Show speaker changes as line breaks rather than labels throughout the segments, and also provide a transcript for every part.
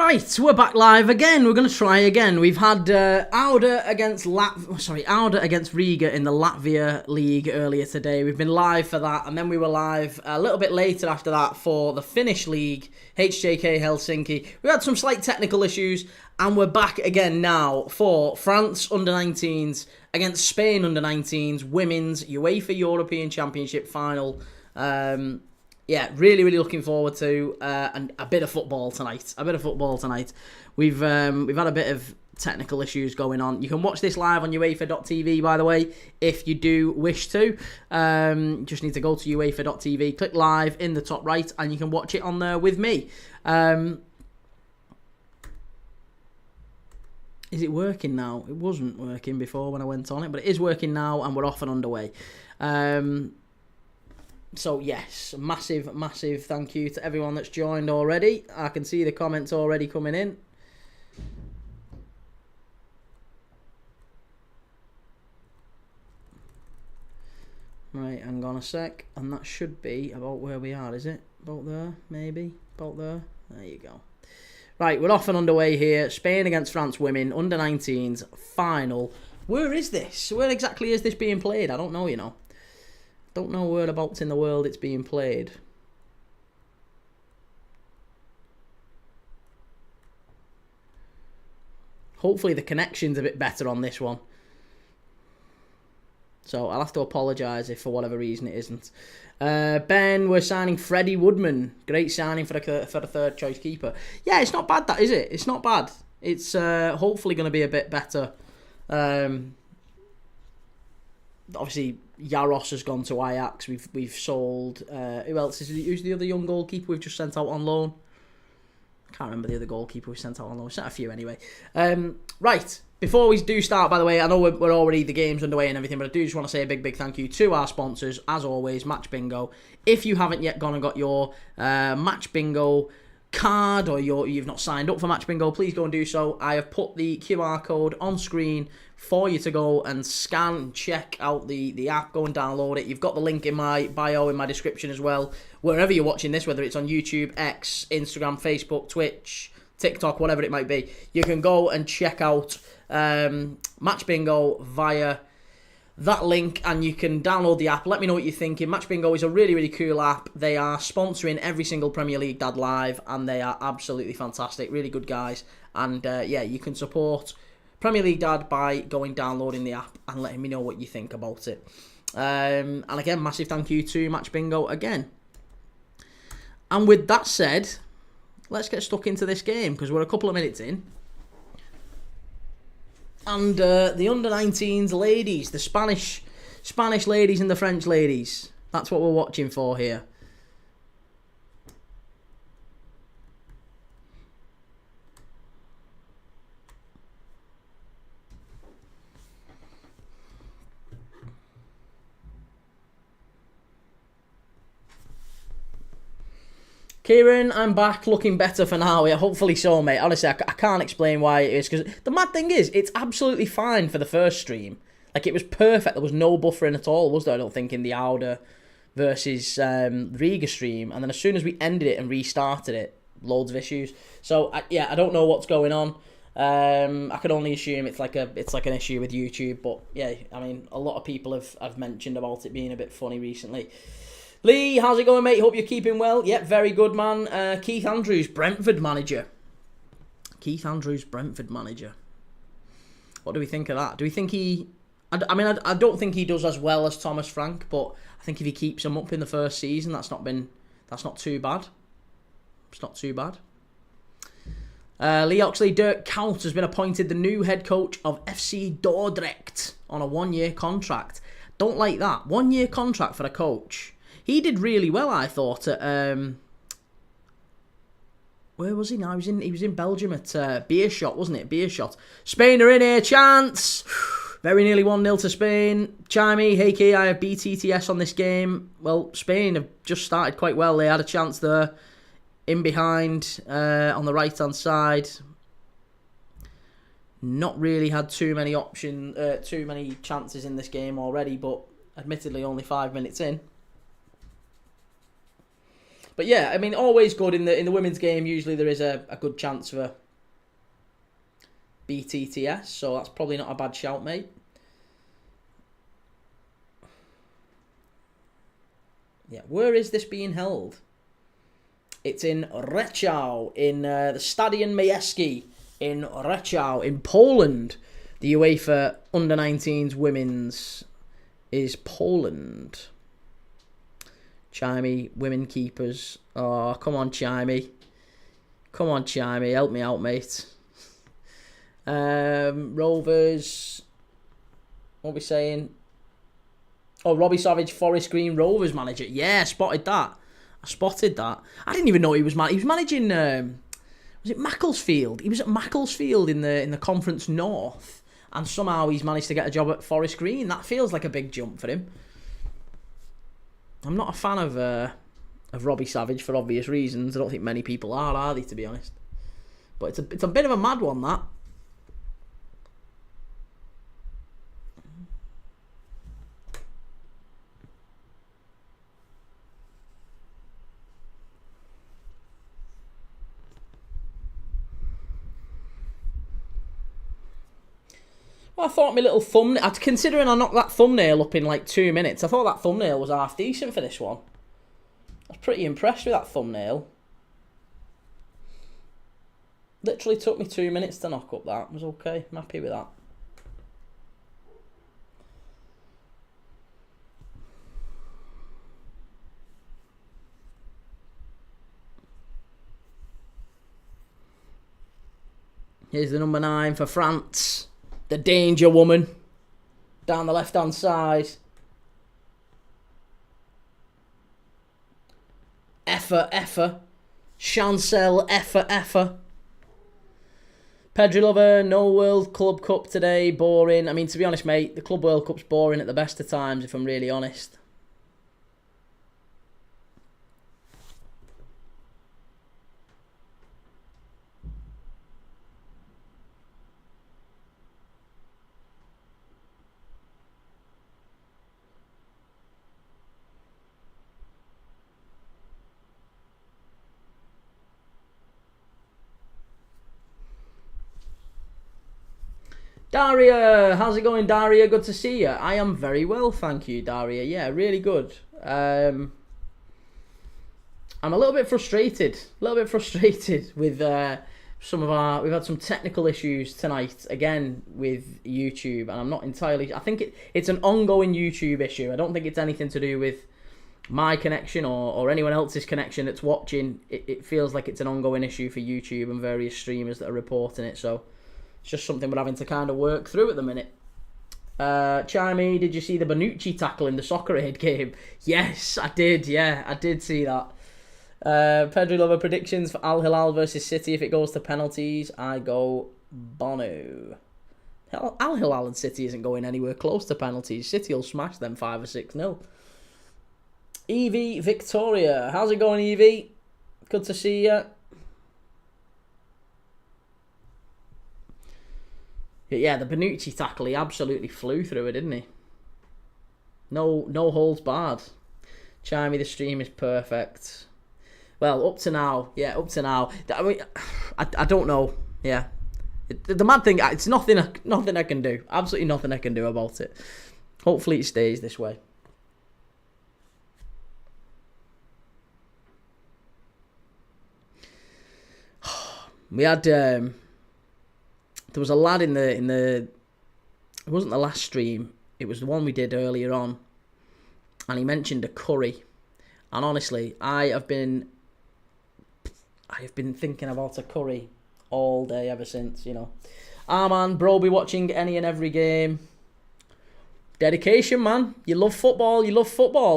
Right, we're back live again. We're going to try again. We've had Auda against Riga in the Latvia League earlier today. We've been live for that, and then we were live a little bit later after that for the Finnish League, HJK Helsinki. We had some slight technical issues, and we're back again now for France under-19s against Spain under-19s women's UEFA European Championship final. Yeah, really, really looking forward to and a bit of football tonight. We've had a bit of technical issues going on. You can watch this live on UEFA.tv, by the way, if you do wish to. Just need to go to UEFA.tv, click live in the top right, and you can watch it on there with me. Is it working now? It wasn't working before when I went on it, but it is working now, and we're off and underway. So yes, massive thank you to everyone that's joined already. I can see the comments already coming in. Right, hang on a sec. And that should be about where we are, is it? About there, maybe? About there? There you go. Right, we're off and underway here. Spain against France women, under-19s, final. Where is this? Where exactly is this being played? I don't know, you know. Don't know whereabouts in the world it's being played. Hopefully the connection's a bit better on this one. So I'll have to apologise if for whatever reason it isn't. Ben, we're signing Freddie Woodman. Great signing for the third choice keeper. Yeah, it's not bad that, is it? It's not bad. It's hopefully going to be a bit better. Obviously, Yaros has gone to Ajax. We've sold. Who else is? Who's the other young goalkeeper we've just sent out on loan? I can't remember the other goalkeeper we sent out on loan. We sent a few anyway. Right. Before we do start, by the way, I know we're already the game's underway and everything, but I do just want to say a big thank you to our sponsors, as always, Match Bingo. If you haven't yet gone and got your Match Bingo card or you've not signed up for Match Bingo, please go and do so. I have put the QR code on screen for you to go and scan and check out the app. Go and download it. You've got the link in my bio, in my description as well. Wherever you're watching this, whether it's on YouTube, X, Instagram, Facebook, Twitch, TikTok, whatever it might be, you can go and check out Match Bingo via that link, and you can download the app. Let me know what you're thinking. Match Bingo is a really, really cool app. They are sponsoring every single Premier League Dad live, and they are absolutely fantastic. Really good guys. And yeah, you can support Premier League Dad by going downloading the app and letting me know what you think about it. And again, massive thank you to Match Bingo again. And with that said, let's get stuck into this game because we're a couple of minutes in. And the under-19s ladies, the Spanish ladies and the French ladies. That's what we're watching for here. Kieran, I'm back, looking better for now. Yeah, hopefully so, mate. Honestly, I can't explain why it is. Because the mad thing is, it's absolutely fine for the first stream. Like, it was perfect. There was no buffering at all, was there? I don't think, in the Auda versus Riga stream. And then as soon as we ended it and restarted it, loads of issues. So, yeah, I don't know what's going on. I can only assume it's like an issue with YouTube. But, yeah, I mean, a lot of people have mentioned about it being a bit funny recently. Lee, how's it going, mate? Hope you're keeping well. Yep, very good, man. Keith Andrews, Brentford manager. Keith Andrews, Brentford manager. What do we think of that? Do we think he... I mean, I don't think he does as well as Thomas Frank, but I think if he keeps him up in the first season, that's not too bad. It's not too bad. Lee Oxley, Dirk Kuyt has been appointed the new head coach of FC Dordrecht on a 1-year contract. Don't like that. 1-year contract for a coach. He did really well, I thought, at... where was he now? He was in Belgium at Beerschot, wasn't it? Beerschot. Spain are in here. Chance! Very nearly 1-0 to Spain. Chimey, hey Kee, I have BTTS on this game. Well, Spain have just started quite well. They had a chance there. In behind, on the right-hand side. Not really had too many chances in this game already, but admittedly only 5 minutes in. But yeah, I mean, always good in the women's game. Usually there is a good chance for BTTS, so that's probably not a bad shout, mate. Yeah, where is this being held? It's in Rzeszów, in the Stadion Miejski in Rzeszów, in Poland. The UEFA Under-19s Women's is Poland. Chimey, women keepers. Oh, come on, Chimey. Come on, Chimey. Help me out, mate. Rovers. What are we saying? Oh, Robbie Savage, Forest Green Rovers manager. Yeah, spotted that. I spotted that. I didn't even know he was he was managing. Was it Macclesfield? He was at Macclesfield in the Conference North, and somehow he's managed to get a job at Forest Green. That feels like a big jump for him. I'm not a fan of Robbie Savage for obvious reasons. I don't think many people are they, to be honest? But it's a bit of a mad one, that. Well, I thought my little thumbnail... Considering I knocked that thumbnail up in like 2 minutes, I thought that thumbnail was half decent for this one. I was pretty impressed with that thumbnail. Literally took me 2 minutes to knock up that. It was okay. I'm happy with that. Here's the number 9 for France. The danger woman. Down the left-hand side. Effa. Chancel Effa. Pedri Lover, no World Club Cup today. Boring. I mean, to be honest, mate, the Club World Cup's boring at the best of times, if I'm really honest. Daria, how's it going, Daria? Good to see you. I am very well, thank you, Daria. Yeah, really good. I'm a little bit frustrated. With some of our... We've had some technical issues tonight, again, with YouTube, and I'm not entirely... I think it's an ongoing YouTube issue. I don't think it's anything to do with my connection or anyone else's connection that's watching. It feels like it's an ongoing issue for YouTube and various streamers that are reporting it, so... It's just something we're having to kind of work through at the minute. Chimey, did you see the Bonucci tackle in the Soccer Aid game? Yes, I did. Yeah, I did see that. Pedri Lover predictions for Al Hilal versus City. If it goes to penalties, I go Bono. Al Hilal and City isn't going anywhere close to penalties. City will smash them 5 or 6-0. Evie Victoria. How's it going, Evie? Good to see you. Yeah, the Bonucci tackle, he absolutely flew through it, didn't he? No holds barred. Chimey, the stream is perfect. Well, up to now. I mean, I don't know. Yeah. The mad thing, it's nothing I can do. Absolutely nothing I can do about it. Hopefully it stays this way. We had... There was a lad in the it wasn't the last stream, it was the one we did earlier on, and he mentioned a curry, and honestly, I have been thinking about a curry all day ever since, you know. Man, bro, be watching any and every game. Dedication, man. You love football.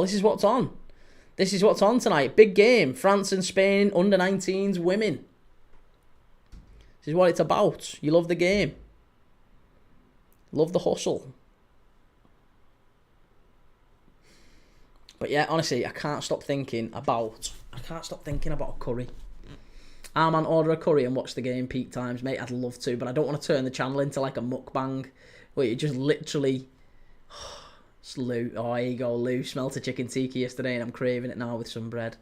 This is what's on tonight. Big game. France and Spain under-19s women. This is what it's about. You love the game. Love the hustle. But yeah, honestly, I can't stop thinking about a curry. Man, order a curry and watch the game peak times, mate. I'd love to, but I don't want to turn the channel into like a mukbang where you just literally... It's Lou. Oh, here you go, Lou. Smelt a chicken tikka yesterday and I'm craving it now with some bread.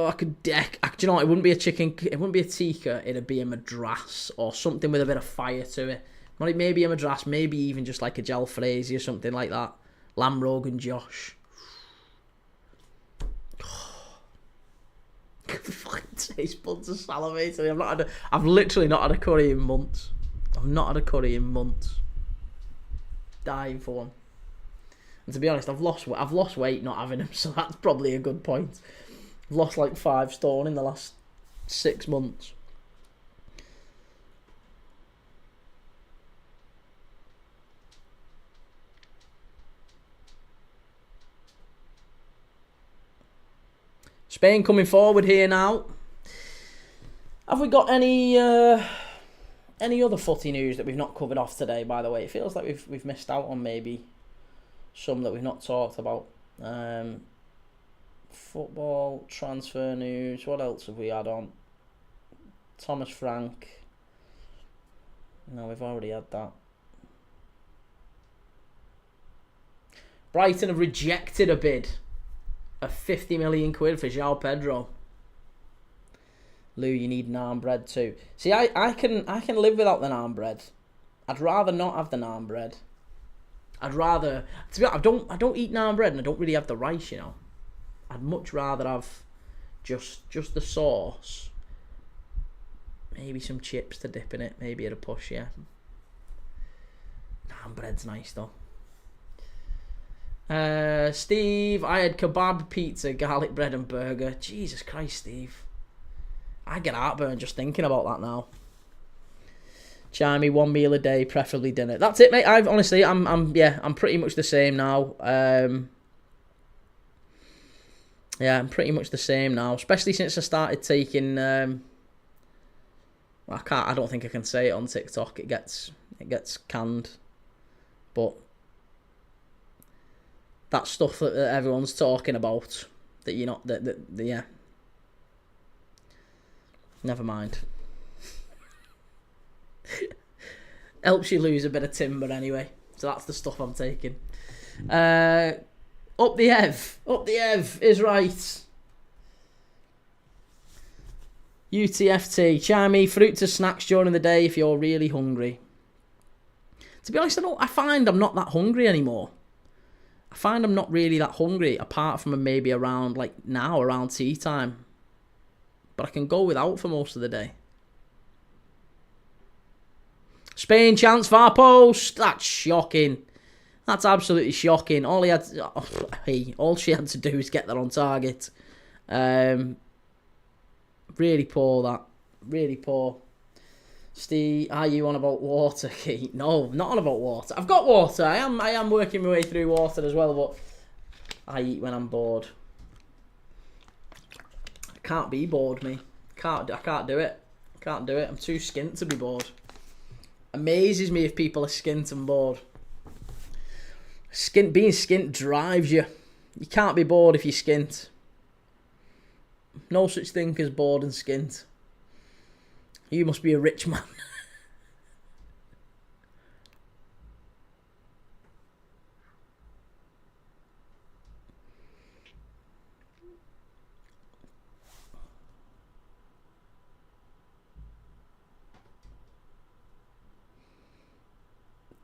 I could deck. Do you know what? It wouldn't be a chicken. It wouldn't be a tikka. It'd be a madras or something with a bit of fire to it. Maybe a madras. Maybe even just like a jalfrezi or something like that. Lamb Rogan Josh. Fucking taste buds are salivating. I've literally not had a curry in months. I've not had a curry in months. Dying for one. And to be honest, I've lost weight not having them, so that's probably a good point. I've lost like 5 stone in the last 6 months. Spain coming forward here now. Have we got any other footy news that we've not covered off today? By the way, it feels like we've missed out on maybe some that we've not talked about. Football transfer news. What else have we had on? Thomas Frank. No, we've already had that. Brighton have rejected a bid of 50 million quid for João Pedro. Lou, you need naan bread too. See, I can live without the naan bread. I'd rather not have the naan bread. I'd rather, to be honest, I don't eat naan bread and I don't really have the rice, you know. I'd much rather have just the sauce. Maybe some chips to dip in it. Maybe at a push, yeah. Naan bread's nice though. Steve, I had kebab, pizza, garlic bread and burger. Jesus Christ, Steve. I get heartburn just thinking about that now. Chimey, 1 meal a day, preferably dinner. That's it, mate. I'm pretty much the same now. I'm pretty much the same now, especially since I started taking. I don't think I can say it on TikTok. It gets canned, but that stuff that everyone's talking about that you're not yeah. Never mind. Helps you lose a bit of timber anyway. So that's the stuff I'm taking. Up the Ev is right. UTFT, Chimey, fruit to snacks during the day if you're really hungry. To be honest, I find I'm not that hungry anymore. I find I'm not really that hungry, apart from maybe around tea time. But I can go without for most of the day. Spain chance far post. That's shocking. That's absolutely shocking. All she had to do is get that on target. Really poor that. Really poor. Steve, are you on about water, Kee? No, not on about water. I've got water. I am working my way through water as well, but I eat when I'm bored. I can't be bored, me. I can't do it. Can't do it. I'm too skint to be bored. Amazes me if people are skint and bored. Being skint drives you. You can't be bored if you're skint. No such thing as bored and skint. You must be a rich man.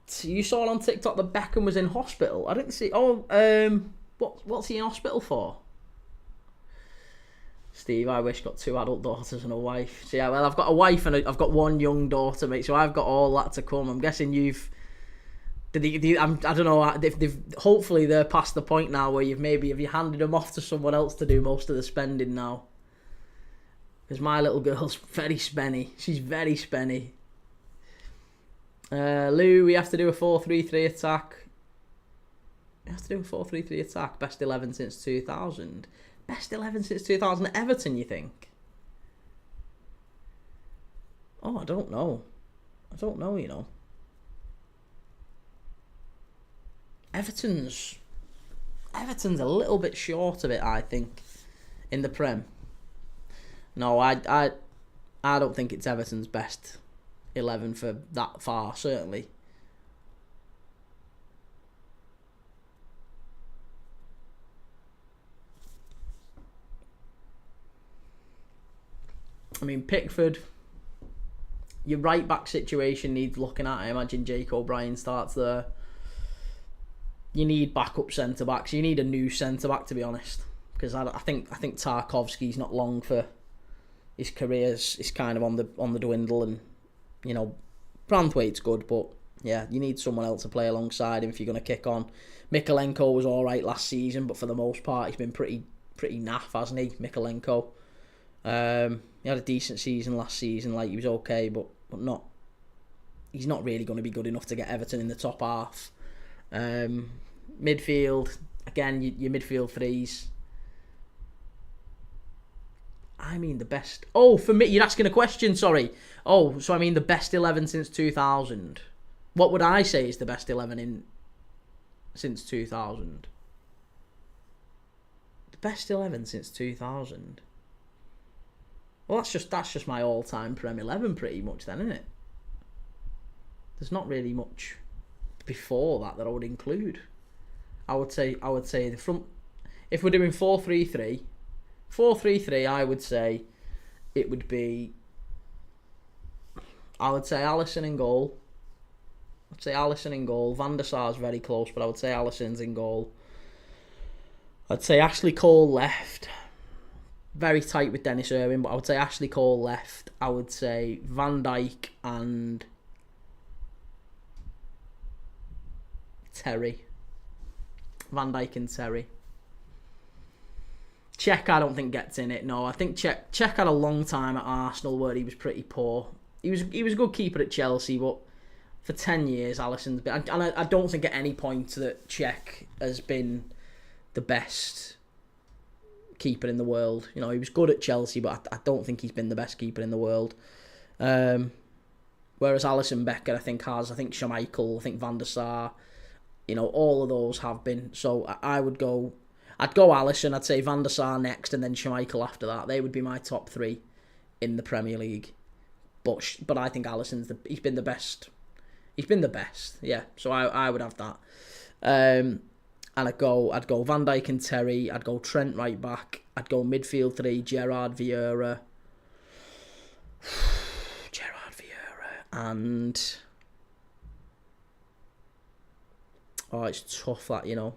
So you saw on TikTok that Beckham was in hospital. I didn't see. What's he in hospital for? Steve, I wish got 2 adult daughters and a wife. So yeah, well, I've got a wife and I've got 1 young daughter, mate. So I've got all that to come. I'm guessing you've. I don't know. Hopefully they're past the point now where have you handed them off to someone else to do most of the spending now. Because my little girl's very spenny. She's very spenny. Lou, we have to do a 4-3-3 attack. We have to do a 4-3-3 attack. Best 11 since 2000. Best 11 since 2000. Everton, you think? Oh, I don't know. You know. Everton's a little bit short of it, I think, in the Prem. No, I don't think it's Everton's best 11 for that far, certainly. I mean, Pickford, your right back situation needs looking at. I imagine Jake O'Brien starts there. You need backup centre backs. You need a new centre back, to be honest, because I think Tarkovsky's not long for his career's. It's kind of on the dwindle, and you know, Branthwaite's good, but yeah, you need someone else to play alongside him if you're going to kick on. Mikolenko was all right last season, but for the most part, he's been pretty naff, hasn't he, Mikolenko? He had a decent season last season, like he was okay, but not. He's not really going to be good enough to get Everton in the top half. Midfield, again, your midfield threes. I mean the best. Oh, for me, you're asking a question. Sorry. Oh, so I mean the best 11 since 2000. What would I say is the best 11 since 2000? The best 11 since 2000. Well, that's just my all-time Prem 11, pretty much, then, isn't it? There's not really much before that I would include. I would say the front. If we're doing 4-3-3, I would say it would be. I would say Alisson in goal. I'd say Alisson in goal. Van der Sar's very close, but I would say Alisson's in goal. I'd say Ashley Cole left. Very tight with Dennis Irwin, but I would say Ashley Cole left. I would say Van Dijk and Terry. Van Dijk and Terry. Cech, I don't think gets in it. No, I think Cech had a long time at Arsenal where he was pretty poor. He was a good keeper at Chelsea, but for 10 years, Alisson's been. And I don't think at any point that Cech has been the best keeper in the world. You know, he was good at Chelsea, but I don't think he's been the best keeper in the world. Whereas Alisson Becker, I think Schmeichel, I think Van der Sar, you know, all of those have been. So I'd go Alisson, I'd say Van der Sar next, and then Schmeichel after that. They would be my top three in the Premier League. But I think Alisson's he's been the best. He's been the best, yeah. So I would have that. And I'd go Van Dijk and Terry. I'd go Trent right back. I'd go midfield three, Gerrard, Vieira. And it's tough, that, you know.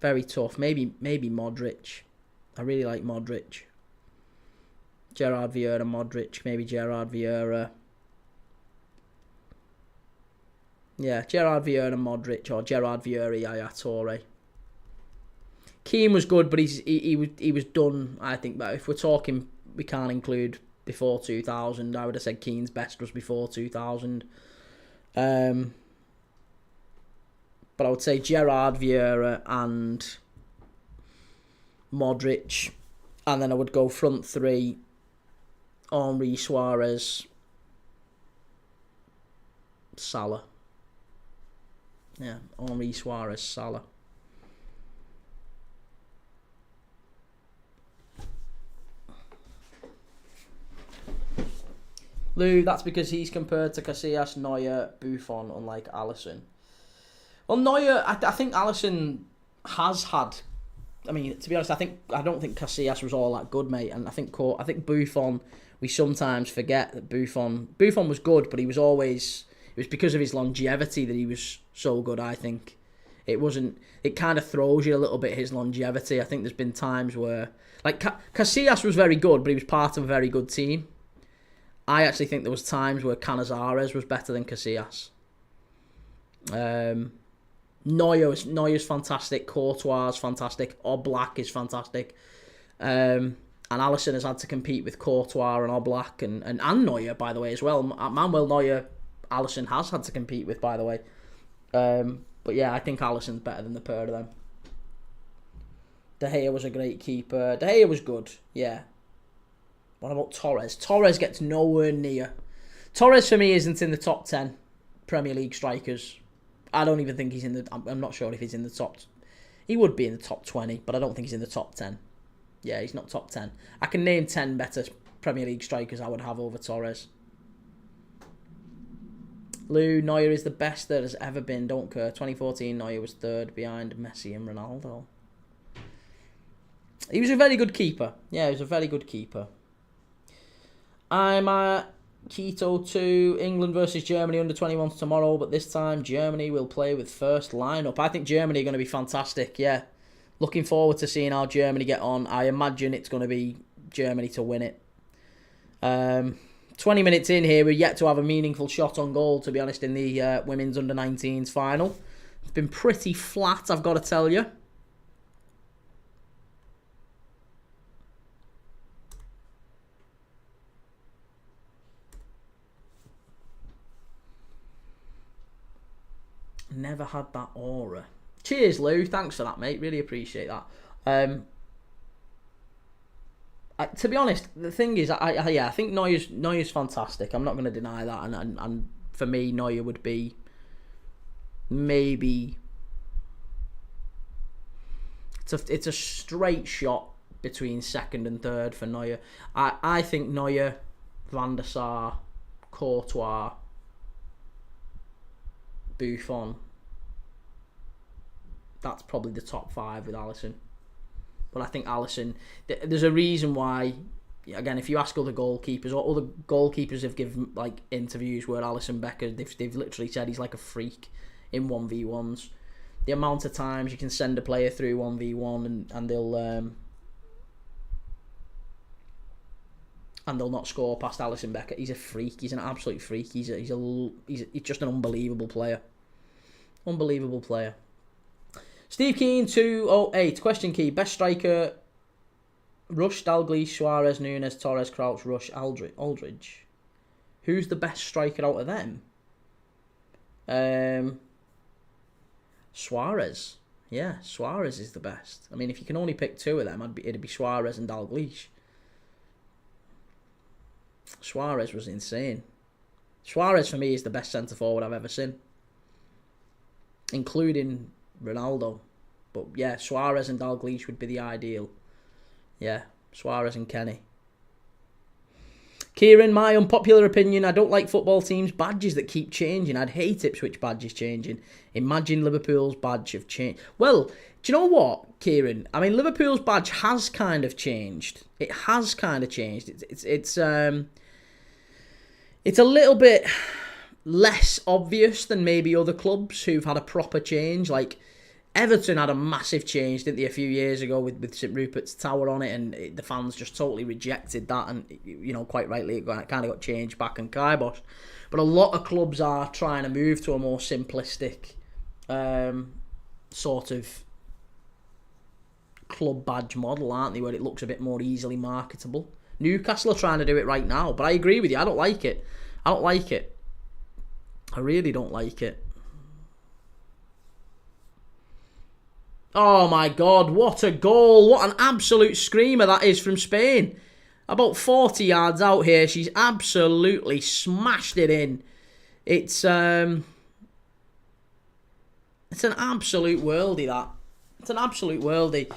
Very tough. Maybe Modric. I really like Modric. Gerrard, Vieira, Modric. Maybe Gerrard, Vieira. Yeah, Gerrard, Vieira, Modric, or Gerrard, Vieira, Yaya Toure. Keane was good, but he was done, I think. But if we're talking, we can't include before 2000. I would have said Keane's best was before 2000. But I would say Gerrard, Vieira, and Modric. And then I would go front three, Henry, Suarez, Salah. Yeah, Henry, Suarez, Salah. Lou, that's because he's compared to Casillas, Neuer, Buffon, unlike Alisson. Well, Neuer, I think Alisson has had. I mean, to be honest, I don't think Casillas was all that good, mate. And I think Buffon. We sometimes forget that Buffon was good, but he was always. It was because of his longevity that he was so good. I think it wasn't. It kind of throws you a little bit, his longevity. I think there's been times where, like, Casillas was very good, but he was part of a very good team. I actually think there was times where Canizares was better than Casillas. Neuer's fantastic. Courtois is fantastic. Oblak is fantastic. And Alisson has had to compete with Courtois and Oblak and Neuer, by the way, as well. Manuel Neuer, Alisson has had to compete with, by the way. But yeah, I think Alisson's better than the pair of them. De Gea was a great keeper. De Gea was good, yeah. What about Torres? Torres gets nowhere near. Torres, for me, isn't in the top 10 Premier League strikers. I don't even think he's in the. I'm not sure if he's in the top. He would be in the top 20, but I don't think he's in the top 10. Yeah, he's not top 10. I can name 10 better Premier League strikers I would have over Torres. Lou, Neuer is the best there has ever been. Don't care. 2014, Neuer was third behind Messi and Ronaldo. He was a very good keeper. Yeah, he was a very good keeper. I'm at Keto 2, England versus Germany under 21s tomorrow, but this time Germany will play with first lineup. I think Germany are going to be fantastic, yeah. Looking forward to seeing how Germany get on. I imagine it's going to be Germany to win it. 20 minutes in here, we're yet to have a meaningful shot on goal, to be honest, in the women's under 19s final. It's been pretty flat, I've got to tell you. Never had that aura. Cheers, Lou. Thanks for that, mate. Really appreciate that. To be honest, the thing is, I think Neuer's fantastic. I'm not going to deny that. And for me, Neuer would be maybe... It's a straight shot between second and third for Neuer. I think Neuer, Van der Sar, Courtois, Buffon, that's probably the top 5 with Alisson. But I think Alisson, there's a reason why, again, if you ask other goalkeepers, or other goalkeepers have given like interviews where Alisson Becker, they've literally said he's like a freak in 1v1s. The amount of times you can send a player through 1v1 and they'll not score past Alisson Becker. He's a freak. He's an absolute freak. He's just an unbelievable player. Unbelievable player. Steve Keane 208. Question Key. Best striker: Rush, Dalglish, Suarez, Nunes, Torres, Crouch, Rush, Aldridge. Who's the best striker out of them? Suarez. Yeah, Suarez is the best. I mean, if you can only pick 2 of them, it'd be Suarez and Dalglish. Suarez was insane. Suarez for me is the best centre forward I've ever seen, including Ronaldo. But yeah, Suarez and Dalglish would be the ideal. Yeah, Suarez and Kenny. Kieran, my unpopular opinion, I don't like football teams' badges that keep changing. I'd hate Ipswich badges changing. Imagine Liverpool's badge have changed. Well, do you know what, Kieran? I mean, Liverpool's badge has kind of changed. It has kind of changed. It's a little bit less obvious than maybe other clubs who've had a proper change. Like Everton had a massive change, didn't they, a few years ago with St Rupert's Tower on it, and the fans just totally rejected that, and quite rightly it kind of got changed back and kiboshed. But a lot of clubs are trying to move to a more simplistic sort of club badge model, aren't they, where it looks a bit more easily marketable. Newcastle are trying to do it right now, but I agree with you. I don't like it. I really don't like it. Oh my God, what a goal. What an absolute screamer that is from Spain. About 40 yards out here, she's absolutely smashed it in. It's an absolute worldie, that. It's an absolute worldie.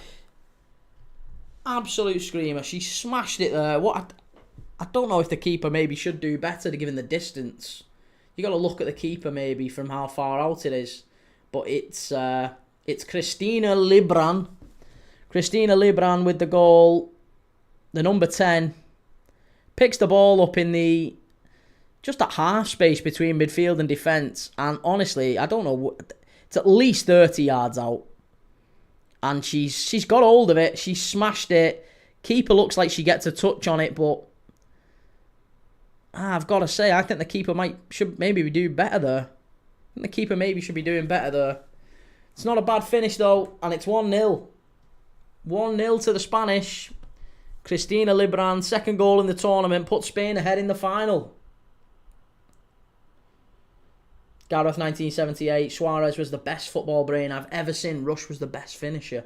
Absolute screamer. She smashed it there. I don't know if the keeper maybe should do better to given the distance. You got to look at the keeper maybe from how far out it is. But it's Christina Libran. Christina Libran with the goal. The number 10 picks the ball up in just that half space between midfield and defence. And honestly, I don't know. It's at least 30 yards out. And she's got hold of it. She smashed it. Keeper looks like she gets a touch on it, but I've got to say, I think the keeper should maybe do better there. I think the keeper maybe should be doing better there. It's not a bad finish though, and it's 1-0. 1-0 to the Spanish. Christina Libran, second goal in the tournament, put Spain ahead in the final. Gareth 1978, Suarez was the best football brain I've ever seen. Rush was the best finisher.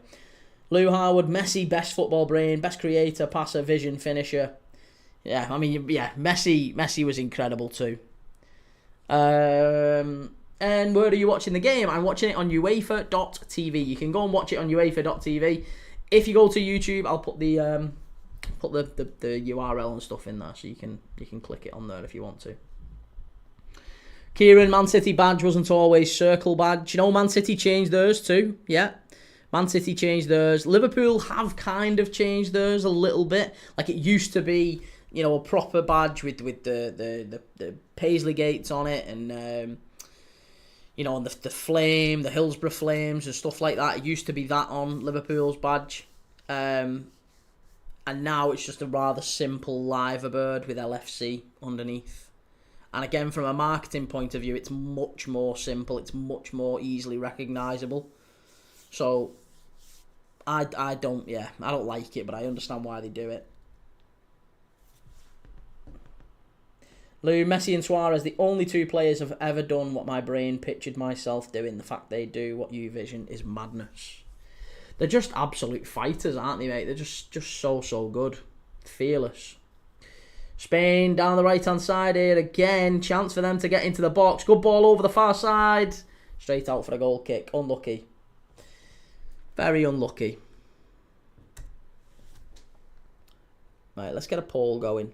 Lou Harwood, Messi, best football brain, best creator, passer, vision, finisher. Yeah, I mean, yeah, Messi was incredible too. And where are you watching the game? I'm watching it on UEFA.tv. You can go and watch it on UEFA.tv. If you go to YouTube, I'll put the URL and stuff in there, so you can click it on there if you want to. Kieran, Man City badge wasn't always circle badge. You know, Man City changed theirs too. Yeah, Man City changed theirs. Liverpool have kind of changed theirs a little bit. Like, it used to be a proper badge with the Paisley gates on it, and and the flame, the Hillsborough Flames and stuff like that. It used to be that on Liverpool's badge, and now it's just a rather simple liver bird with LFC underneath. And again, from a marketing point of view, it's much more simple. It's much more easily recognisable. So I don't like it, but I understand why they do it. Lou, Messi and Suarez, the only two players have ever done what my brain pictured myself doing. The fact they do what you vision is madness. They're just absolute fighters, aren't they, mate? They're just so good. Fearless. Spain down the right-hand side here again. Chance for them to get into the box. Good ball over the far side. Straight out for a goal kick. Unlucky. Very unlucky. Right, let's get a poll going.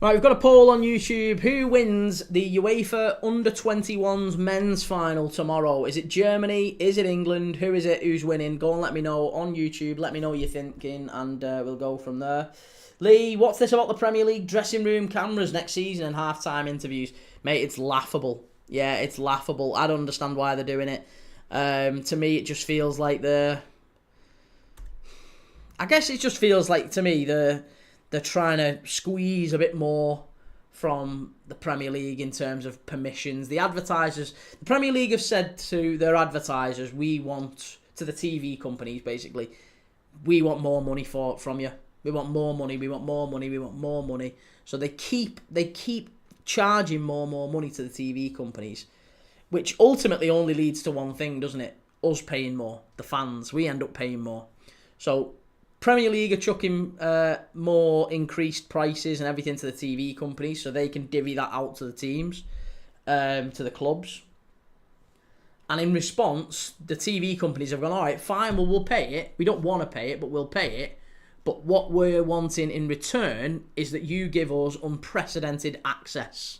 Right, we've got a poll on YouTube. Who wins the UEFA Under-21s men's final tomorrow? Is it Germany? Is it England? Who is it? Who's winning? Go and let me know on YouTube. Let me know what you're thinking, and we'll go from there. Lee, what's this about the Premier League dressing room cameras next season and half-time interviews? Mate, it's laughable. Yeah, it's laughable. I don't understand why they're doing it. To me, it just feels like I guess it just feels like, to me, they're trying to squeeze a bit more from the Premier League in terms of permissions. The Premier League have said to their advertisers, to the TV companies basically, we want more money from you. We want more money, we want more money, we want more money. So they keep charging more money to the TV companies, which ultimately only leads to one thing, doesn't it? Us paying more. The fans, we end up paying more. So Premier League are chucking more increased prices and everything to the TV companies so they can divvy that out to the teams, to the clubs. And in response, the TV companies have gone, all right, fine, well, we'll pay it. We don't want to pay it, but we'll pay it. But what we're wanting in return is that you give us unprecedented access.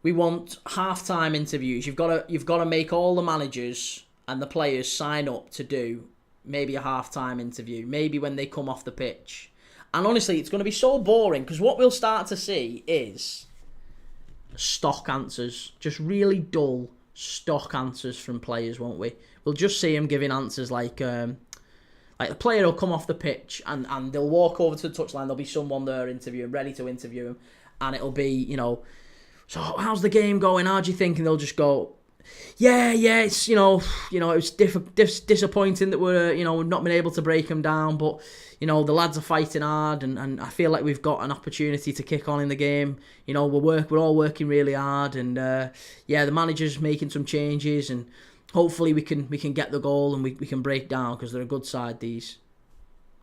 We want half-time interviews. You've got to make all the managers and the players sign up to do maybe a half-time interview, maybe when they come off the pitch. And honestly, it's going to be so boring, because what we'll start to see is stock answers, just really dull stock answers from players, won't we? We'll just see them giving answers like the player will come off the pitch and they'll walk over to the touchline, there'll be someone there ready to interview him, and it'll be, so how's the game going? How do you think? And they'll just go, yeah, it's, it was disappointing that we've not been able to break them down, but, the lads are fighting hard, and I feel like we've got an opportunity to kick on in the game. We're all working really hard, and, the manager's making some changes, and hopefully we can get the goal, and we can break down, because they're a good side, these.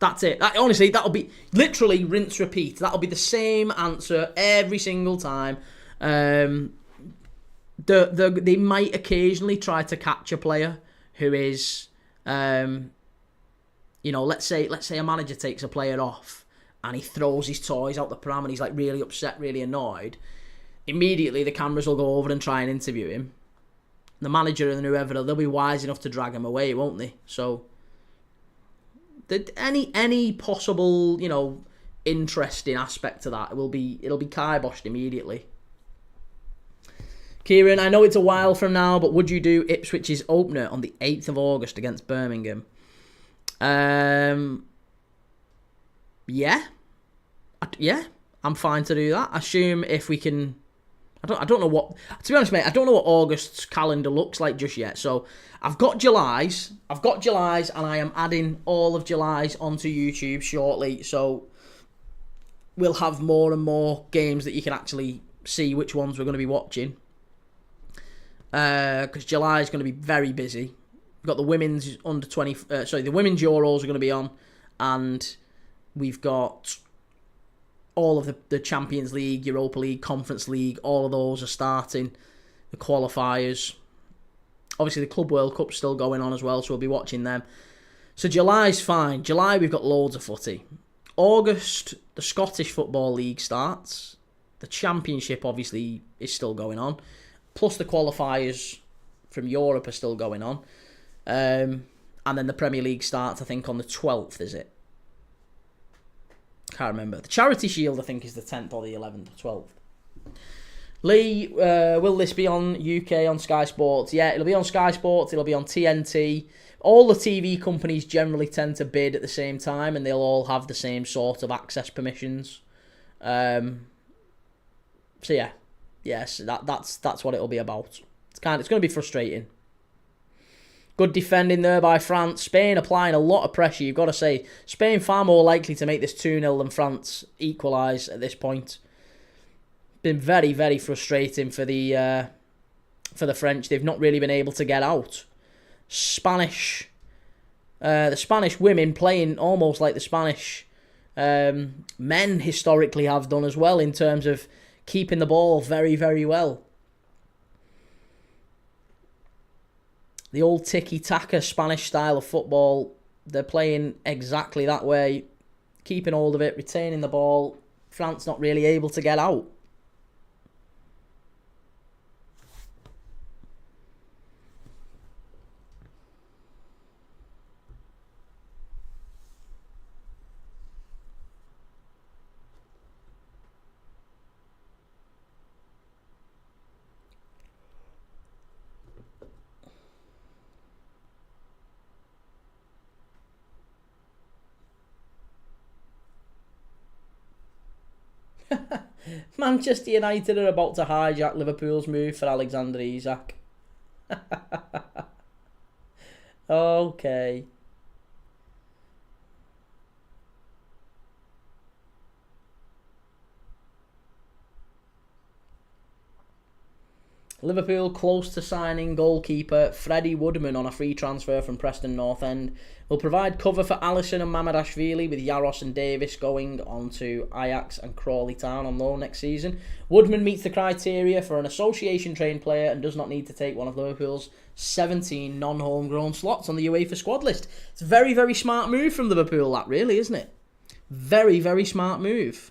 That's it. Honestly, that'll be literally rinse, repeat. That'll be the same answer every single time. They might occasionally try to catch a player who is, let's say a manager takes a player off and he throws his toys out the pram and he's like really upset, really annoyed. Immediately the cameras will go over and try and interview him. The manager and whoever, they'll be wise enough to drag him away, won't they? So any possible, interesting aspect to that it'll be kiboshed immediately. Kieran, I know it's a while from now, but would you do Ipswich's opener on the 8th of August against Birmingham? Yeah, I'm fine to do that. Assume if we can. I don't know what. To be honest, mate, I don't know what August's calendar looks like just yet. So I've got July's, and I am adding all of July's onto YouTube shortly. So we'll have more and more games that you can actually see which ones we're going to be watching. Because July is going to be very busy. We've got the women's the women's Euros are going to be on, and we've got all of the Champions League, Europa League, Conference League. All of those are starting, the qualifiers, Obviously, the Club World Cup's still going on as well, so we'll be watching them. So July's fine. July, we've got loads of footy. August, the Scottish Football League starts. The Championship, obviously, is still going on. Plus the qualifiers from Europe are still going on. And then the Premier League starts, I think, on the 12th, is it? Can't remember. The Charity Shield, I think, is the 10th or the 11th or 12th. Lee, will this be on UK on Sky Sports? Yeah, it'll be on Sky Sports. It'll be on TNT. All the TV companies generally tend to bid at the same time, and they'll all have the same sort of access permissions. So yeah, yes, that's what it'll be about. It's going to be frustrating. Good defending there by France. Spain applying a lot of pressure. You've got to say, Spain far more likely to make this 2-0 than France equalise at this point. Been very, very frustrating for the French. They've not really been able to get out. The Spanish women playing almost like the Spanish men historically have done as well in terms of keeping the ball very, very well. The old tiki-taka Spanish style of football, they're playing exactly that way, keeping hold of it, retaining the ball. France not really able to get out. Manchester United are about to hijack Liverpool's move for Alexander Isak. Okay. Liverpool close to signing goalkeeper Freddie Woodman on a free transfer from Preston North End. Will provide cover for Alisson and Mamadashvili, with Yaros and Davis going on to Ajax and Crawley Town on loan next season. Woodman meets the criteria for an association-trained player and does not need to take one of Liverpool's 17 non-homegrown slots on the UEFA squad list. It's a very, very smart move from Liverpool, that really, isn't it? Very, very smart move.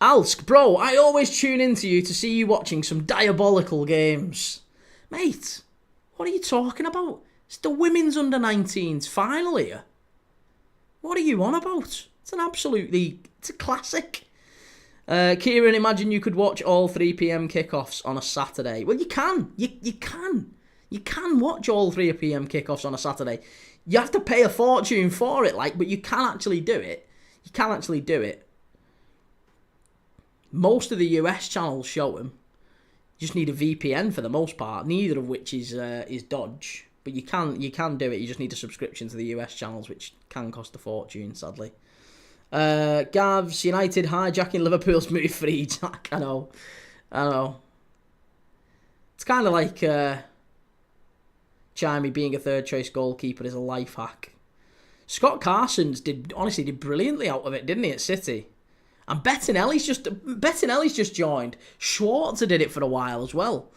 Alsk, bro, I always tune into you to see you watching some diabolical games. Mate, what are you talking about? It's the women's under-19s final here. What are you on about? It's a classic. Kieran, imagine you could watch all 3 p.m. kickoffs on a Saturday. Well, you can. You can. You can watch all 3 p.m. kickoffs on a Saturday. You have to pay a fortune for it, but you can actually do it. You can actually do it. Most of the US channels show them. You just need a VPN for the most part, neither of which is dodge. But you can do it. You just need a subscription to the US channels, which can cost a fortune, sadly. Gavs, United hijacking Liverpool's move for Isak. I know. It's kind of like Chimey being a third choice goalkeeper is a life hack. Scott Carson's did brilliantly out of it, didn't he, at City? And Bettinelli's just joined. Schwarzer did it for a while as well.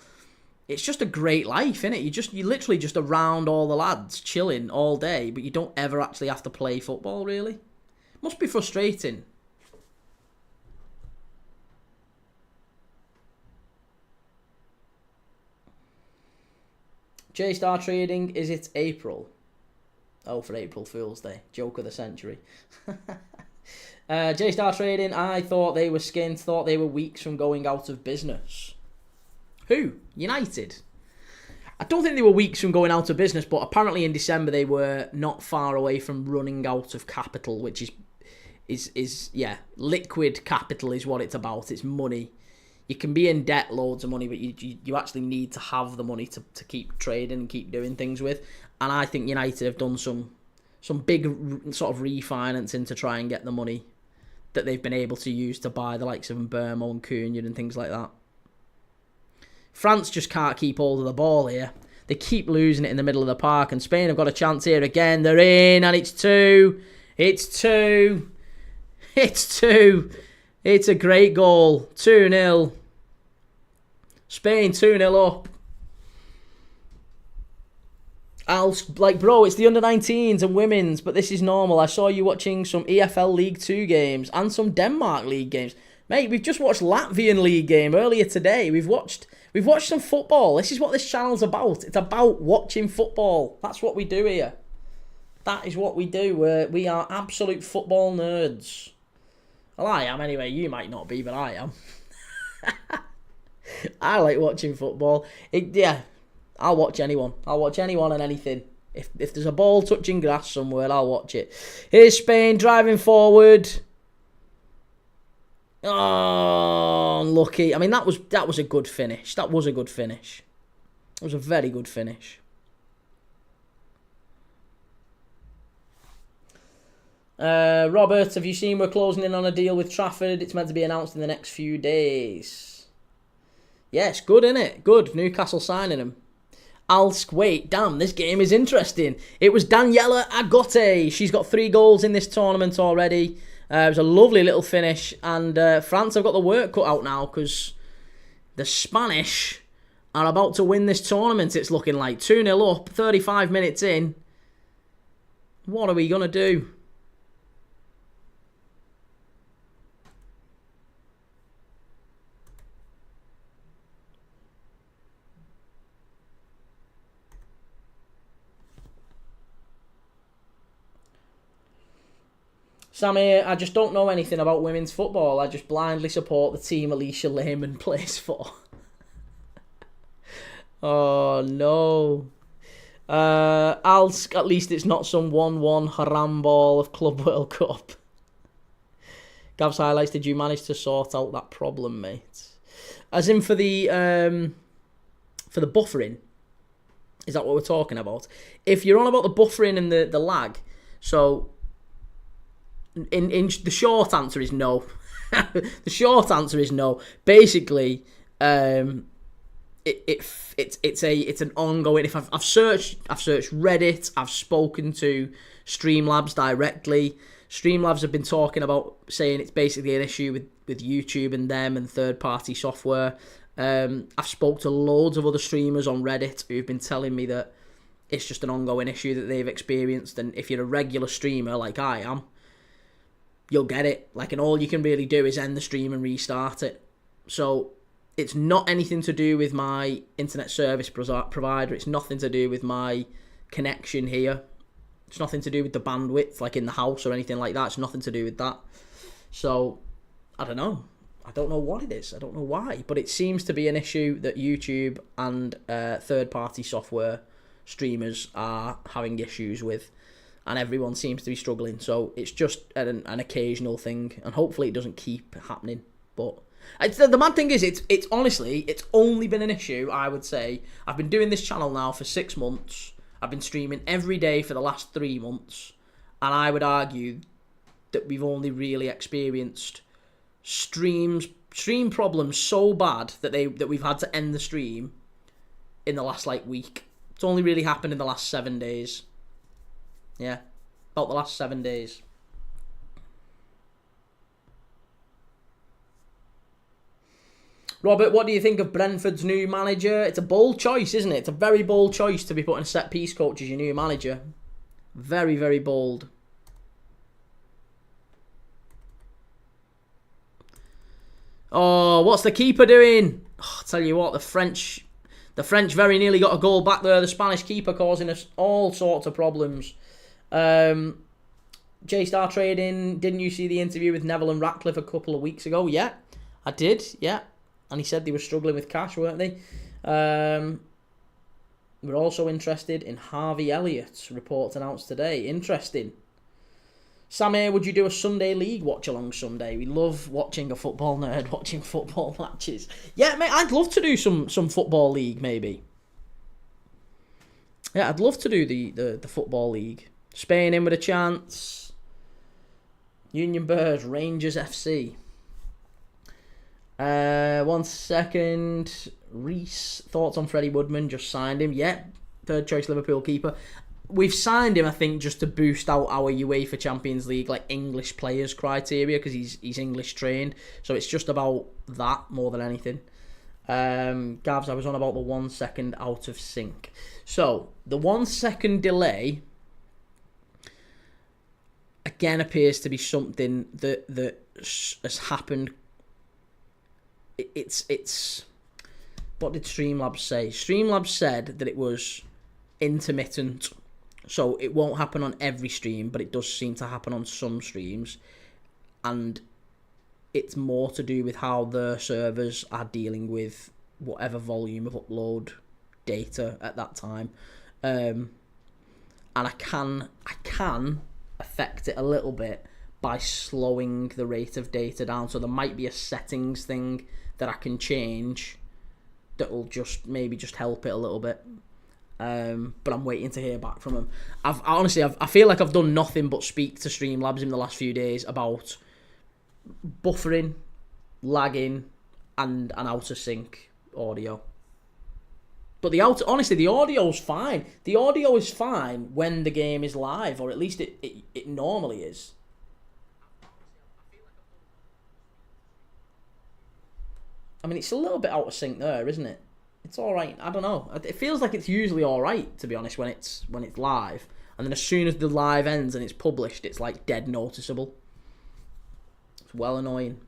It's just a great life, isn't it? You literally just around all the lads, chilling all day, but you don't ever actually have to play football, really. Must be frustrating. J-Star Trading, is it April? Oh, for April Fool's Day. Joke of the century. J-Star Trading, I thought they were skint, thought they were weeks from going out of business. Who? United? I don't think they were weeks from going out of business, but apparently in December they were not far away from running out of capital, which is liquid capital is what it's about. It's money. You can be in debt loads of money, but you actually need to have the money to keep trading and keep doing things with. And I think United have done some big sort of refinancing to try and get the money that they've been able to use to buy the likes of Mbermo and Cunha and things like that. France just can't keep hold of the ball here. They keep losing it in the middle of the park, and Spain have got a chance here again. They're in, and it's 2. It's 2. It's 2. It's a great goal. 2-0. Spain 2-0 up. Bro, it's the under-19s and women's, but this is normal. I saw you watching some EFL League 2 games and some Denmark League games. Mate, we've just watched Latvian League game earlier today. We've watched some football. This is what this channel's about. It's about watching football. That's what we do here. That is what we do. We are absolute football nerds. Well, I am anyway. You might not be, but I am. I like watching football. I'll watch anyone. I'll watch anyone and anything. If there's a ball touching grass somewhere, I'll watch it. Here's Spain driving forward. Oh, unlucky. I mean, that was a good finish. That was a good finish. It was a very good finish. Robert, have you seen we're closing in on a deal with Trafford? It's meant to be announced in the next few days. Yes, good, innit? Good. Newcastle signing him. Wait, damn, this game is interesting. It was Daniela Agote. She's got 3 goals in this tournament already. It was a lovely little finish. And France have got the work cut out now because the Spanish are about to win this tournament, it's looking like. 2-0 up, 35 minutes in. What are we going to do? Sammy, I just don't know anything about women's football. I just blindly support the team Alicia Lehman plays for. Oh, no. At least it's not some 1-1 haram ball of Club World Cup. Gav's highlights, did you manage to sort out that problem, mate? As in for the buffering, is that what we're talking about? If you're on about the buffering and the lag, so... In the short answer is no. The short answer is no. Basically, it's an ongoing. If I've searched Reddit, I've spoken to Streamlabs directly. Streamlabs have been talking about saying it's basically an issue with YouTube and them and third party software. I've spoke to loads of other streamers on Reddit who've been telling me that it's just an ongoing issue that they've experienced. And if you're a regular streamer like I am, you'll get it. And all you can really do is end the stream and restart it. So it's not anything to do with my internet service provider. It's nothing to do with my connection here. It's nothing to do with the bandwidth, in the house or anything like that. It's nothing to do with that. So, I don't know. I don't know what it is. I don't know why. But it seems to be an issue that YouTube and third-party software streamers are having issues with. And everyone seems to be struggling. So it's just an occasional thing. And hopefully it doesn't keep happening. But the mad thing is, it's honestly, it's only been an issue, I would say. I've been doing this channel now for 6 months. I've been streaming every day for the last 3 months. And I would argue that we've only really experienced stream problems so bad that we've had to end the stream in the last week. It's only really happened in the last 7 days. Yeah, about the last 7 days. Robert, what do you think of Brentford's new manager? It's a bold choice, isn't it? It's a very bold choice to be putting a set-piece coach as your new manager. Very, very bold. Oh, what's the keeper doing? Oh, I'll tell you what, the French very nearly got a goal back there. The Spanish keeper causing us all sorts of problems. J-Star Trading, didn't you see the interview with Neville and Ratcliffe a couple of weeks ago? Yeah, I did, yeah. And he said they were struggling with cash, weren't they? We're also interested in Harvey Elliott's reports announced today. Interesting. Samir, would you do a Sunday league watch-along Sunday? We love watching a football nerd watching football matches. Yeah, mate, I'd love to do some football league, maybe. Yeah, I'd love to do the football league. Spain in with a chance. Union Birds, Rangers FC. 1 second. Reese, thoughts on Freddie Woodman? Just signed him. Yeah, third choice Liverpool keeper. we've signed him, I think, just to boost out our UEFA Champions League like English players criteria because he's English trained. So it's just about that more than anything. Gavs, I was on about the 1 second out of sync. So the 1 second delay again appears to be something that has happened. It's what did Streamlabs say? Streamlabs said that it was intermittent, so it won't happen on every stream, but it does seem to happen on some streams, and it's more to do with how the servers are dealing with whatever volume of upload data at that time, and I can affect it a little bit by slowing the rate of data down. So there might be a settings thing that I can change that will just help it a little bit. But I'm waiting to hear back from him. I feel like I've done nothing but speak to Streamlabs in the last few days about buffering, lagging, and an out of sync audio. But the audio's fine. The audio is fine when the game is live, or at least it normally is. I mean, it's a little bit out of sync there, isn't it? It's all right. I don't know. It feels like it's usually all right, to be honest, when it's live. And then as soon as the live ends and it's published, it's like dead noticeable. It's well annoying.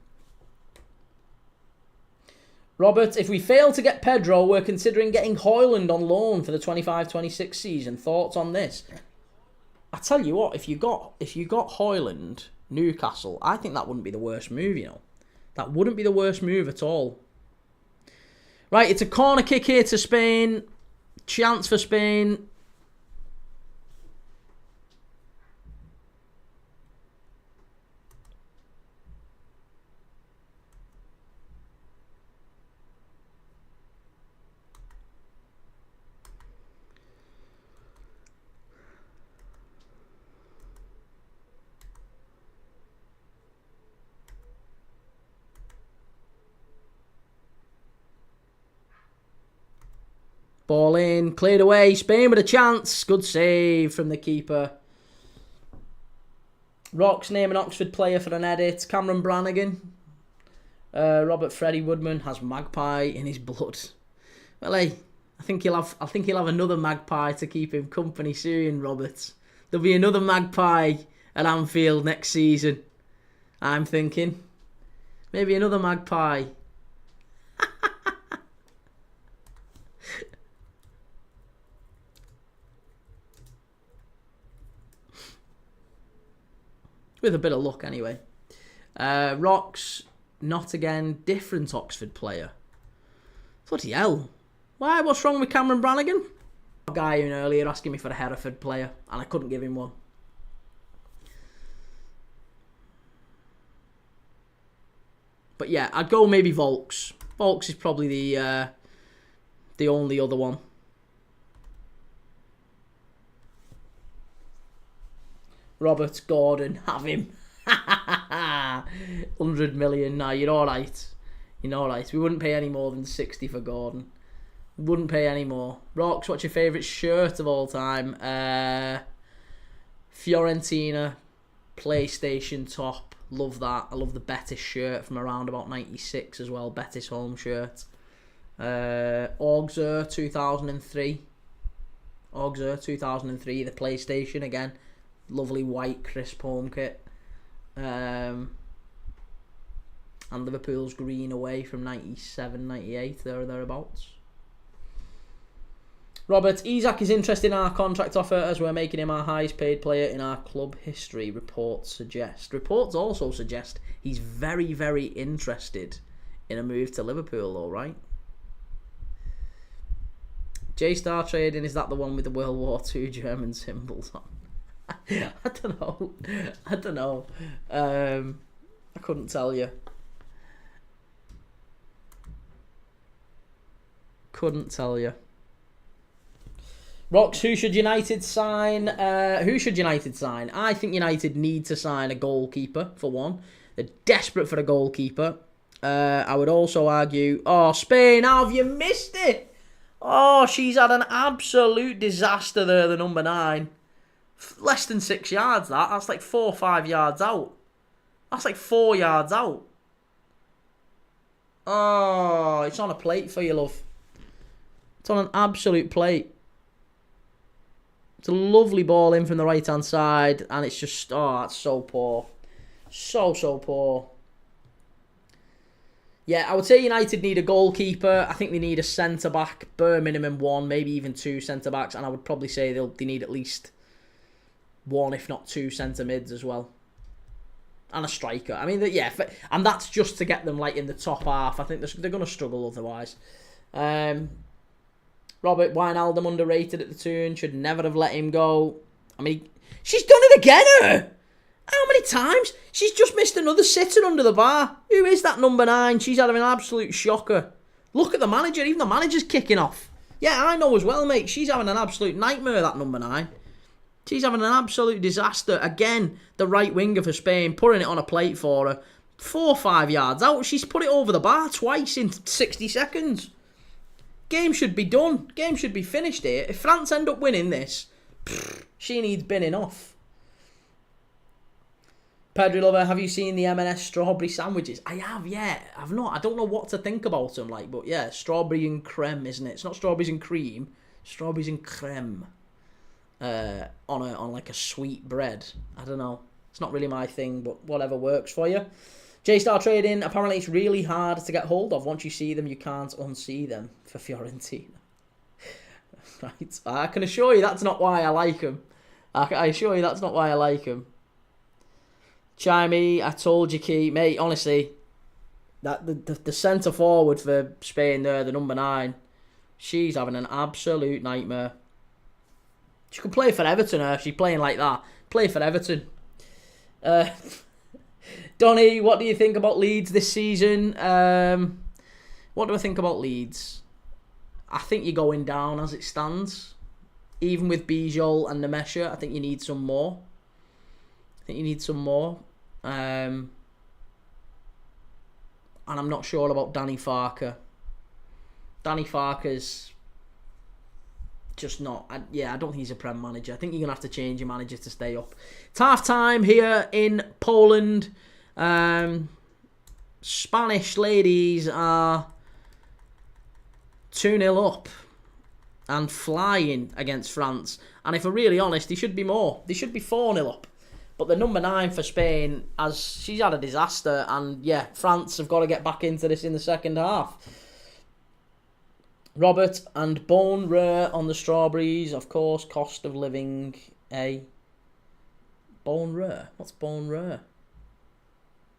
Robert, if we fail to get Pedro, we're considering getting Højlund on loan for the 25-26 season. Thoughts on this? I tell you what, if you got Højlund, Newcastle, I think that wouldn't be the worst move, you know. That wouldn't be the worst move at all. Right, it's a corner kick here to Spain. Chance for Spain. Ball in, cleared away. Spain with a chance. Good save from the keeper. Rock's name an Oxford player for an edit. Cameron Brannigan. Robert Freddie Woodman has Magpie in his blood. Well, hey, I think he'll have another Magpie to keep him company soon, Robert. There'll be another Magpie at Anfield next season. I'm thinking. Maybe another Magpie. With a bit of luck, anyway. Rocks, not again. Different Oxford player. Bloody hell. Why? What's wrong with Cameron Brannigan? A guy in earlier asking me for a Hereford player, and I couldn't give him one. But yeah, I'd go maybe Volks. Volks is probably the only other one. Robert Gordon, have him. 100 million. Nah, you're alright. You're alright. We wouldn't pay any more than 60 for Gordon. We wouldn't pay any more. Rox, what's your favourite shirt of all time? Fiorentina PlayStation top. Love that. I love the Betis shirt from around about 96 as well. Betis home shirt. Auxerre 2003. Auxerre 2003, the PlayStation again. Lovely white crisp home kit. And Liverpool's green away from 97, 98, there or thereabouts. Robert, Isak is interested in our contract offer as we're making him our highest paid player in our club history, reports suggest. Reports also suggest he's very, very interested in a move to Liverpool, all right? J-Star Trading, is that the one with the World War II German symbols on? I don't know. I couldn't tell you. Rox, who should United sign? I think United need to sign a goalkeeper, for one. They're desperate for a goalkeeper. I would also argue... Oh, Spain, how have you missed it? Oh, she's had an absolute disaster there, the number 9. Less than 6 yards, that. That's like 4 or 5 yards out. That's like 4 yards out. Oh, it's on a plate for you, love. It's on an absolute plate. It's a lovely ball in from the right-hand side, and it's just, oh, that's so poor. So poor. Yeah, I would say United need a goalkeeper. I think they need a centre-back, bare minimum 1, maybe even 2 centre-backs, and I would probably say they need at least 1, if not 2 centre-mids as well. And a striker. I mean, yeah, and that's just to get them like in the top half. I think they're going to struggle otherwise. Robert Wijnaldum underrated at the turn. Should never have let him go. I mean, she's done it again, her! How many times? She's just missed another sitter under the bar. Who is that number 9? She's having an absolute shocker. Look at the manager. Even the manager's kicking off. Yeah, I know as well, mate. She's having an absolute nightmare, that number 9. She's having an absolute disaster. Again, the right winger for Spain, putting it on a plate for her. 4 or 5 yards out. She's put it over the bar twice in 60 seconds. Game should be done. Game should be finished here. If France end up winning this, she needs binning off. Pedro Lover, have you seen the M&S strawberry sandwiches? I have, yeah. I've not. I don't know what to think about them, like, but yeah, strawberry and creme, isn't it? It's not strawberries and cream. Strawberries and creme. On like a sweet bread. I don't know. It's not really my thing, but whatever works for you. J-Star Trading, apparently it's really hard to get hold of. Once you see them, you can't unsee them for Fiorentina. Right. I can assure you that's not why I like them. I assure you that's not why I like them. Chimey, I told you, Kee. Mate, honestly, that the centre forward for Spain there, the number 9, she's having an absolute nightmare. She could play for Everton if she's playing like that. Play for Everton. Donny, what do you think about Leeds this season? What do I think about Leeds? I think you're going down as it stands. Even with Bijol and Nemesha, I think you need some more. And I'm not sure about Danny Farker. Danny Farker's just not... I don't think he's a Prem manager. I think you're going to have to change your manager to stay up. It's half-time here in Poland. Spanish ladies are 2-0 up and flying against France. And if we're really honest, they should be more. They should be 4-0 up. But the number 9 for Spain, she's had a disaster. And yeah, France have got to get back into this in the second half. Robert and Bone Rare on the strawberries. Of course, cost of living, Bone Rare? What's Bone Rare?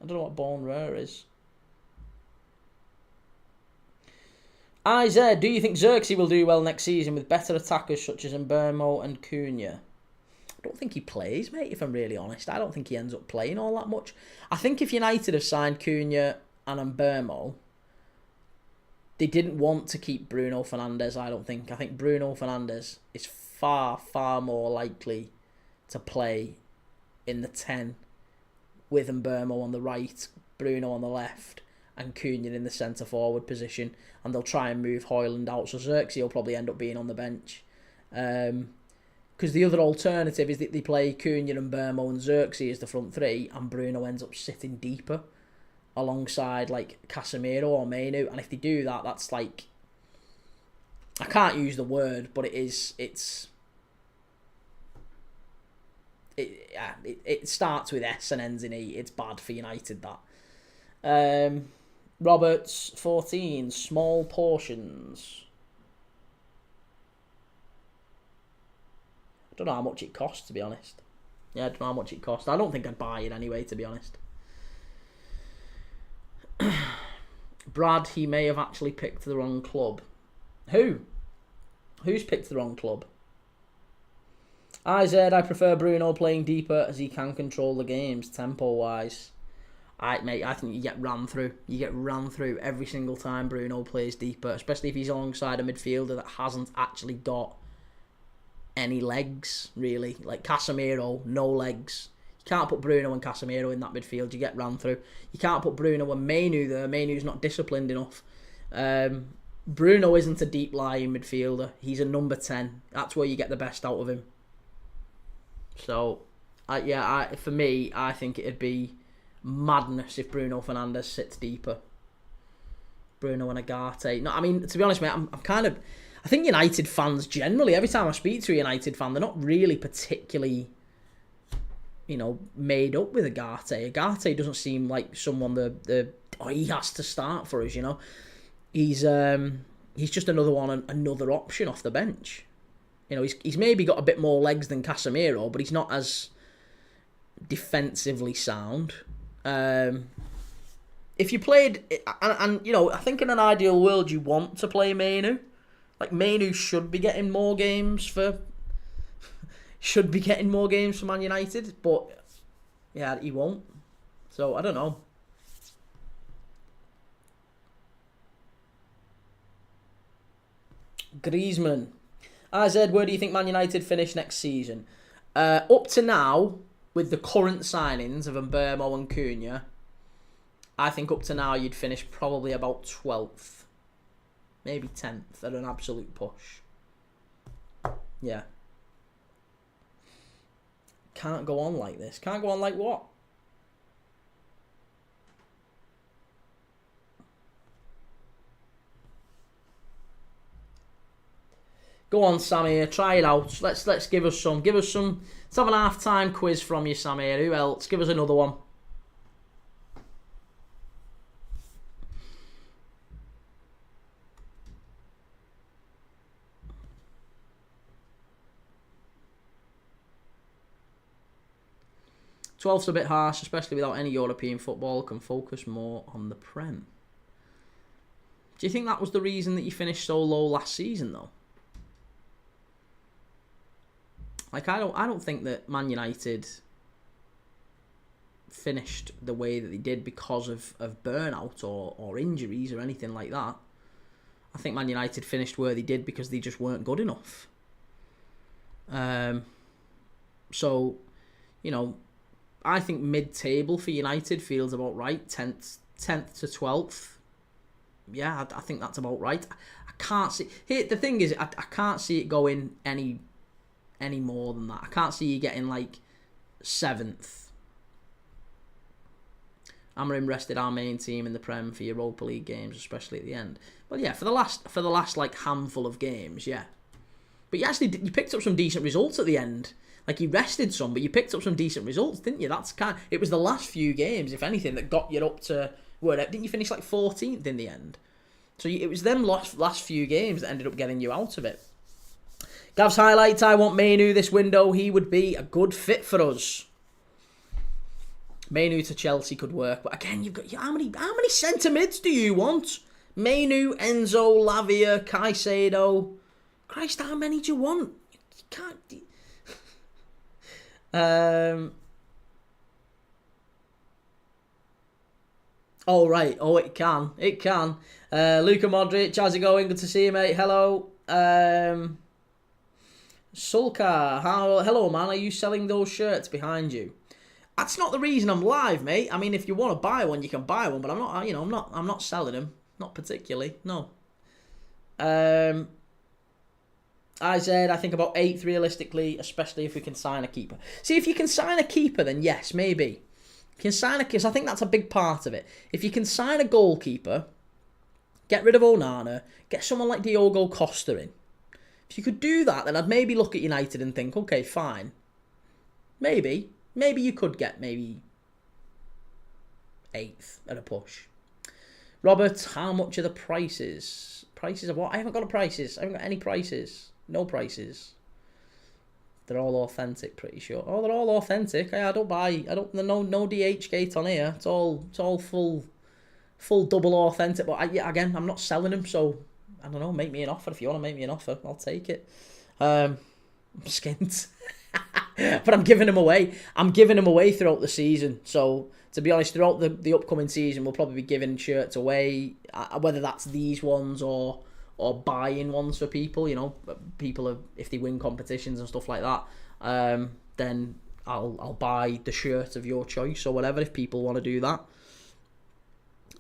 I don't know what Bone Rare is. IZ, do you think Xerxes will do well next season with better attackers such as Mbermo and Cunha? I don't think he plays, mate, if I'm really honest. I don't think he ends up playing all that much. I think if United have signed Cunha and Mbermo, they didn't want to keep Bruno Fernandes, I don't think. I think Bruno Fernandes is far, far more likely to play in the 10 with Mbermo on the right, Bruno on the left, and Cunha in the centre-forward position. And they'll try and move Højlund out, so Xerxes will probably end up being on the bench. Because the other alternative is that they play Cunha and Mbermo and Xerxes as the front 3, and Bruno ends up sitting deeper alongside like Casemiro or Menu. And if they do that, that's like... I can't use the word, but it starts with S and ends in E. It's bad for United, that. Roberts, 14, small portions. I don't know how much it costs, to be honest. Yeah, I don't know how much it costs. I don't think I'd buy it anyway, to be honest. Brad, he may have actually picked the wrong club. Who? Who's picked the wrong club? I said I prefer Bruno playing deeper as he can control the games, tempo-wise. Mate, I think you get ran through. You get ran through every single time Bruno plays deeper, especially if he's alongside a midfielder that hasn't actually got any legs, really. Like Casemiro, no legs. You can't put Bruno and Casemiro in that midfield. You get ran through. You can't put Bruno and Menu there. Menu's not disciplined enough. Bruno isn't a deep lying midfielder. He's a number 10. That's where you get the best out of him. So, for me, I think it'd be madness if Bruno Fernandes sits deeper. Bruno and Agate. No, I mean, to be honest, mate, I think United fans generally, every time I speak to a United fan, they're not really particularly, made up with Agate. Agate doesn't seem like someone he has to start for us, He's just another one, another option off the bench. He's maybe got a bit more legs than Casemiro, but he's not as defensively sound. If you played, and I think in an ideal world you want to play Mainu. Like Mainu should be getting more games for Man United, but yeah, he won't. So I don't know. Griezmann. IZ, where do you think Man United finish next season? Up to now, with the current signings of Mbeumo and Cunha, I think up to now you'd finish probably about 12th. Maybe 10th at an absolute push. Yeah. Can't go on like this. Can't go on like what? Go on, Samir. Try it out. Let's give us some. Let's have an half-time quiz from you, Samir. Who else? Give us another one. Twelfth's a bit harsh, especially without any European football. Can focus more on the Prem. Do you think that was the reason that you finished so low last season, though? Like, I don't think that Man United finished the way that they did because of burnout or injuries or anything like that. I think Man United finished where they did because they just weren't good enough. So, I think mid-table for United feels about right. 10th to 12th. Yeah, I think that's about right. I can't see... Here, the thing is, I can't see it going any more than that. I can't see you getting, 7th. Amorim rested our main team in the Prem for Europa League games, especially at the end. But yeah, for the last handful of games, yeah. But you picked up some decent results at the end. You rested some, but you picked up some decent results, didn't you? It was the last few games, if anything, that got you up to where didn't you finish 14th in the end? So it was them last few games that ended up getting you out of it. Gav's highlights. I want Mainu this window. He would be a good fit for us. Mainu to Chelsea could work, but again, you've got how many centre mids do you want? Mainu, Enzo, Lavia, Caicedo. Christ, how many do you want? You can't. Oh, right. Oh, it can. It can. Luka Modric, how's it going? Good to see you, mate. Hello. Sulka, hello, man. Are you selling those shirts behind you? That's not the reason I'm live, mate. I mean, if you want to buy one, you can buy one, but I'm not. I'm not selling them. Not particularly. No. I said I think about 8th realistically, especially if we can sign a keeper. See, if you can sign a keeper, then yes, maybe. You can sign because I think that's a big part of it. If you can sign a goalkeeper, get rid of Onana, get someone like Diogo Costa in. If you could do that, then I'd maybe look at United and think, okay, fine. Maybe you could get maybe 8th at a push. Robert, how much are the prices? Prices of what? I haven't got prices. I haven't got any prices. No prices. They're all authentic, pretty sure. Oh, they're all authentic. I don't buy. No DH gate on here. It's all full double authentic. But again, I'm not selling them, so I don't know. Make me an offer if you want to make me an offer. I'll take it. I'm skint, but I'm giving them away. I'm giving them away throughout the season. So to be honest, throughout the upcoming season, we'll probably be giving shirts away. Whether that's these ones or buying ones for people, people are, if they win competitions and stuff like that, then I'll buy the shirt of your choice or whatever if people want to do that.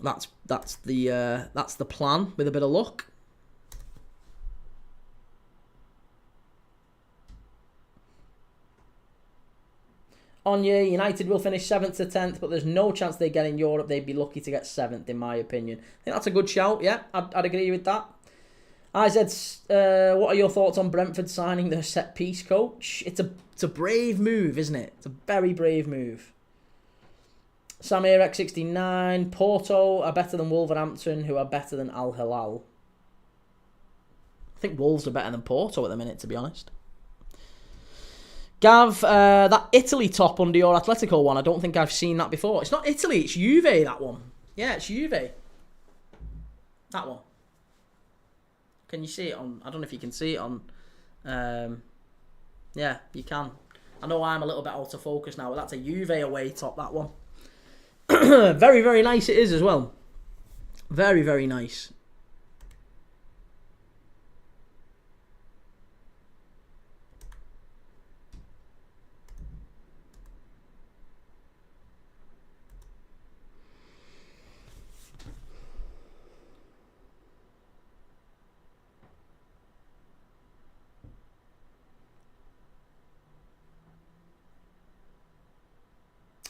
That's the plan with a bit of luck. On you, United will finish 7th to 10th, but there's no chance they get in Europe. They'd be lucky to get 7th, in my opinion. I think that's a good shout, yeah. I'd agree with that. IZ, what are your thoughts on Brentford signing their set-piece coach? It's a brave move, isn't it? It's a very brave move. Samir X69, Porto are better than Wolverhampton, who are better than Al Hilal. I think Wolves are better than Porto at the minute, to be honest. Gav, that Italy top under your Atletico one, I don't think I've seen that before. It's not Italy, it's Juve, that one. Yeah, it's Juve. That one. Can you see it on... I don't know if you can see it on... yeah, you can. I know I'm a little bit out of focus now, but that's a Juve away top, that one. Very, very nice it is as well. Very, very nice.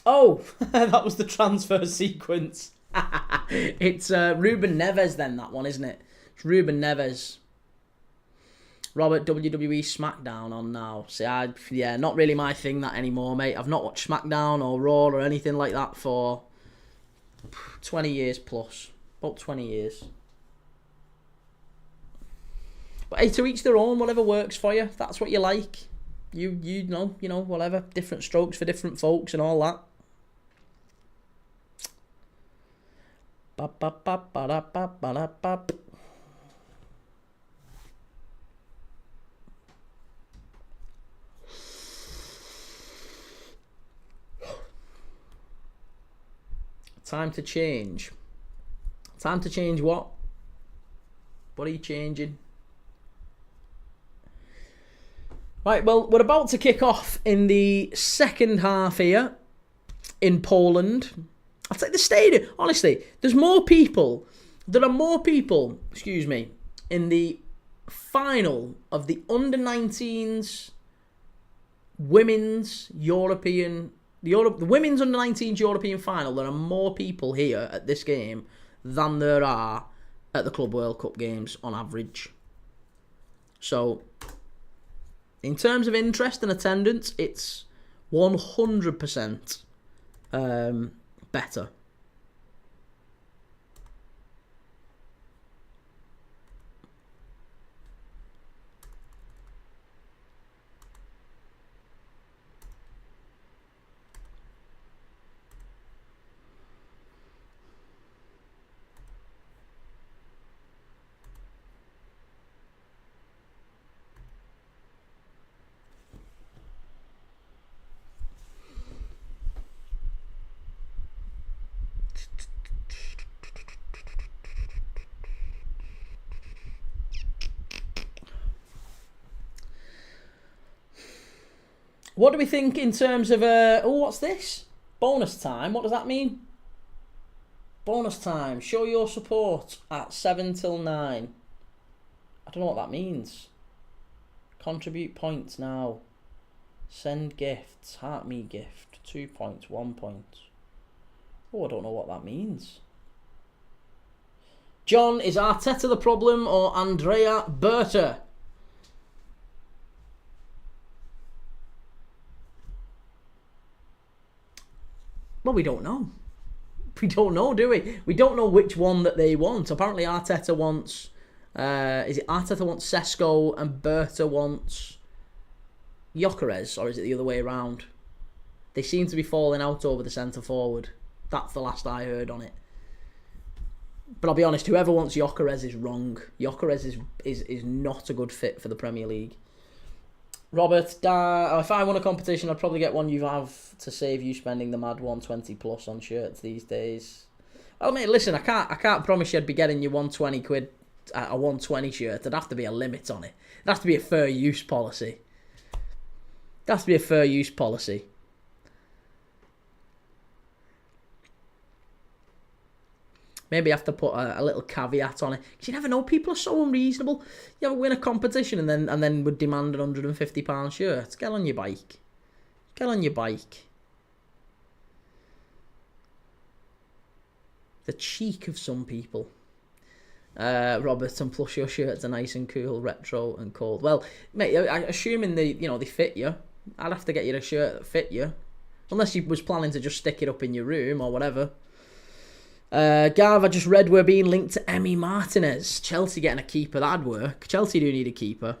Oh, that was the transfer sequence. It's Ruben Neves then, that one, isn't it? It's Ruben Neves. Robert, WWE SmackDown on now. See, yeah, not really my thing that anymore, mate. I've not watched SmackDown or Raw or anything like that for 20 years plus. About 20 years. But hey, to each their own, whatever works for you. If that's what you like. You know, whatever. Different strokes for different folks and all that. Time to change. Time to change what? What are you changing? Right, well, we're about to kick off in the second half here in Poland. I'll take the stadium. Honestly, there are more people, excuse me, in the final of the under-19s women's European, the women's under-19s European final. There are more people here at this game than there are at the Club World Cup games on average. So, in terms of interest and attendance, it's 100% better. What do we think in terms of... what's this? Bonus time? What does that mean? Bonus time. Show your support at 7 till 9. I don't know what that means. Contribute points now. Send gifts. Heart me gift. 2 points. 1 point. Oh, I don't know what that means. John, is Arteta the problem or Andrea Berta? Well, we don't know. We don't know, do we? We don't know which one that they want. Apparently, Arteta wants... is it Arteta wants Sesko and Berta wants Gyökeres? Or is it the other way around? They seem to be falling out over the centre forward. That's the last I heard on it. But I'll be honest, whoever wants Gyökeres is wrong. Gyökeres is not a good fit for the Premier League. Robert, if I won a competition, I'd probably get one you have to save you spending the mad 120 plus on shirts these days. Well, mate, listen, I can't promise you I'd be getting you 120 quid a 120 shirt. There'd have to be a limit on it. It'd have to be a fair use policy. It has to be a fair use policy. Maybe I have to put a little caveat on it. Because you never know, people are so unreasonable. You ever win a competition and then would demand an £150 shirt. Get on your bike. Get on your bike. The cheek of some people. Robert, and plus your shirts are nice and cool, retro and cold. Well, mate, assuming they fit you, I'd have to get you a shirt that fit you. Unless you was planning to just stick it up in your room or whatever. Gav, I just read we're being linked to Emi Martinez. Chelsea getting a keeper, that'd work. Chelsea do need a keeper.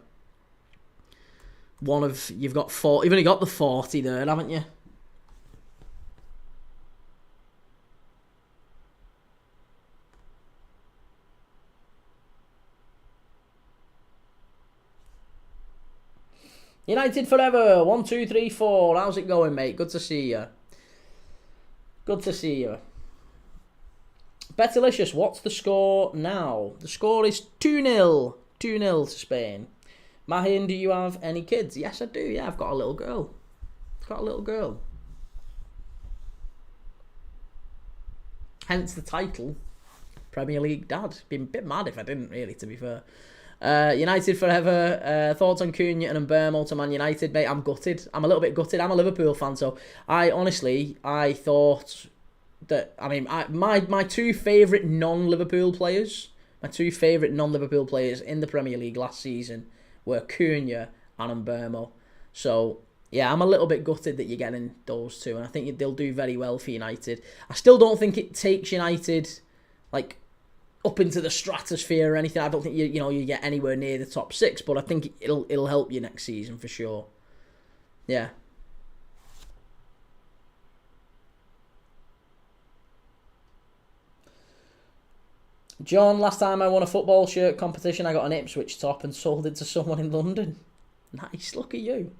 You've got 40, you've only got the 40 there, haven't you? United forever. 1, 2, 3, 4. How's it going, mate? Good to see you. Good to see you. Bettilicious, what's the score now? The score is 2-0. 2-0 to Spain. Mahin, do you have any kids? Yes, I do. Yeah, I've got a little girl. Hence the title, Premier League Dad. Been a bit mad if I didn't, really, to be fair. United forever. Thoughts on Cunha and Mbeumo to Man United, mate? I'm gutted. I'm a little bit gutted. I'm a Liverpool fan, so I thought that, my two favourite non-Liverpool players, in the Premier League last season were Cunha and Mbeumo. So yeah, I'm a little bit gutted that you're getting those two, and I think they'll do very well for United. I still don't think it takes United up into the stratosphere or anything. I don't think you get anywhere near the top 6, but I think it'll help you next season for sure. Yeah. John, last time I won a football shirt competition, I got an Ipswich top and sold it to someone in London. Nice, look at you.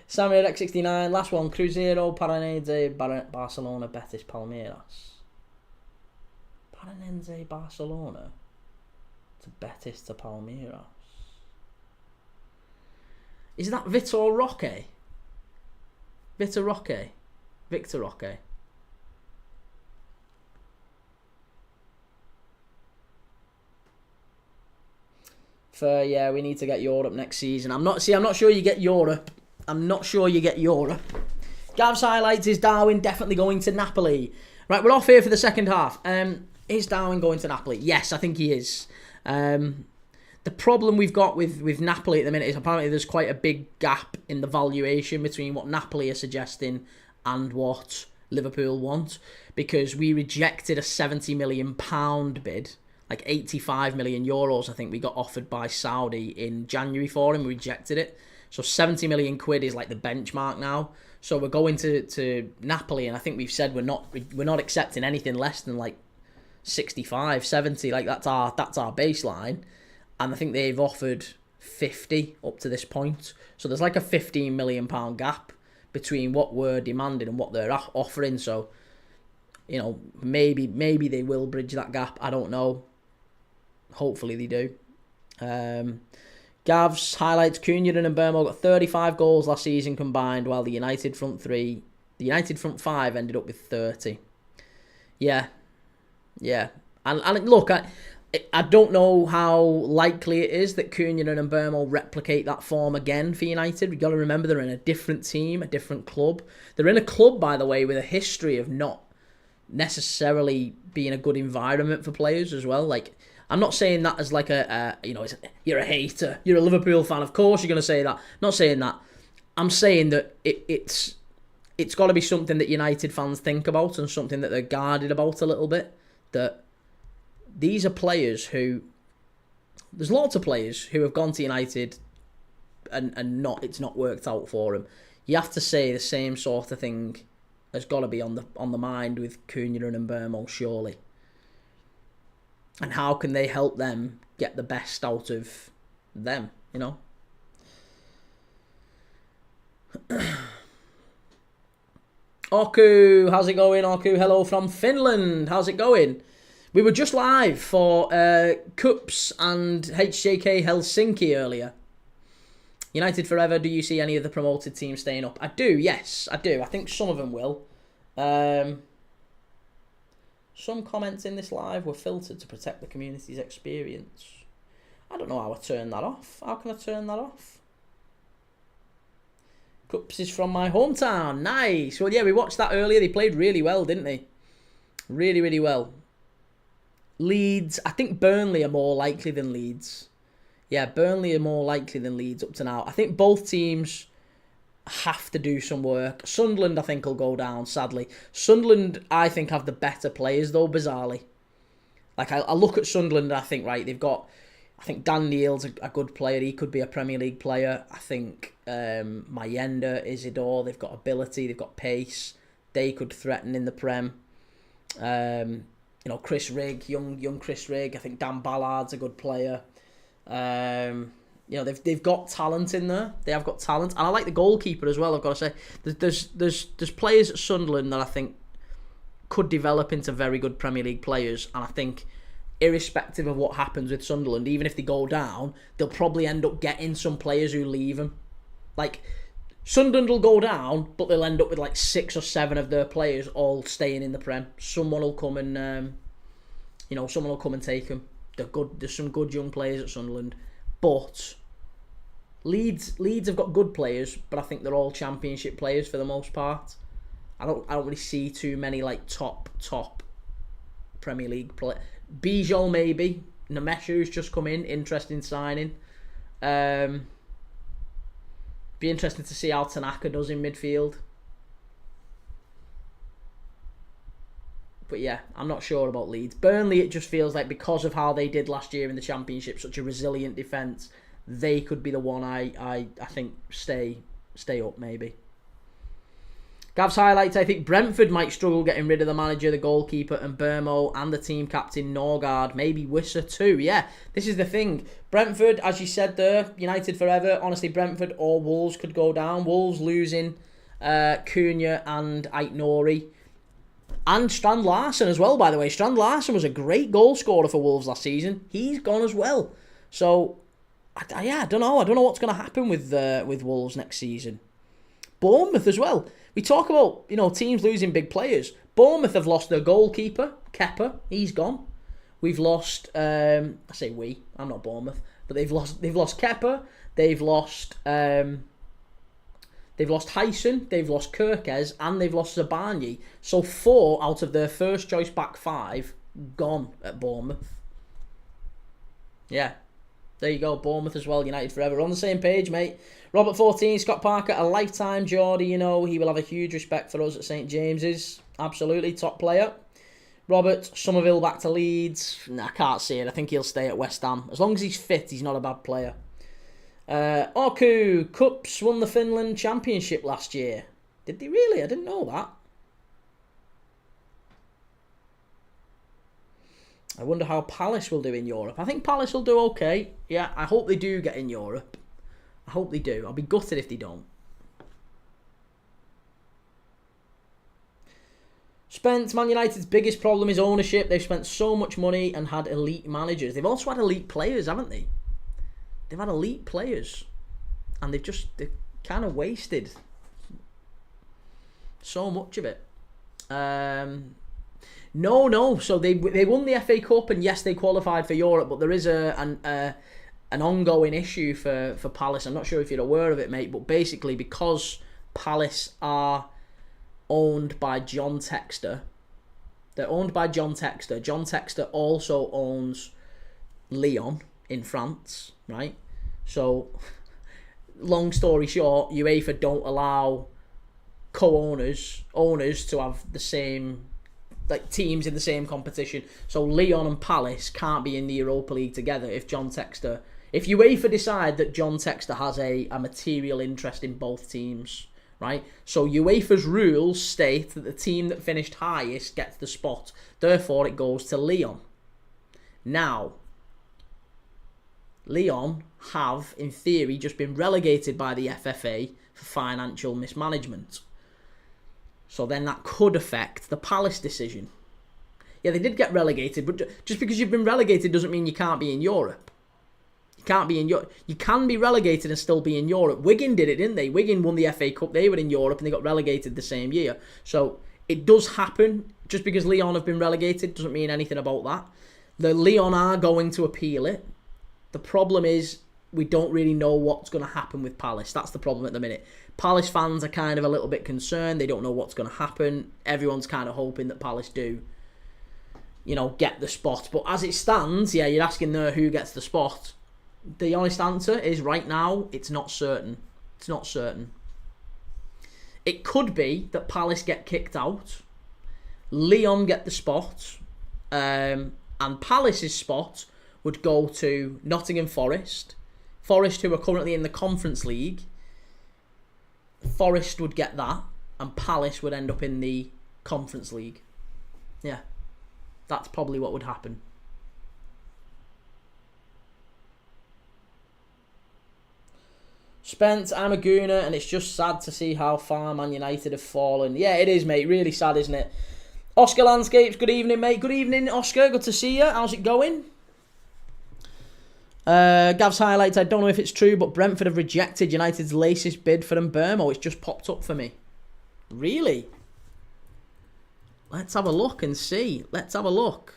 Samuel X69, last one, Cruzeiro, Paranense, Barcelona, Betis, Palmeiras. Paranense, Barcelona to Betis to Palmeiras. Is that Vitor Roque? Victor Roque. Yeah, we need to get Europe next season. I'm not sure you get Europe. Gav's highlights is Darwin definitely going to Napoli. Right, we're off here for the second half. Is Darwin going to Napoli? Yes, I think he is. The problem we've got with Napoli at the minute is apparently there's quite a big gap in the valuation between what Napoli are suggesting and what Liverpool want, because we rejected a £70 million bid, like 85 million euros I think we got offered by Saudi in January for him. We rejected it. So 70 million quid is like the benchmark now. So we're going to Napoli, and I think we've said we're not accepting anything less than like 65, 70, like that's our baseline. And I think they've offered 50 up to this point. So there's like a £15 million gap between what we're demanding and what they're offering. So, maybe they will bridge that gap. I don't know. Hopefully they do. Gav's highlights, Cunha and Mbeumo got 35 goals last season combined, while the United front 5 ended up with 30. Yeah. And look, I don't know how likely it is that Cunha and Mbeumo replicate that form again for United. We've got to remember they're in a different team, a different club. They're in a club, by the way, with a history of not necessarily being a good environment for players as well. Like, I'm not saying that as like you're a hater, you're a Liverpool fan, of course you're going to say that. Not saying that. I'm saying that it's got to be something that United fans think about and something that they're guarded about a little bit. That these are players who... There's lots of players who have gone to United and it's not worked out for them. You have to say the same sort of thing has got to be on the mind with Cunha and Mbeumo, surely. And how can they help them get the best out of them, Oku, how's it going, Oku? Hello from Finland. How's it going? We were just live for KuPS and HJK Helsinki earlier. United forever. Do you see any of the promoted teams staying up? I do, yes, I do. I think some of them will. Some comments in this live were filtered to protect the community's experience. I don't know how I turn that off. How can I turn that off? KuPS is from my hometown. Nice. Well, yeah, we watched that earlier. They played really well, didn't they? Really, really well. Leeds, I think Burnley are more likely than Leeds. Yeah, Burnley are more likely than Leeds up to now. I think both teams have to do some work. Sunderland, I think, will go down, sadly. Sunderland, I think, have the better players, though, bizarrely. Like, I look at Sunderland and I think, right, they've got... I think Dan Neil's a good player. He could be a Premier League player. I think Mayenda, Isidore, they've got ability, they've got pace. They could threaten in the Prem. Chris Rigg, young Chris Rigg. I think Dan Ballard's a good player. They've got talent in there. They have got talent, and I like the goalkeeper as well. I've got to say, there's players at Sunderland that I think could develop into very good Premier League players, and I think, irrespective of what happens with Sunderland, even if they go down, they'll probably end up getting some players who leave them. Like, Sunderland will go down, but they'll end up with like 6 or 7 of their players all staying in the Prem. Someone will come and, someone will come and take them. They're good. There's some good young players at Sunderland, but Leeds have got good players, but I think they're all Championship players for the most part. I don't really see too many like top Premier League players. Bijol maybe. Nemeshu's just come in. Interesting signing. Be interesting to see how Tanaka does in midfield. But yeah, I'm not sure about Leeds. Burnley, it just feels like because of how they did last year in the Championship, such a resilient defence, they could be the one I think stay up maybe. Gav's highlights, I think Brentford might struggle getting rid of the manager, the goalkeeper, and Burmo, and the team captain Norgard. Maybe Wisser too. Yeah, this is the thing. Brentford, as you said there, United forever. Honestly, Brentford or Wolves could go down. Wolves losing Cunha and Aït-Nouri. And Strand Larsen as well, by the way. Strand Larsen was a great goal scorer for Wolves last season. He's gone as well. So, I don't know. I don't know what's going to happen with Wolves next season. Bournemouth as well. We talk about, teams losing big players. Bournemouth have lost their goalkeeper, Kepa. He's gone. We've lost, I say we, I'm not Bournemouth, but they've lost Kepa. They've lost Hyson, they've lost Kirkes, and they've lost Zabarnyi. So 4 out of their first choice back 5 gone at Bournemouth. Yeah. There you go, Bournemouth as well, United forever. We're on the same page, mate. Robert 14, Scott Parker, a lifetime Geordie, he will have a huge respect for us at St James's. Absolutely, top player. Robert, Somerville back to Leeds. Nah, I can't see it. I think he'll stay at West Ham. As long as he's fit, he's not a bad player. Oku, KuPS won the Finland Championship last year. Did they really? I didn't know that. I wonder how Palace will do in Europe. I think Palace will do okay. Yeah, I hope they do get in Europe. I hope they do. I'll be gutted if they don't. Man United's biggest problem is ownership. They've spent so much money and had elite managers. They've also had elite players, haven't they? They've had elite players. And they've kind of wasted so much of it. No. So they won the FA Cup, and yes, they qualified for Europe, but there is an ongoing issue for Palace. I'm not sure if you're aware of it, mate, but basically because Palace are owned by John Textor, they're owned by John Textor. John Textor also owns Lyon in France, right? So, long story short, UEFA don't allow owners to have the same, like, teams in the same competition. So Lyon and Palace can't be in the Europa League together if UEFA decide that John Textor has a material interest in both teams, right? So UEFA's rules state that the team that finished highest gets the spot. Therefore, it goes to Lyon. Now, Lyon have, in theory, just been relegated by the FFA for financial mismanagement. So then that could affect the Palace decision. Yeah, they did get relegated, but just because you've been relegated doesn't mean you can't be in Europe. You can be relegated and still be in Europe. Wigan did it, didn't they? Wigan won the FA Cup. They were in Europe and they got relegated the same year. So it does happen. Just because Lyon have been relegated doesn't mean anything about that. The Lyon are going to appeal it. The problem is we don't really know what's going to happen with Palace. That's the problem at the minute. Palace fans are kind of a little bit concerned. They don't know what's going to happen. Everyone's kind of hoping that Palace do get the spot. But as it stands, yeah, you're asking there who gets the spot. The honest answer is right now, it's not certain. It's not certain. It could be that Palace get kicked out, Lyon get the spot, and Palace's spot would go to Nottingham Forest. Forest, who are currently in the Conference League, Forest would get that, and Palace would end up in the Conference League. Yeah, that's probably what would happen. Spence, I'm a Gooner, and it's just sad to see how far Man United have fallen. Yeah, it is, mate. Really sad, isn't it? Oscar Landscapes, good evening, mate. Good evening, Oscar. Good to see you. How's it going? Gav's highlights, I don't know if it's true, but Brentford have rejected United's latest bid for Mbeumo. It's just popped up for me. Really? Let's have a look and see. Let's have a look.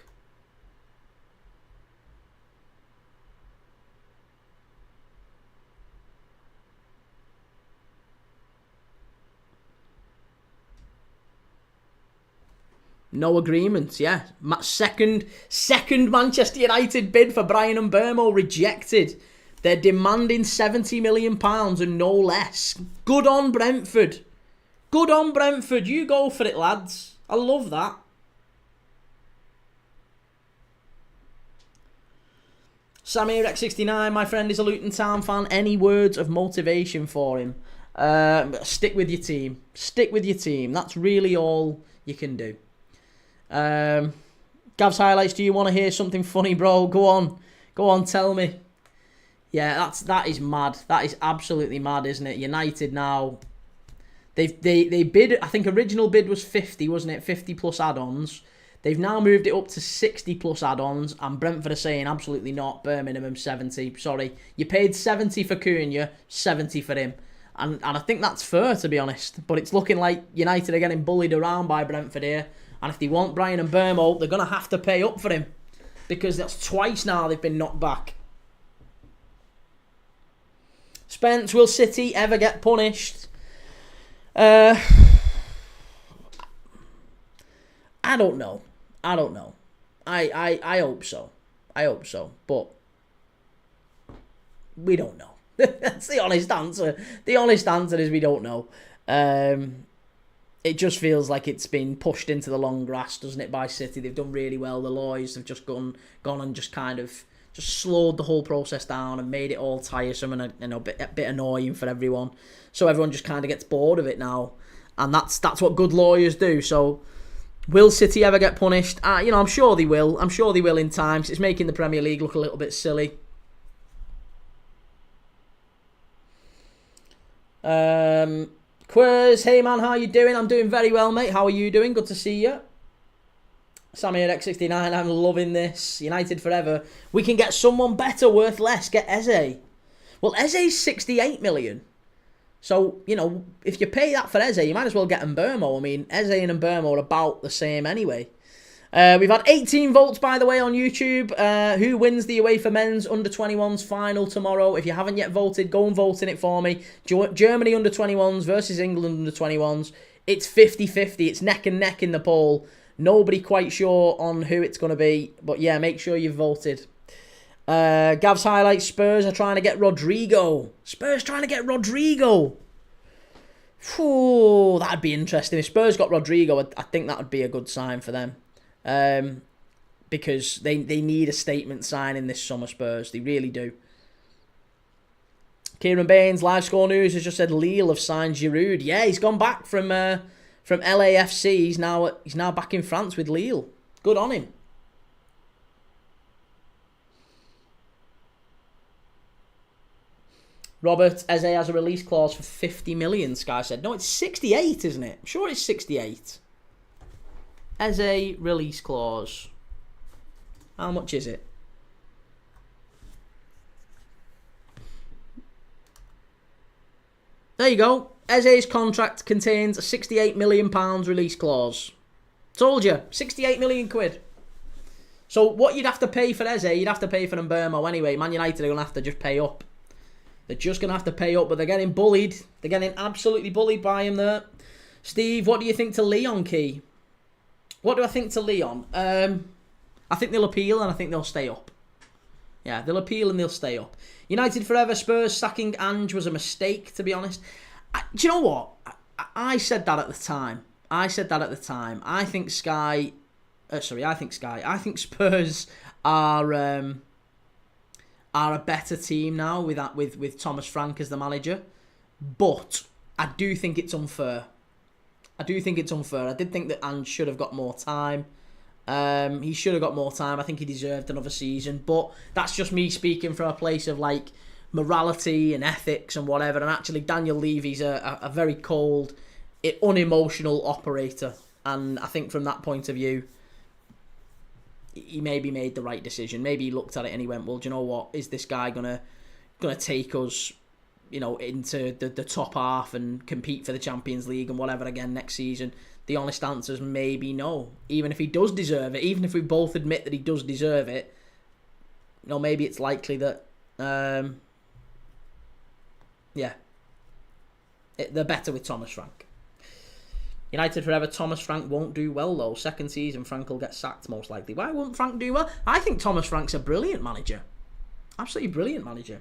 No agreements, yeah. Second Manchester United bid for Bryan Mbeumo rejected. They're demanding £70 million and no less. Good on Brentford. Good on Brentford. You go for it, lads. I love that. Samir X69, my friend, is a Luton Town fan. Any words of motivation for him? Stick with your team. Stick with your team. That's really all you can do. Gav's highlights, do you want to hear something funny, bro? Go on, tell me. Yeah, that is mad. That is absolutely mad, isn't it? United now, they bid, I think original bid was 50, wasn't it? 50 plus add-ons. They've now moved it up to 60 plus add-ons, and Brentford are saying absolutely not, bare minimum 70. Sorry, you paid 70 for Cunha, 70 for him. And I think that's fair, to be honest. But it's looking like United are getting bullied around by Brentford here. And if they want Bryan Mbeumo, they're going to have to pay up for him. Because that's twice now they've been knocked back. Spence, will City ever get punished? I don't know. I hope so. But we don't know. That's the honest answer. The honest answer is we don't know. It just feels like it's been pushed into the long grass, doesn't it, by City? They've done really well. The lawyers have just gone and just kind of just slowed the whole process down and made it all tiresome and a bit annoying for everyone. So everyone just kind of gets bored of it now, and that's what good lawyers do. So will City ever get punished? I'm sure they will. I'm sure they will in time. It's making the Premier League look a little bit silly. Quiz, hey man, how you doing? I'm doing very well, mate. How are you doing? Good to see you. Samir X69, I'm loving this. United forever. We can get someone better, worth less. Get Eze. Well, Eze's 68 million. So, if you pay that for Eze, you might as well get Mbeumo. I mean, Eze and Mbeumo are about the same anyway. We've had 18 votes, by the way, on YouTube. Who wins the UEFA Men's Under-21s final tomorrow? If you haven't yet voted, go and vote in it for me. Germany Under-21s versus England Under-21s. It's 50-50. It's neck and neck in the poll. Nobody quite sure on who it's going to be. But yeah, make sure you've voted. Gav's highlights, Spurs are trying to get Rodrigo. Spurs trying to get Rodrigo. Ooh, that'd be interesting. If Spurs got Rodrigo, I think that would be a good sign for them. Because they need a statement signing this summer, Spurs. They really do. Kieran Baines, Live Score News, has just said Lille have signed Giroud. Yeah, he's gone back from LAFC. He's now back in France with Lille. Good on him. Robert, Eze has a release clause for 50 million, Sky said. No, it's 68, isn't it? I'm sure it's 68. Eze release clause. How much is it? There you go. Eze's contract contains a £68 million release clause. Told you, 68 million quid. So what you'd have to pay for Eze, you'd have to pay for Mbeumo anyway. Man United are going to have to just pay up. They're just going to have to pay up, but they're getting bullied. They're getting absolutely bullied by him there. Steve, what do you think to Lyon, Key? What do I think to Lyon? I think they'll appeal and I think they'll stay up. Yeah, they'll appeal and they'll stay up. United forever. Spurs sacking Ange was a mistake, to be honest. Do you know what? I said that at the time. I think I think Spurs are a better team now with Thomas Frank as the manager. But I do think it's unfair. I did think that Ange should have got more time. He should have got more time. I think he deserved another season. But that's just me speaking from a place of like morality and ethics and whatever. And actually, Daniel Levy's a very cold, unemotional operator. And I think from that point of view, he maybe made the right decision. Maybe he looked at it and he went, well, do you know what? Is this guy gonna take us, into the top half and compete for the Champions League and whatever again next season? The honest answer is maybe no. Even if he does deserve it, even if we both admit that he does deserve it, maybe it's likely that, they're better with Thomas Frank. United forever. Thomas Frank won't do well though. Second season, Frank will get sacked most likely. Why won't Frank do well? I think Thomas Frank's a brilliant manager. Absolutely brilliant manager.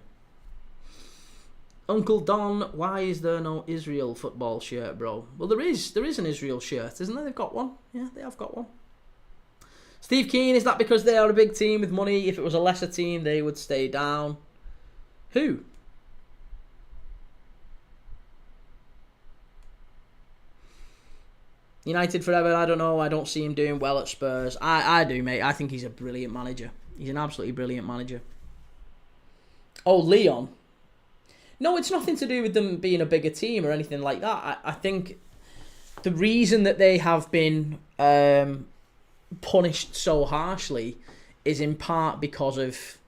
Uncle Don, why is there no Israel football shirt, bro? Well, there is an Israel shirt, isn't there? They've got one. Yeah, they have got one. Steve Keane, is that because they are a big team with money? If it was a lesser team, they would stay down. Who? United forever, I don't know. I don't see him doing well at Spurs. I do, mate. I think he's a brilliant manager. He's an absolutely brilliant manager. Oh, Leon. No, it's nothing to do with them being a bigger team or anything like that. I think the reason that they have been punished so harshly is in part because of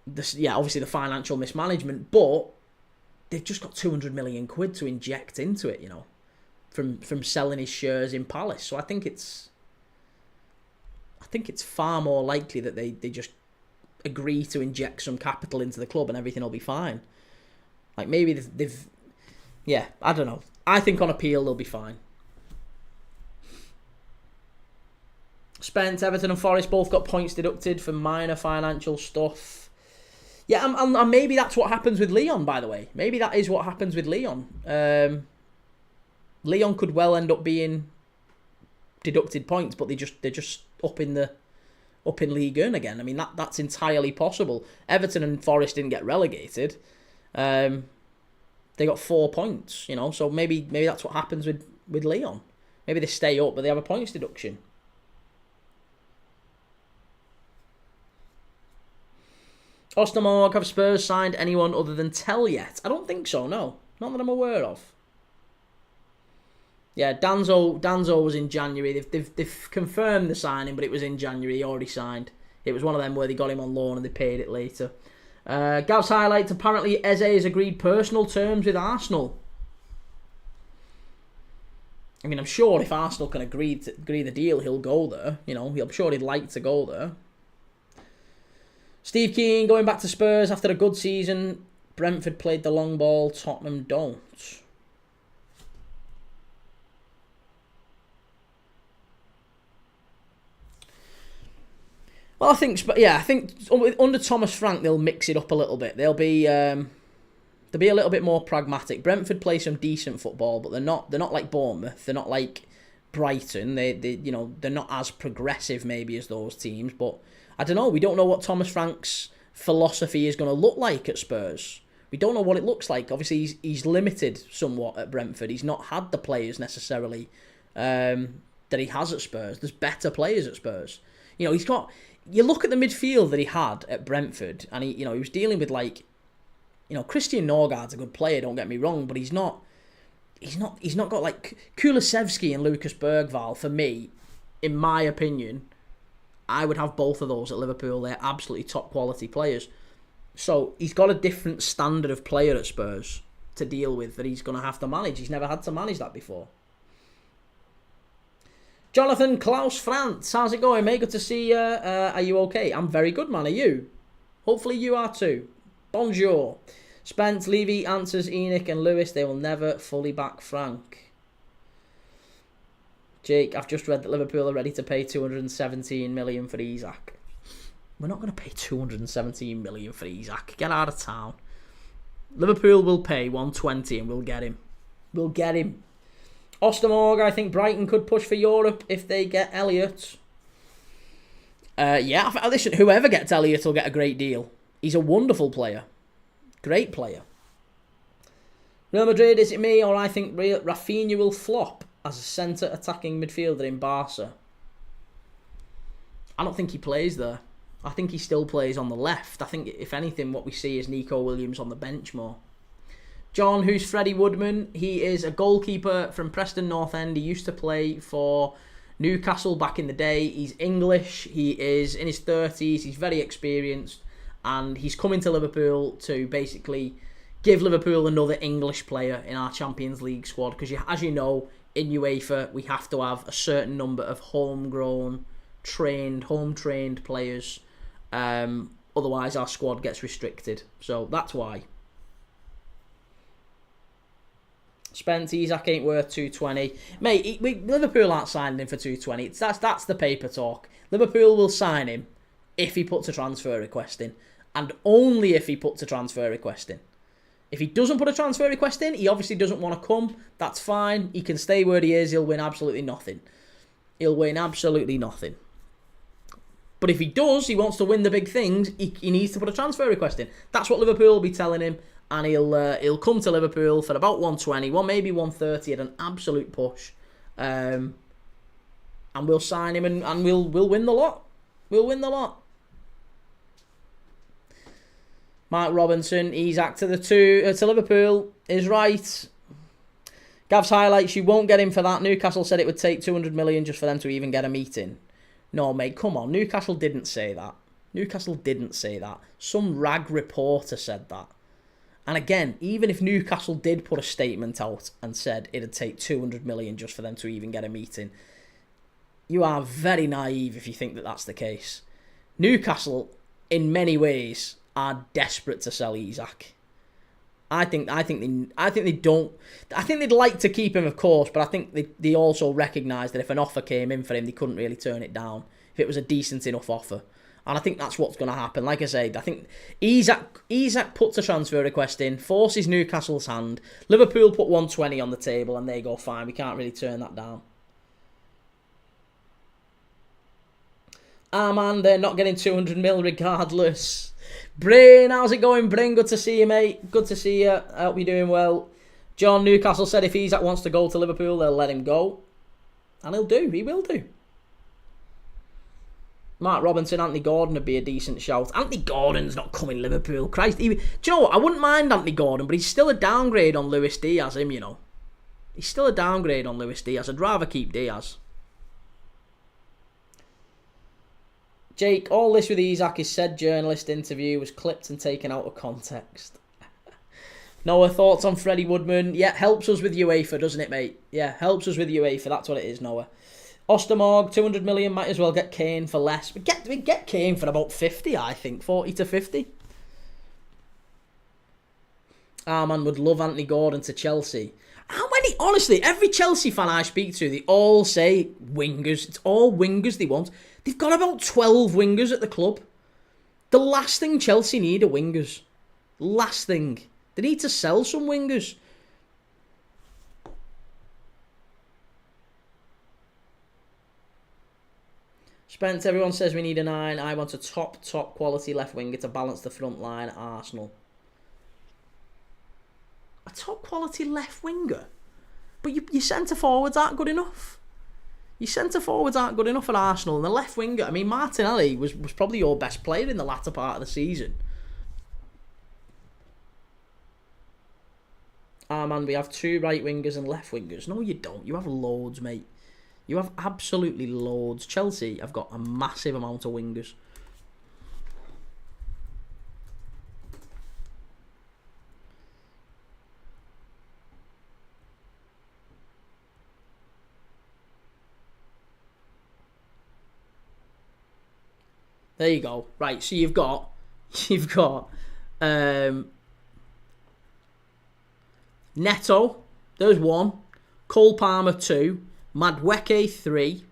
obviously the financial mismanagement, but they've just got 200 million quid to inject into it, from selling his shares in Palace. So I think it's far more likely that they just agree to inject some capital into the club and everything will be fine. Like maybe they've I don't know. I think on appeal they'll be fine. Spence, Everton and Forest both got points deducted for minor financial stuff. Yeah, and maybe that's what happens with Leon, by the way. Maybe that is what happens with Leon. Leon could well end up being deducted points, but they're just up in League One again. I mean, that's entirely possible. Everton and Forest didn't get relegated. They got 4 points, so maybe that's what happens with Leon. Maybe they stay up, but they have a points deduction. Ostermorg, have Spurs signed anyone other than Tell yet? I don't think so, no. Not that I'm aware of. Yeah, Danzo was in January. They've confirmed the signing, but it was in January. He already signed. It was one of them where they got him on loan and they paid it later. Gav's highlights, apparently Eze has agreed personal terms with Arsenal. I mean, I'm sure if Arsenal can agree the deal, he'll go there. I'm sure he'd like to go there. Steve Keane going back to Spurs after a good season. Brentford played the long ball, Tottenham don't. Well, I think under Thomas Frank they'll mix it up a little bit. They'll be a little bit more pragmatic. Brentford play some decent football, but they're not like Bournemouth. They're not like Brighton. They're not as progressive maybe as those teams. But I don't know. We don't know what Thomas Frank's philosophy is going to look like at Spurs. We don't know what it looks like. Obviously, he's limited somewhat at Brentford. He's not had the players necessarily that he has at Spurs. There's better players at Spurs. He's got. You look at the midfield that he had at Brentford, and he was dealing with Christian Norgard's a good player. Don't get me wrong, but he's not got like Kulusevski and Lucas Bergvall. For me, in my opinion, I would have both of those at Liverpool. They're absolutely top quality players. So he's got a different standard of player at Spurs to deal with that he's going to have to manage. He's never had to manage that before. Jonathan Klaus France, how's it going, mate? Good to see you. Are you okay? I'm very good, man. Are you? Hopefully you are too. Bonjour. Spence, Levy answers Enoch and Lewis. They will never fully back Frank. Jake, I've just read that Liverpool are ready to pay 217 million for Isak. We're not going to pay 217 million for Isak. Get out of town. Liverpool will pay 120 and we'll get him. We'll get him. Ostermorg, I think Brighton could push for Europe if they get Elliott. Yeah, listen, whoever gets Elliott will get a great deal. He's a wonderful player. Great player. Real Madrid, is it me or I think Rafinha will flop as a centre attacking midfielder in Barca? I don't think he plays there. I think he still plays on the left. I think, if anything, what we see is Nico Williams on the bench more. John, who's Freddie Woodman? He is a goalkeeper from Preston North End. He used to play for Newcastle back in the day. He's English. He is in his 30s. He's very experienced. And he's coming to Liverpool to basically give Liverpool another English player in our Champions League squad. Because, as you know, in UEFA, we have to have a certain number of home-trained players. Otherwise, our squad gets restricted. So that's why. Spence, Isak ain't worth 220. Mate, Liverpool aren't signing him for 220. That's the paper talk. Liverpool will sign him if he puts a transfer request in. And only if he puts a transfer request in. If he doesn't put a transfer request in, he obviously doesn't want to come. That's fine. He can stay where he is. He'll win absolutely nothing. He'll win absolutely nothing. But if he does, he wants to win the big things, he needs to put a transfer request in. That's what Liverpool will be telling him. And he'll come to Liverpool for about 120, maybe 130 at an absolute push. And we'll sign him and we'll win the lot. We'll win the lot. Mark Robinson, Isak to Liverpool is right. Gav's highlights, you won't get him for that. Newcastle said it would take 200 million just for them to even get a meeting. No, mate, come on. Newcastle didn't say that. Newcastle didn't say that. Some rag reporter said that. And again, even if Newcastle did put a statement out and said it'd take 200 million just for them to even get a meeting, you are very naive if you think that that's the case. Newcastle, in many ways, are desperate to sell Isak. I think they don't. I think they'd like to keep him, of course, but I think they also recognise that if an offer came in for him, they couldn't really turn it down if it was a decent enough offer. And I think that's what's going to happen. Like I said, I think Isak puts a transfer request in, forces Newcastle's hand. Liverpool put 120 on the table and they go, fine, we can't really turn that down. Ah, man, they're not getting 200 mil regardless. Brain, how's it going, Brain? Good to see you, mate. Good to see you. I hope you're doing well. John, Newcastle said if Isak wants to go to Liverpool, they'll let him go. And he'll do. He will do. Mark Robinson, Anthony Gordon would be a decent shout. Anthony Gordon's not coming Liverpool. Christ. Do you know what? I wouldn't mind Anthony Gordon, but he's still a downgrade on Luis Diaz, him, you know. He's still a downgrade on Luis Diaz. I'd rather keep Diaz. Jake, all this with Isak is said journalist interview was clipped and taken out of context. Noah, thoughts on Freddie Woodman? Yeah, helps us with UEFA, doesn't it, mate? Yeah, helps us with UEFA. That's what it is, Noah. Ostermorg, 200 million, might as well get Kane for less. We get Kane for about 50, I think. 40 to 50. Ah, man, would love Anthony Gordon to Chelsea. How many? Honestly, every Chelsea fan I speak to, they all say wingers. It's all wingers they want. They've got about 12 wingers at the club. The last thing Chelsea need are wingers. Last thing. They need to sell some wingers. Spence, everyone says we need a 9. I want a top quality left winger to balance the front line at Arsenal. A top quality left winger? But your centre forwards aren't good enough. Your centre forwards aren't good enough at Arsenal. And the left winger, I mean, Martinelli was probably your best player in the latter part of the season. Ah, man, we have 2 right wingers and left wingers. No, you don't. You have loads, mate. You have absolutely loads. Chelsea have got a massive amount of wingers. There you go. Right, so you've got Neto, there's 1. Cole Palmer 2. Madueke 3.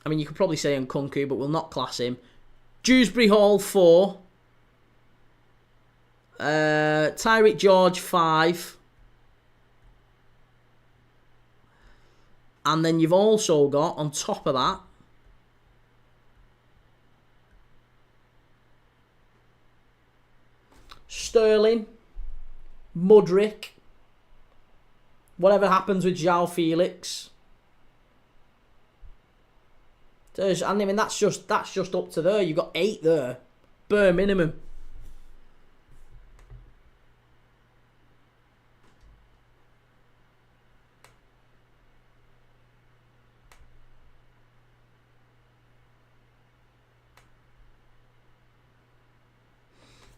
I mean, you could probably say Nkunku, but we'll not class him. Dewsbury Hall 4. Tyreek George 5. And then you've also got, on top of that, Sterling, Mudryk, whatever happens with João Felix. I mean, that's just up to there. You've got 8 there, bare minimum.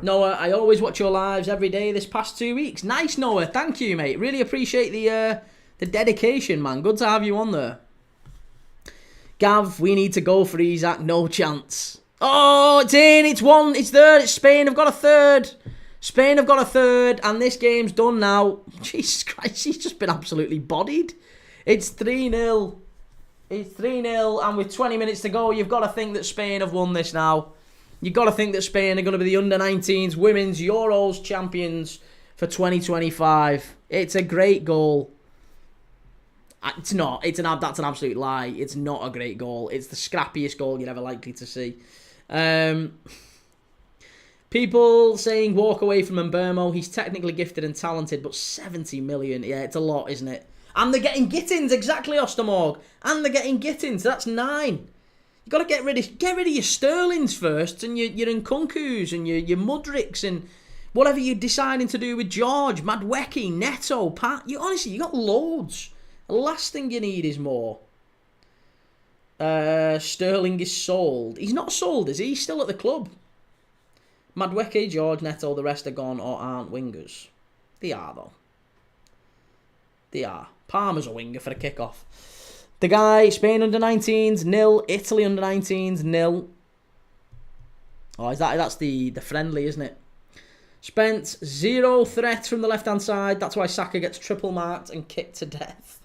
Noah, I always watch your lives every day this past 2 weeks. Nice, Noah. Thank you, mate. Really appreciate the dedication, man. Good to have you on there. Gav, we need to go for Isak. No chance. Oh, it's in. It's 1. It's there. It's Spain. Have got a third. Spain have got a third. And this game's done now. Jesus Christ. He's just been absolutely bodied. It's 3-0. It's 3-0. And with 20 minutes to go, you've got to think that Spain have won this now. You've got to think that Spain are going to be the under-19s Women's Euros champions for 2025. It's a great goal. It's not. That's an absolute lie. It's not a great goal. It's the scrappiest goal you're ever likely to see. People saying walk away from Mbermo. He's technically gifted and talented, but 70 million. Yeah, it's a lot, isn't it? And they're getting Gittins, exactly, Ostermorg. And they're getting Gittins. That's 9. You've got to get rid of your Sterlings first, and your Nkunkus, and your Mudryks, and whatever you're deciding to do with George, Madueke, Neto, Pat. You got loads. The last thing you need is more. Sterling is sold. He's not sold, is he? He's still at the club. Madueke, George, Neto, the rest are gone or aren't wingers. They are, though. They are. Palmer's a winger for a kick-off. The guy, Spain under-19s, 0. Italy under-19s, 0. Oh, that's the friendly, isn't it? Spence, 0 threat from the left-hand side. That's why Saka gets triple marked and kicked to death.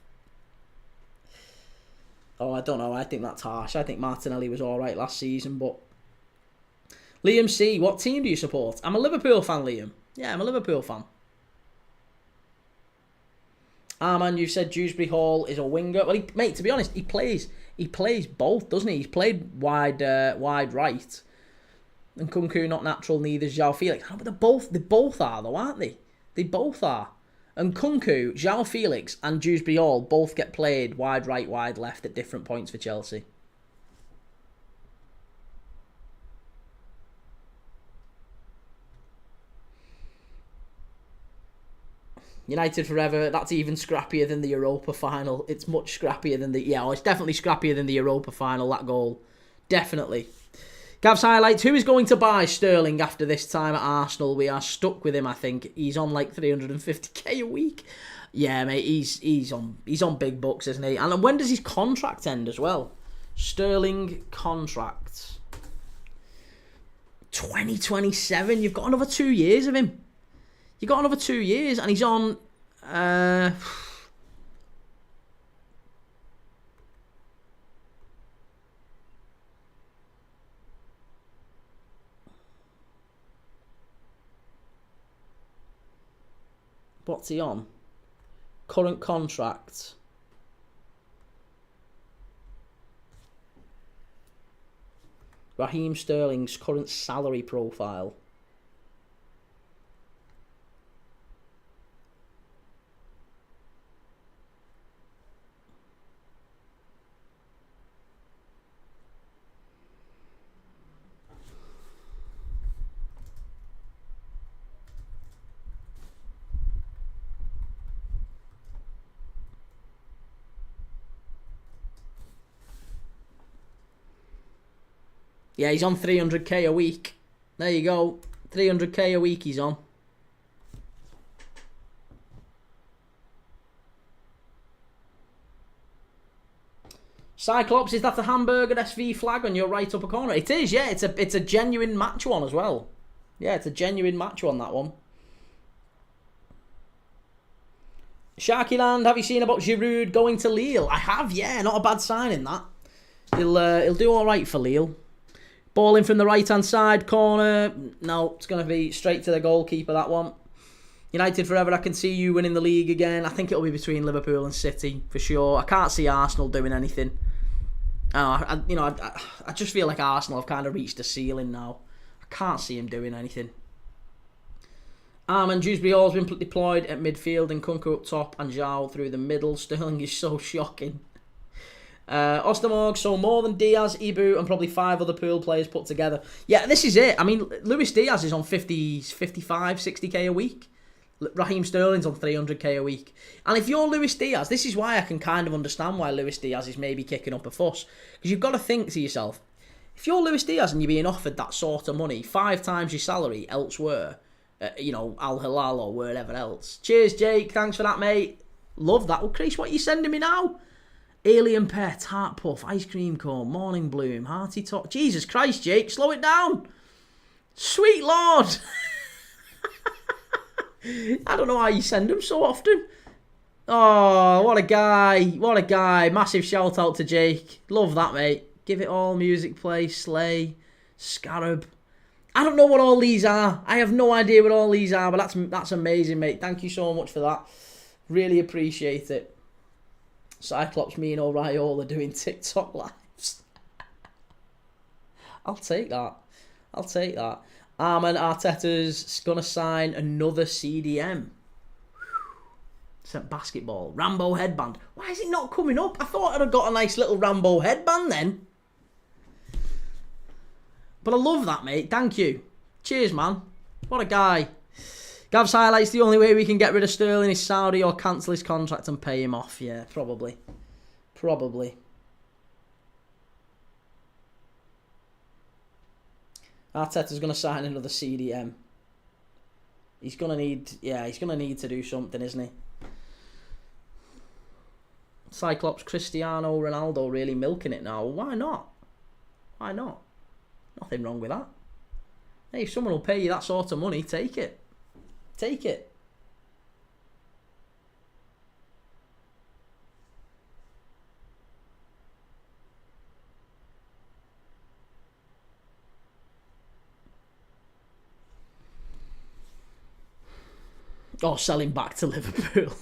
Oh, I don't know. I think that's harsh. I think Martinelli was all right last season, but... Liam C, what team do you support? I'm a Liverpool fan, Liam. Yeah, I'm a Liverpool fan. Man, you said Dewsbury Hall is a winger. Well, mate, to be honest, he plays both, doesn't he? He's played wide right. And Nkunku not natural, neither's João Felix. But they both are though, aren't they? They both are. And Nkunku, João Felix, and Dewsbury Hall both get played wide right, wide left at different points for Chelsea. United forever. That's even scrappier than the Europa final. It's much scrappier than it's definitely scrappier than the Europa final, that goal. Definitely. Gav's highlights. Who is going to buy Sterling after this time at Arsenal? We are stuck with him, I think. He's on like 350k a week. Yeah, mate, he's on big bucks, isn't he? And when does his contract end as well? Sterling contract. 2027. You've got another 2 years of him. You got another 2 years, and he's on. What's he on? Current contract. Raheem Sterling's current salary profile. Yeah, he's on 300k a week. There you go. 300k a week he's on. Cyclops, is that a Hamburger SV flag on your right upper corner? It is, yeah. It's a genuine match one as well. Yeah, it's a genuine match one, that one. Sharkyland, have you seen about Giroud going to Lille? I have, yeah. Not a bad signing, that. He'll do all right for Lille. Ball in from the right-hand side, corner. No, it's going to be straight to the goalkeeper, that one. United forever, I can see you winning the league again. I think it'll be between Liverpool and City, for sure. I can't see Arsenal doing anything. I just feel like Arsenal have kind of reached a ceiling now. I can't see him doing anything. And Dewsbury Hall's been deployed at midfield and Kunku up top and Zhao through the middle. Sterling is so shocking. Ostermorg, so more than Diaz, Ibu and probably 5 other pool players put together. Yeah, this is it. I mean, Luis Diaz is on 50, 55, 60k a week. Raheem Sterling's on 300k a week. And if you're Luis Diaz, this is why I can kind of understand why Luis Diaz is maybe kicking up a fuss. Because you've got to think to yourself, if you're Luis Diaz and you're being offered that sort of money, 5 times your salary elsewhere, Al Hilal or wherever else. Cheers, Jake. Thanks for that, mate. Love that. Well, Chris, what are you sending me now? Alien Pet, Heart Puff, Ice Cream Cone, Morning Bloom, Hearty Talk. Jesus Christ, Jake, slow it down. Sweet Lord. I don't know why you send them so often. Oh, what a guy. What a guy. Massive shout out to Jake. Love that, mate. Give It All, Music Play, Slay, Scarab. I don't know what all these are. I have no idea what all these are, but that's amazing, mate. Thank you so much for that. Really appreciate it. Cyclops, me and O'Riola doing TikTok lives. I'll take that. I'll take that. Armin Arteta's going to sign another CDM. Sent basketball. Rambo headband. Why is it not coming up? I thought I'd have got a nice little Rambo headband then. But I love that, mate. Thank you. Cheers, man. What a guy. Gav's highlights, the only way we can get rid of Sterling is Saudi or cancel his contract and pay him off. Yeah, probably. Probably. Arteta's going to sign another CDM. He's going to need to do something, isn't he? Cyclops, Cristiano Ronaldo really milking it now. Why not? Why not? Nothing wrong with that. Hey, if someone will pay you that sort of money, take it. Take it. Or sell him back to Liverpool.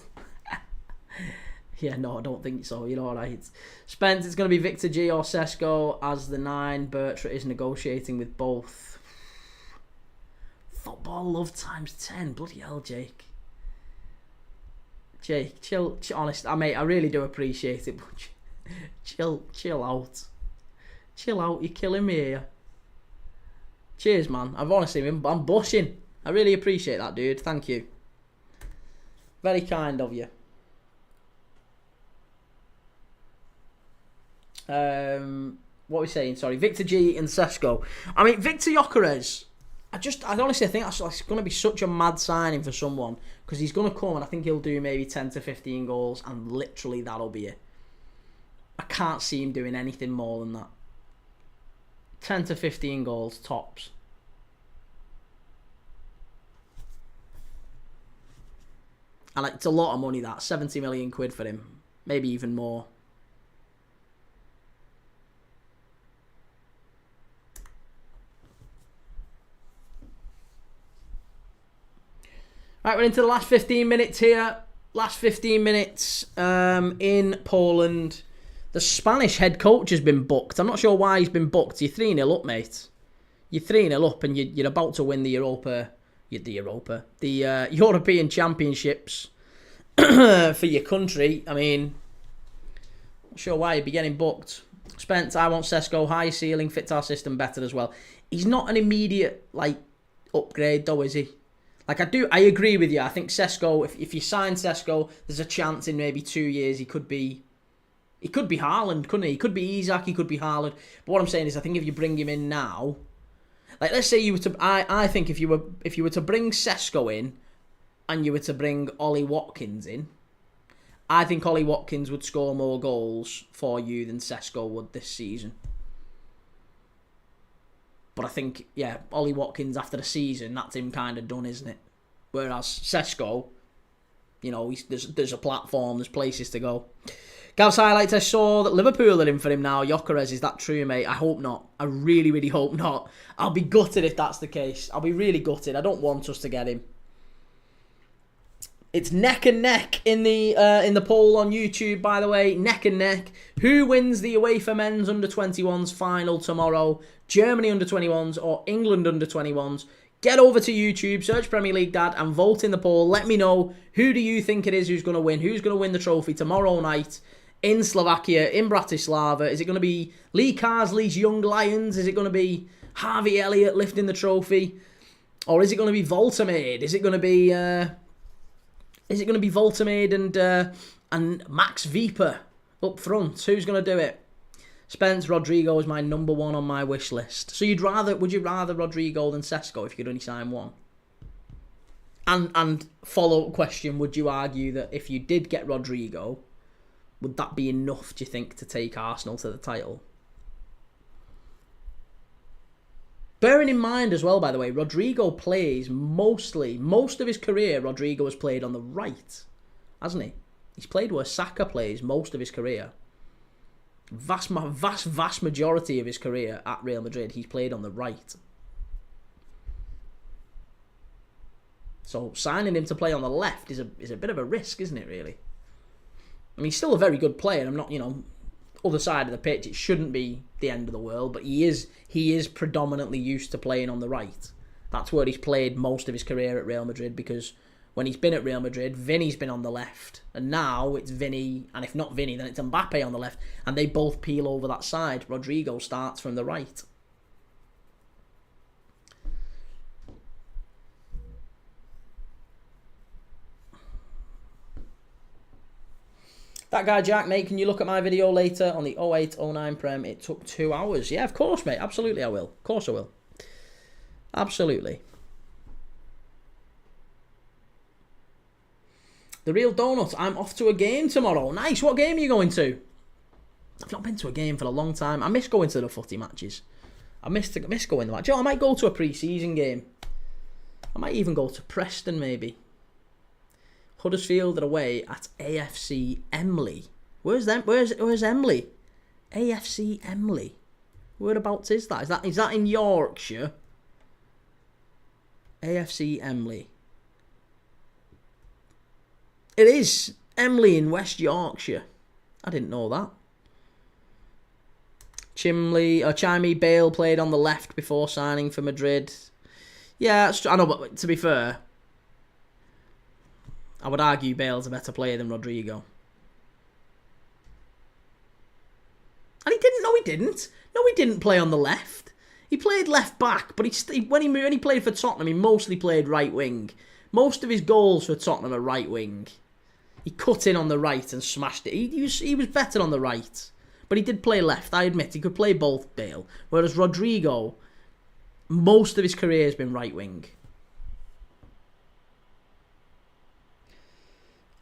Yeah, no, I don't think so. You're all right. Spence, it's going to be Victor G or Sesko as the 9. Bertra is negotiating with both. Football love times 10. Bloody hell, Jake. Jake, chill, honest. Mate, I really do appreciate it, but chill out. Chill out, you're killing me here. Cheers, man. I'm blushing. I really appreciate that, dude. Thank you. Very kind of you. What are we saying? Sorry, Victor G and Sesko. I mean, Victor Gyökeres. I honestly think that's going to be such a mad signing for someone because he's going to come and I think he'll do maybe 10 to 15 goals and literally that'll be it. I can't see him doing anything more than that. 10 to 15 goals tops. And it's a lot of money, that. 70 million quid for him. Maybe even more. Right, we're into the last 15 minutes here. Last 15 minutes in Poland. The Spanish head coach has been booked. I'm not sure why he's been booked. You're 3-0 up, mate. You're 3-0 up and you're about to win the European Championships for your country. I mean, not sure why you'd be getting booked. Spence, I want Sesko, high ceiling, fits our system better as well. He's not an immediate upgrade though, is he? I agree with you. I think Sesko, if you sign Sesko, there's a chance in maybe 2 years he could be Haaland, couldn't he? He could be Isak, he could be Haaland. But what I'm saying is, I think if you bring him in now, let's say you were to, I think if you were to bring Sesko in, and you were to bring Ollie Watkins in, I think Ollie Watkins would score more goals for you than Sesko would this season. But I think, Ollie Watkins after the season, that's him kind of done, isn't it? Whereas Sesko, You know, there's a platform, there's places to go. Gav's highlights, I saw that Liverpool are in for him now. Gyökeres, is that true, mate? I hope not. I really, really hope not. I'll be gutted if that's the case. I'll be really gutted. I don't want us to get him. It's neck and neck in the poll on YouTube, by the way. Neck and neck. Who wins the UEFA Men's Under-21s final tomorrow? Germany Under-21s or England Under-21s? Get over to YouTube, search Premier League Dad, and vote in the poll. Let me know, who do you think it is who's going to win? Who's going to win the trophy tomorrow night in Slovakia, in Bratislava? Is it going to be Lee Carsley's Young Lions? Is it going to be Harvey Elliott lifting the trophy? Or is it going to be Voltamade? Is it going to be Voltamade and Max Viper up front? Who's going to do it? Spence, Rodrigo is my number one on my wish list. So would you rather Rodrigo than Sesko if you could only sign one? And follow-up question, would you argue that if you did get Rodrigo, would that be enough, do you think, to take Arsenal to the title? Bearing in mind as well, by the way, Rodrigo plays most of his career, Rodrigo has played on the right, hasn't he? He's played where Saka plays most of his career. Vast majority of his career at Real Madrid, he's played on the right. So signing him to play on the left is a bit of a risk, isn't it, really? I mean, he's still a very good player. I'm not, other side of the pitch, it shouldn't be the end of the world, but he is predominantly used to playing on the right. That's where he's played most of his career at Real Madrid, because when he's been at Real Madrid, Vinny's been on the left, and now it's Vinny, and if not Vinny, then it's Mbappe on the left, and they both peel over that side. Rodrigo starts from the right. That guy Jack, mate, can you look at my video later on the 08-09 Prem? It took 2 hours. Yeah, of course, mate. Absolutely, I will. Of course I will. Absolutely. The Real Donut, I'm off to a game tomorrow. Nice, what game are you going to? I've not been to a game for a long time. I miss going to the footy matches. I miss going to the match. I might go to a pre-season game. I might even go to Preston, maybe. Huddersfield are away at AFC Emley. Where's Emley? AFC Emley. Whereabouts is that? Is that in Yorkshire? AFC Emley. It is Emley in West Yorkshire. I didn't know that. Chimey Bale played on the left before signing for Madrid. Yeah, I know, but to be fair, I would argue Bale's a better player than Rodrigo. And he didn't. No, he didn't. No, he didn't play on the left. He played left back, but when he played for Tottenham, he mostly played right wing. Most of his goals for Tottenham are right wing. He cut in on the right and smashed it. He was better on the right, but he did play left. I admit he could play both, Bale. Whereas Rodrigo, most of his career has been right wing.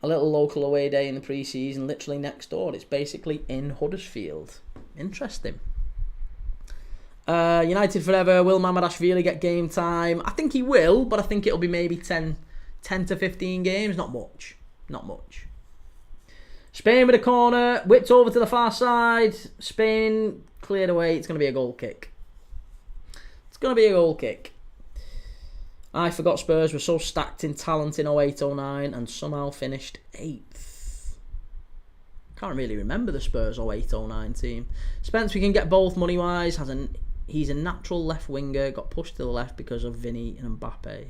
A little local away day in the pre-season, literally next door. It's basically in Huddersfield. Interesting. United forever. Will Mamadashvili get game time? I think he will, but I think it'll be maybe 10 to 15 games. Not much. Not much. Spain with a corner. Whipped over to the far side. Spain cleared away. It's going to be a goal kick. It's going to be a goal kick. I forgot Spurs were so stacked in talent in 08-09 and somehow finished 8th. Can't really remember the Spurs 08-09 team. Spence, we can get both money-wise. He's a natural left winger. Got pushed to the left because of Vinny and Mbappe.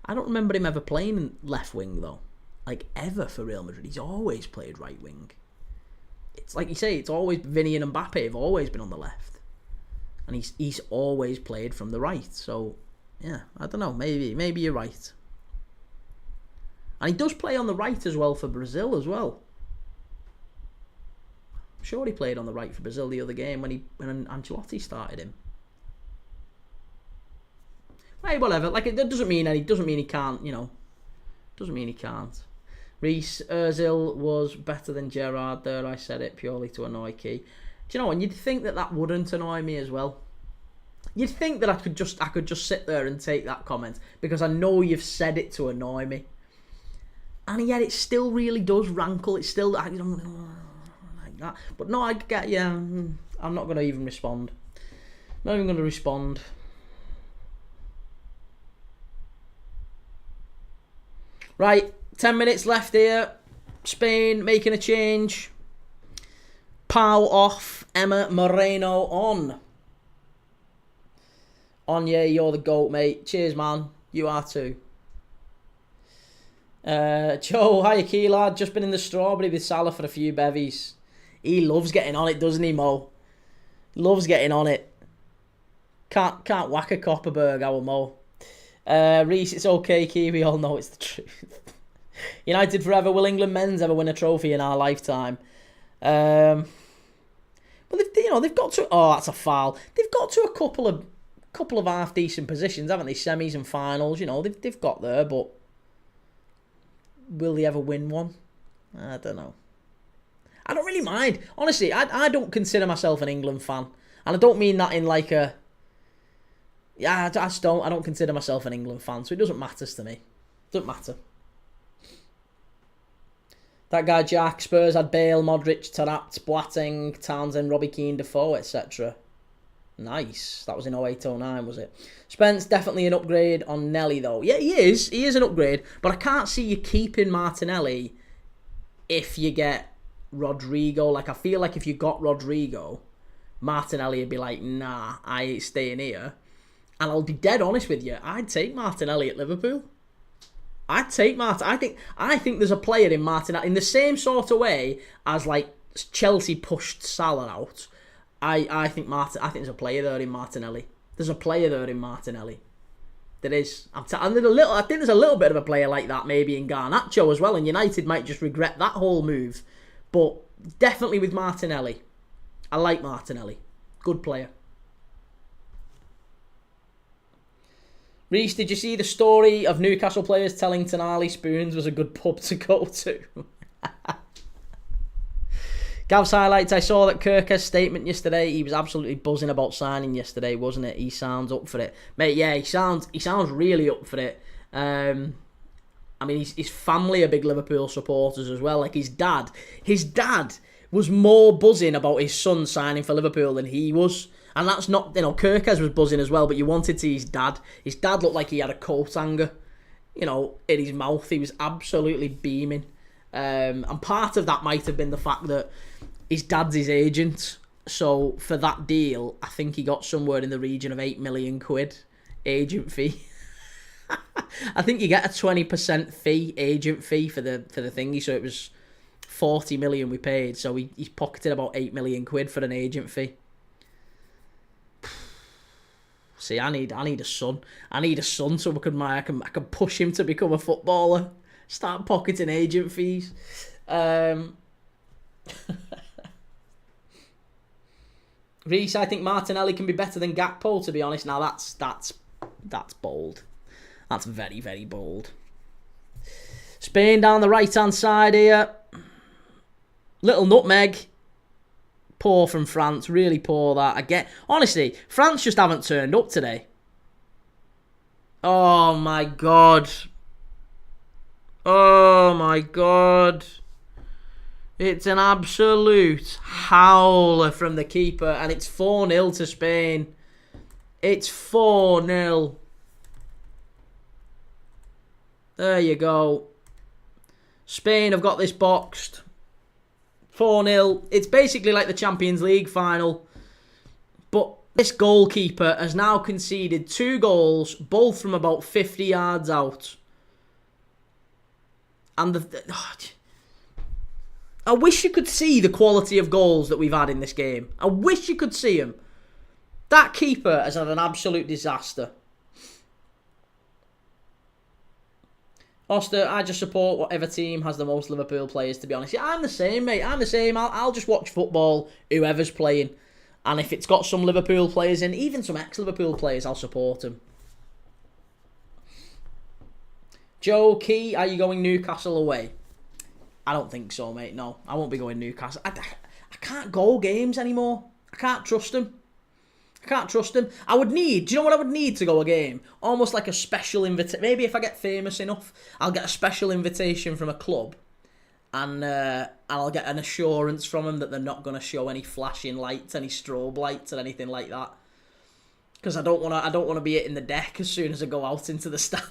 I don't remember him ever playing left wing, though. Like, ever for Real Madrid. He's always played right wing. It's like you say, it's always Vinny and Mbappe have always been on the left. And he's always played from the right. So, yeah, I don't know. Maybe you're right. And he does play on the right as well for Brazil as well. I'm sure he played on the right for Brazil the other game when Ancelotti started him. Hey, whatever. Like, it doesn't mean he can't, Doesn't mean he can't. Reece Ozil was better than Gerrard there. I said it purely to annoy Kee. Do you know, and you'd think that wouldn't annoy me as well. You'd think that I could just sit there and take that comment because I know you've said it to annoy me. And yet it still really does rankle. It's still, like that. But no, I get, yeah, I'm not going to even respond. Not even going to respond. Right, 10 minutes left here. Spain making a change. Pau off, Emma Moreno on. Yeah, you're the GOAT, mate. Cheers, man. You are too. Joe, hiya, Kee, lad. Just been in the strawberry with Salah for a few bevies. He loves getting on it, doesn't he, Mo? Loves getting on it. Can't whack a Copperberg, our Mo. Reese, it's okay, Kee. We all know it's the truth. United forever. Will England men's ever win a trophy in our lifetime? Well, they've got to. Oh, that's a foul. They've got to a couple of half decent positions, haven't they? Semis and finals. They've got there, but will they ever win one? I don't know. I don't really mind. Honestly, I don't consider myself an England fan, and I don't mean that in like a. Yeah, I just don't. I don't consider myself an England fan, so it doesn't matter to me. Doesn't matter. That guy Jack, Spurs had Bale, Modric, Taarabt, Boateng, Townsend, Robbie Keane, Defoe, etc. Nice. That was in 08-09, was it? Spence, definitely an upgrade on Nelly, though. Yeah, he is. He is an upgrade. But I can't see you keeping Martinelli if you get Rodrigo. Like, I feel like if you got Rodrigo, Martinelli would be like, nah, I ain't staying here. And I'll be dead honest with you. I'd take Martinelli at Liverpool. I'd take Martin. I think there's a player in Martinelli in the same sort of way as like Chelsea pushed Salah out. I think there's a player there in Martinelli. There's a player there in Martinelli. There is. I think there's a little bit of a player like that maybe in Garnacho as well, and United might just regret that whole move. But definitely with Martinelli. I like Martinelli. Good player. Reece, did you see the story of Newcastle players telling Tonali Spoons was a good pub to go to? Gav's highlights, I saw that Kirker's statement yesterday. He was absolutely buzzing about signing yesterday, wasn't it? He sounds up for it. Mate, yeah, he sounds really up for it. I mean, his family are big Liverpool supporters as well. Like his dad was more buzzing about his son signing for Liverpool than he was. And that's not, Kirkes was buzzing as well, but you wanted to see his dad. His dad looked like he had a coat hanger, in his mouth. He was absolutely beaming. And part of that might have been the fact that his dad's his agent. So for that deal, I think he got somewhere in the region of 8 million quid agent fee. I think you get a 20% fee, agent fee for the thingy. So it was 40 million we paid. So he's pocketed about 8 million quid for an agent fee. See, I need a son. I need a son so I can push him to become a footballer. Start pocketing agent fees. Reece, I think Martinelli can be better than Gakpo, to be honest. Now that's bold. That's very, very bold. Spain down the right-hand side here. Little nutmeg. Poor from France, really poor that. Honestly, France just haven't turned up today. Oh my god. Oh my god. It's an absolute howler from the keeper, and it's 4-0 to Spain. It's 4-0. There you go. Spain have got this boxed. 4-0. It's basically like the Champions League final. But this goalkeeper has now conceded 2 goals, both from about 50 yards out. And I wish you could see the quality of goals that we've had in this game. I wish you could see them. That keeper has had an absolute disaster. Oster, I just support whatever team has the most Liverpool players, to be honest. Yeah, I'm the same, mate. I'm the same. I'll just watch football, whoever's playing. And if it's got some Liverpool players in, even some ex-Liverpool players, I'll support them. Joe, Kee, are you going Newcastle away? I don't think so, mate. No, I won't be going Newcastle. I can't go games anymore. I can't trust them. I can't trust him. I would need, do you know what I would need to go a game? Almost like a special invitation. Maybe if I get famous enough, I'll get a special invitation from a club. And I'll get an assurance from them that they're not going to show any flashing lights, any strobe lights, or anything like that. Because I don't want to be hitting the deck as soon as I go out into the stand.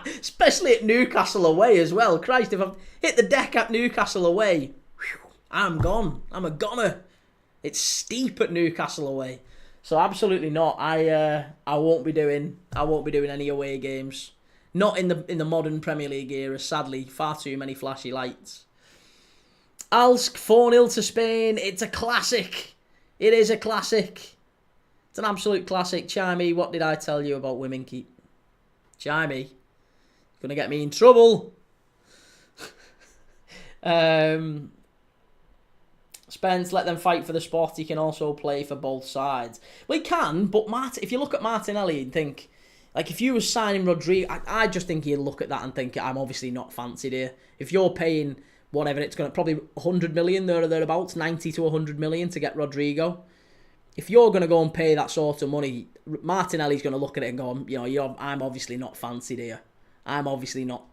Especially at Newcastle away as well. Christ, if I've hit the deck at Newcastle away, whew, I'm gone. I'm a goner. It's steep at Newcastle away. So absolutely not. I won't be doing any away games. Not in the modern Premier League era, sadly. Far too many flashy lights. Alsk 4-0 to Spain. It's a classic. It is a classic. It's an absolute classic. Chimey, what did I tell you about women keep? Chimey, you're going to get me in trouble. Spence, let them fight for the spot. He can also play for both sides. Well, he can, but if you look at Martinelli and think, like, if you were signing Rodrigo, I just think he'd look at that and think, I'm obviously not fancied here. If you're paying whatever, it's going to probably 100 million there or thereabouts, 90 to 100 million to get Rodrigo. If you're going to go and pay that sort of money, Martinelli's going to look at it and go, I'm obviously not fancied here. I'm obviously not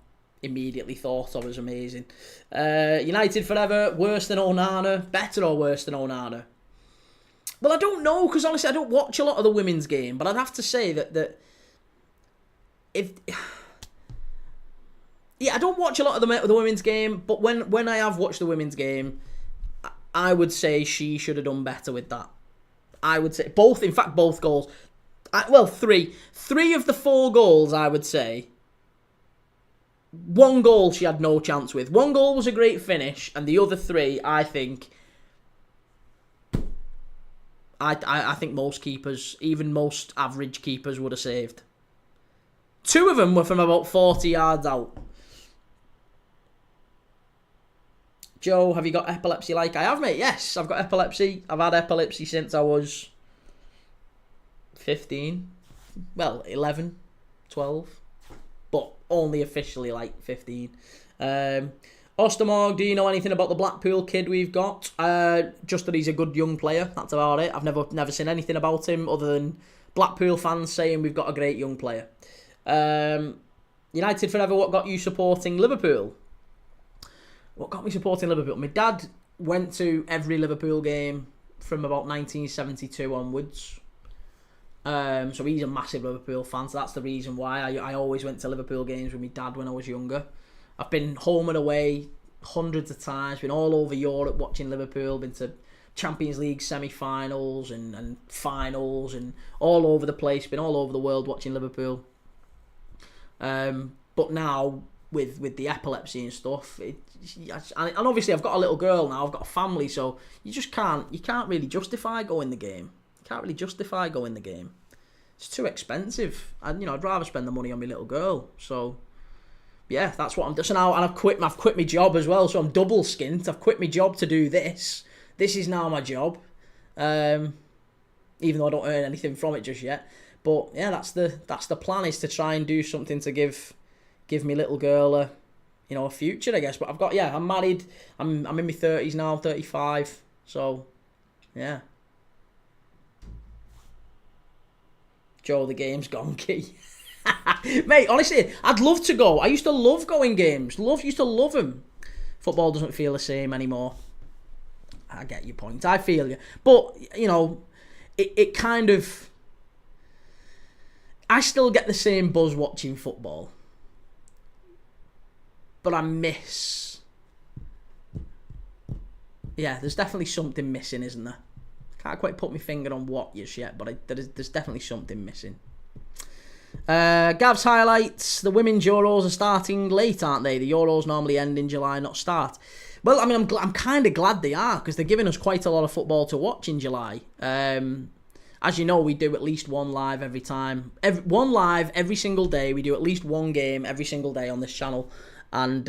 immediately thought of as amazing. United forever, worse than Onana, better or worse than Onana? Well, I don't know, because honestly, I don't watch a lot of the women's game, but I'd have to say that if... Yeah, I don't watch a lot of the women's game, but when I have watched the women's game, I would say she should have done better with that. I would say both goals. Three. 3 of the 4 goals, I would say. 1 goal she had no chance with. 1 goal was a great finish, and the other 3, I think... I think most keepers, even most average keepers, would have saved. 2 of them were from about 40 yards out. Joe, have you got epilepsy like I have, mate? Yes, I've got epilepsy. I've had epilepsy since I was 15. Well, 11, 12. But only officially like 15. Ostermorg, do you know anything about the Blackpool kid we've got? Just that he's a good young player. That's about it. I've never seen anything about him other than Blackpool fans saying we've got a great young player. United forever, what got you supporting Liverpool? What got me supporting Liverpool? My dad went to every Liverpool game from about 1972 onwards. So he's a massive Liverpool fan, so that's the reason why I always went to Liverpool games with my dad when I was younger. I've been home and away hundreds of times, been all over Europe watching Liverpool, been to Champions League semi-finals and finals and all over the place, been all over the world watching Liverpool. But now with the epilepsy and stuff, and obviously I've got a little girl now, I've got a family, so you can't really justify going the game. You can't really justify going the game. It's too expensive, and I'd rather spend the money on my little girl. So yeah, that's what I'm doing. So now, and I've quit my job as well, so I'm double skint. I've quit my job to do this. This is now my job, even though I don't earn anything from it just yet. But yeah, that's the plan, is to try and do something to give my little girl a future, I guess. But I'm married. I'm in my 30s now, 35. So yeah. Joe, the game's gone, Key. Mate, honestly, I'd love to go. I used to love going games. Used to love them. Football doesn't feel the same anymore. I get your point. I feel you. But, it kind of... I still get the same buzz watching football. But I miss... Yeah, there's definitely something missing, isn't there? Can't quite put my finger on what just yet, but there's definitely something missing. Gav's highlights. The women's Euros are starting late, aren't they? The Euros normally end in July, not start. Well, I mean, I'm kind of glad they are, because they're giving us quite a lot of football to watch in July. As you know, we do at least one live every time. One live every single day. We do at least one game every single day on this channel. And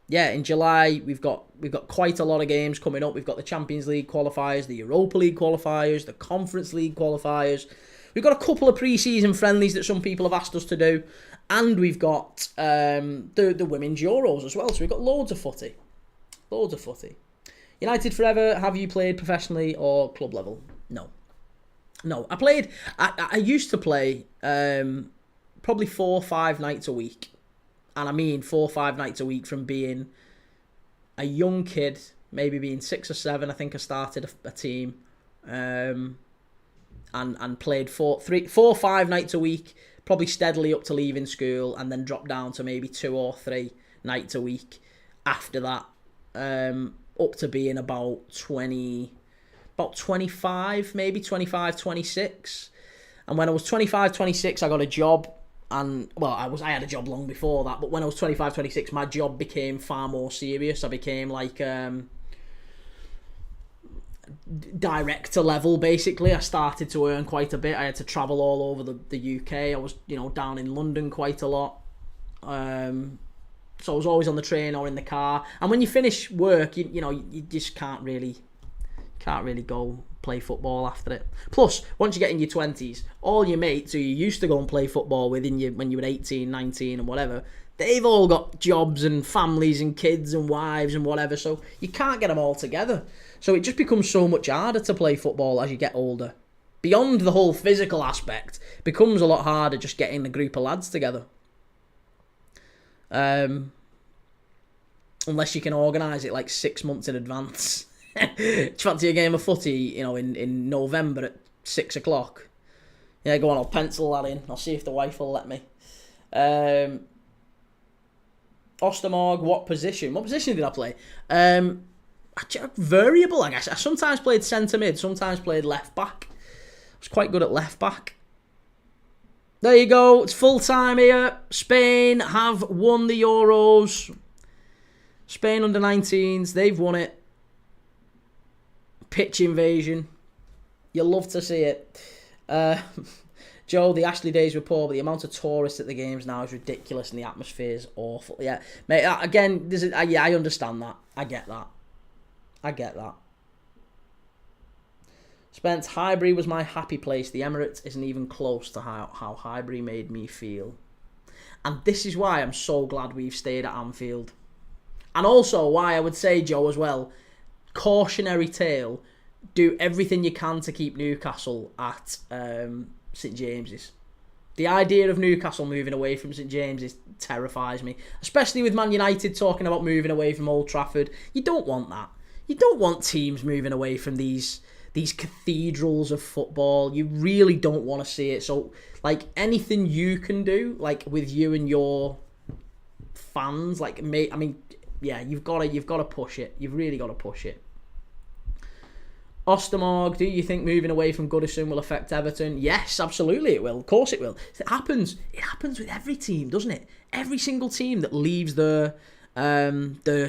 yeah, in July, we've got quite a lot of games coming up. We've got the Champions League qualifiers, the Europa League qualifiers, the Conference League qualifiers. We've got a couple of pre-season friendlies that some people have asked us to do. And we've got the Women's Euros as well. So we've got loads of footy. Loads of footy. United forever, have you played professionally or club level? No. No, I used to play probably 4 or 5 nights a week. And I mean 4 or 5 nights a week from being a young kid, maybe being 6 or 7. I think I started a team and played 4 or 5 nights a week, probably steadily up to leaving school, and then dropped down to maybe 2 or 3 nights a week after that, up to being about 25, maybe 25, 26. And when I was 25, 26, I got a job. And, well, I had a job long before that, but when I was 25, 26, my job became far more serious. I became like director level, basically. I started to earn quite a bit. I had to travel all over the UK. I was, down in London quite a lot. So I was always on the train or in the car. And when you finish work, you just can't really go play football after it. Plus, once you get in your 20s, all your mates who you used to go and play football with when you were 18, 19 and whatever, they've all got jobs and families and kids and wives and whatever, so you can't get them all together. So it just becomes so much harder to play football as you get older. Beyond the whole physical aspect, it becomes a lot harder just getting a group of lads together. Unless you can organise it like 6 months in advance. Do you fancy a game of footy, in November at 6 o'clock? Yeah, go on, I'll pencil that in. I'll see if the wife will let me. Ostermorg, what position? What position did I play? Variable, I guess. I sometimes played centre mid, sometimes played left back. I was quite good at left back. There you go, it's full time here. Spain have won the Euros. Spain under 19s, they've won it. Pitch invasion. You'll love to see it. Joe, the Ashley days were poor, but the amount of tourists at the games now is ridiculous and the atmosphere is awful. Yeah, mate, again, I understand that. I get that. Spence, Highbury was my happy place. The Emirates isn't even close to how Highbury made me feel. And this is why I'm so glad we've stayed at Anfield. And also why I would say, Joe, as well, cautionary tale, do everything you can to keep Newcastle at St James's. The idea of Newcastle moving away from St James's terrifies me, especially with Man United talking about moving away from Old Trafford. You don't want that. You don't want teams moving away from these cathedrals of football. You really don't want to see it. So, like, anything you can do, like with you and your fans, like, mate, I mean, yeah, you've got to push it. You've really got to push it. Ostermorg, do you think moving away from Goodison will affect Everton? Yes, absolutely it will. Of course it will. It happens with every team, doesn't it? Every single team that leaves the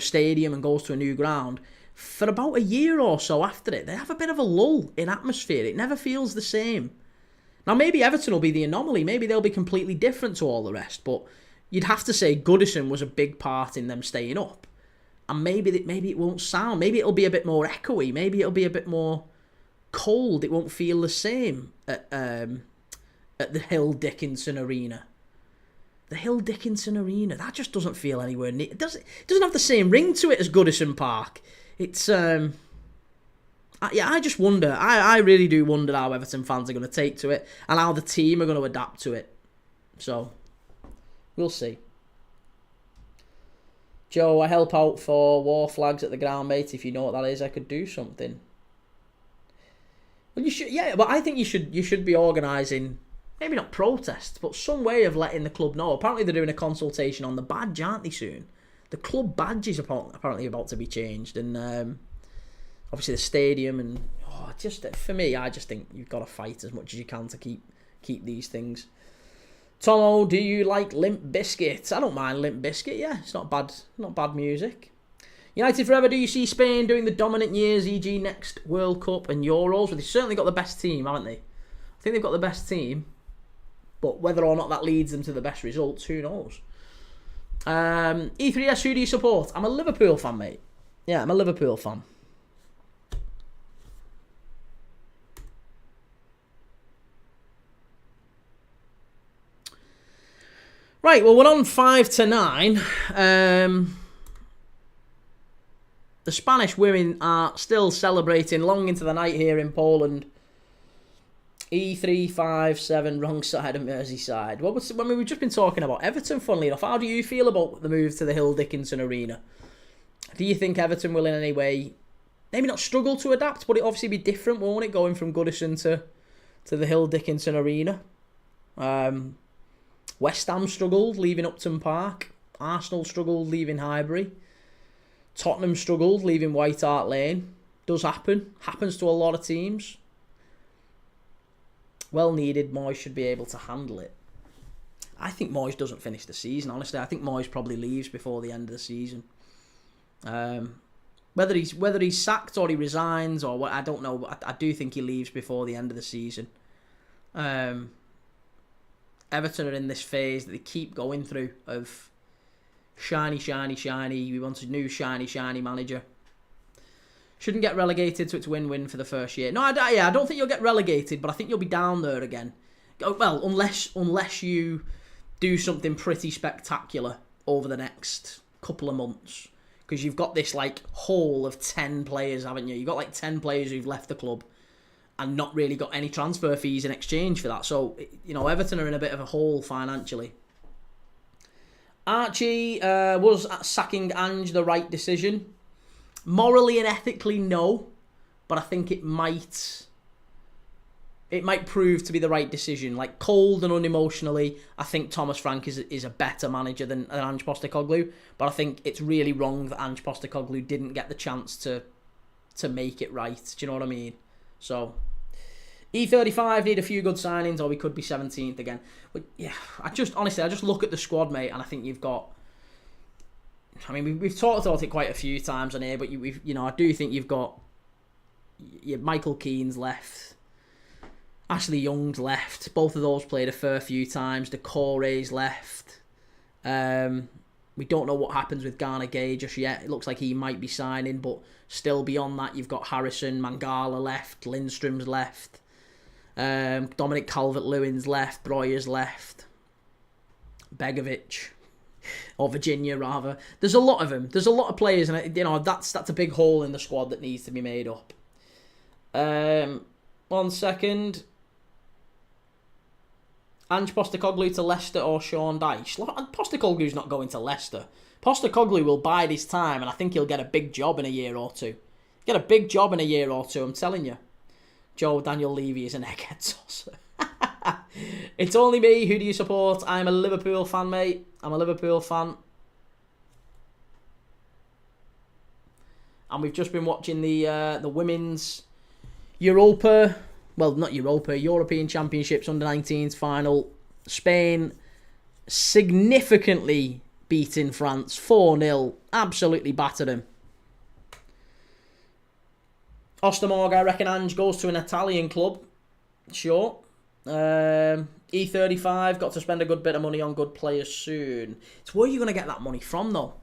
stadium and goes to a new ground, for about a year or so after it, they have a bit of a lull in atmosphere. It never feels the same. Now, maybe Everton will be the anomaly. Maybe they'll be completely different to all the rest. But you'd have to say Goodison was a big part in them staying up. And maybe it won't sound. Maybe it'll be a bit more echoey. Maybe it'll be a bit more cold. It won't feel the same at the Hill Dickinson Arena. The Hill Dickinson Arena, that just doesn't feel anywhere near. It doesn't have the same ring to it as Goodison Park. It's I just wonder. I really do wonder how Everton fans are going to take to it and how the team are going to adapt to it. So we'll see. Joe, I help out for war flags at the ground, mate. If you know what that is, I could do something. Well, you should, yeah, but I think you should be organising, maybe not protests, but some way of letting the club know. Apparently they're doing a consultation on the badge, aren't they, soon? The club badge is apparently about to be changed, and obviously the stadium, and just for me, I just think you've got to fight as much as you can to keep these things. Tomo, do you like Limp Bizkit? I don't mind Limp Bizkit, yeah. It's not bad music. United Forever, do you see Spain doing the dominant years, e.g. next World Cup and Euros? Well, they've certainly got the best team, haven't they? I think they've got the best team. But whether or not that leads them to the best results, who knows? E3S, who do you support? I'm a Liverpool fan, mate. Yeah, I'm a Liverpool fan. Right, well, we're on 5-9. The Spanish women are still celebrating long into the night here in Poland. E357, wrong side of Merseyside. We've just been talking about Everton, funnily enough. How do you feel about the move to the Hill Dickinson Arena? Do you think Everton will in any way, maybe not struggle to adapt, but it obviously be different, won't it, going from Goodison to the Hill Dickinson Arena? West Ham struggled leaving Upton Park. Arsenal struggled leaving Highbury. Tottenham struggled leaving White Hart Lane. Does happen. Happens to a lot of teams. Well needed. Moyes should be able to handle it. I think Moyes doesn't finish the season, honestly. I think Moyes probably leaves before the end of the season. Whether he's sacked or he resigns or what, I don't know, but I do think he leaves before the end of the season. Everton are in this phase that they keep going through of shiny. We want a new shiny manager. Shouldn't get relegated, so it's win-win for the first year. No, I don't think you'll get relegated, but I think you'll be down there again. Well, unless you do something pretty spectacular over the next couple of months. Because you've got this hole of 10 players, haven't you? You've got 10 players who've left the club and not really got any transfer fees in exchange for that. So, Everton are in a bit of a hole financially. Archie, was sacking Ange the right decision? Morally and ethically, no. But I think it might prove to be the right decision. Cold and unemotionally, I think Thomas Frank is a better manager than Ange Postecoglou. But I think it's really wrong that Ange Postecoglou didn't get the chance to make it right. Do you know what I mean? So, E35 need a few good signings, or we could be 17th again. But yeah, I just look at the squad, mate, and I think you've got. I mean, we've talked about it quite a few times on here, but I do think you've got. Michael Keane's left. Ashley Young's left. Both of those played a fair few times. Decore's left. We don't know what happens with Garner Gay just yet. It looks like he might be signing, but still beyond that, you've got Harrison, Mangala left, Lindstrom's left, Dominic Calvert-Lewin's left, Breuer's left, Begovic, or Virginia rather. There's a lot of them. There's a lot of players, and that's a big hole in the squad that needs to be made up. 1 second. Ange Postecoglou to Leicester or Sean Dyche? Postecoglou's not going to Leicester. Postecoglou will bide his time, and I think he'll get a big job in a year or two. I'm telling you. Joe Daniel Levy is an egghead tosser. It's only me. Who do you support? I'm a Liverpool fan, mate. I'm a Liverpool fan. And we've just been watching the women's Europa... Well, not Europa, European Championships under-19s final. Spain significantly beating France 4-0. Absolutely battered them. Ostermorg, I reckon Ange goes to an Italian club. Sure. E35, got to spend a good bit of money on good players soon. It's where you're going to get that money from, though.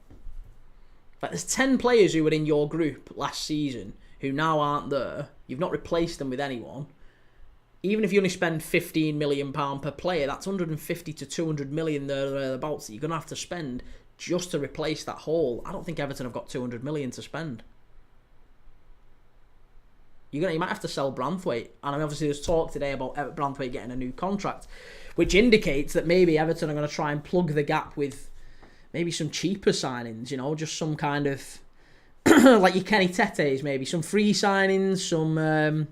There's 10 players who were in your group last season who now aren't there. You've not replaced them with anyone. Even if you only spend £15 million per player, that's 150 to 200 million thereabouts that you're going to have to spend just to replace that hole. I don't think Everton have got 200 million to spend. You might have to sell Branthwaite. And obviously there's talk today about Branthwaite getting a new contract, which indicates that maybe Everton are going to try and plug the gap with maybe some cheaper signings, just some kind of, like your Kenny Tetes, maybe some free signings, some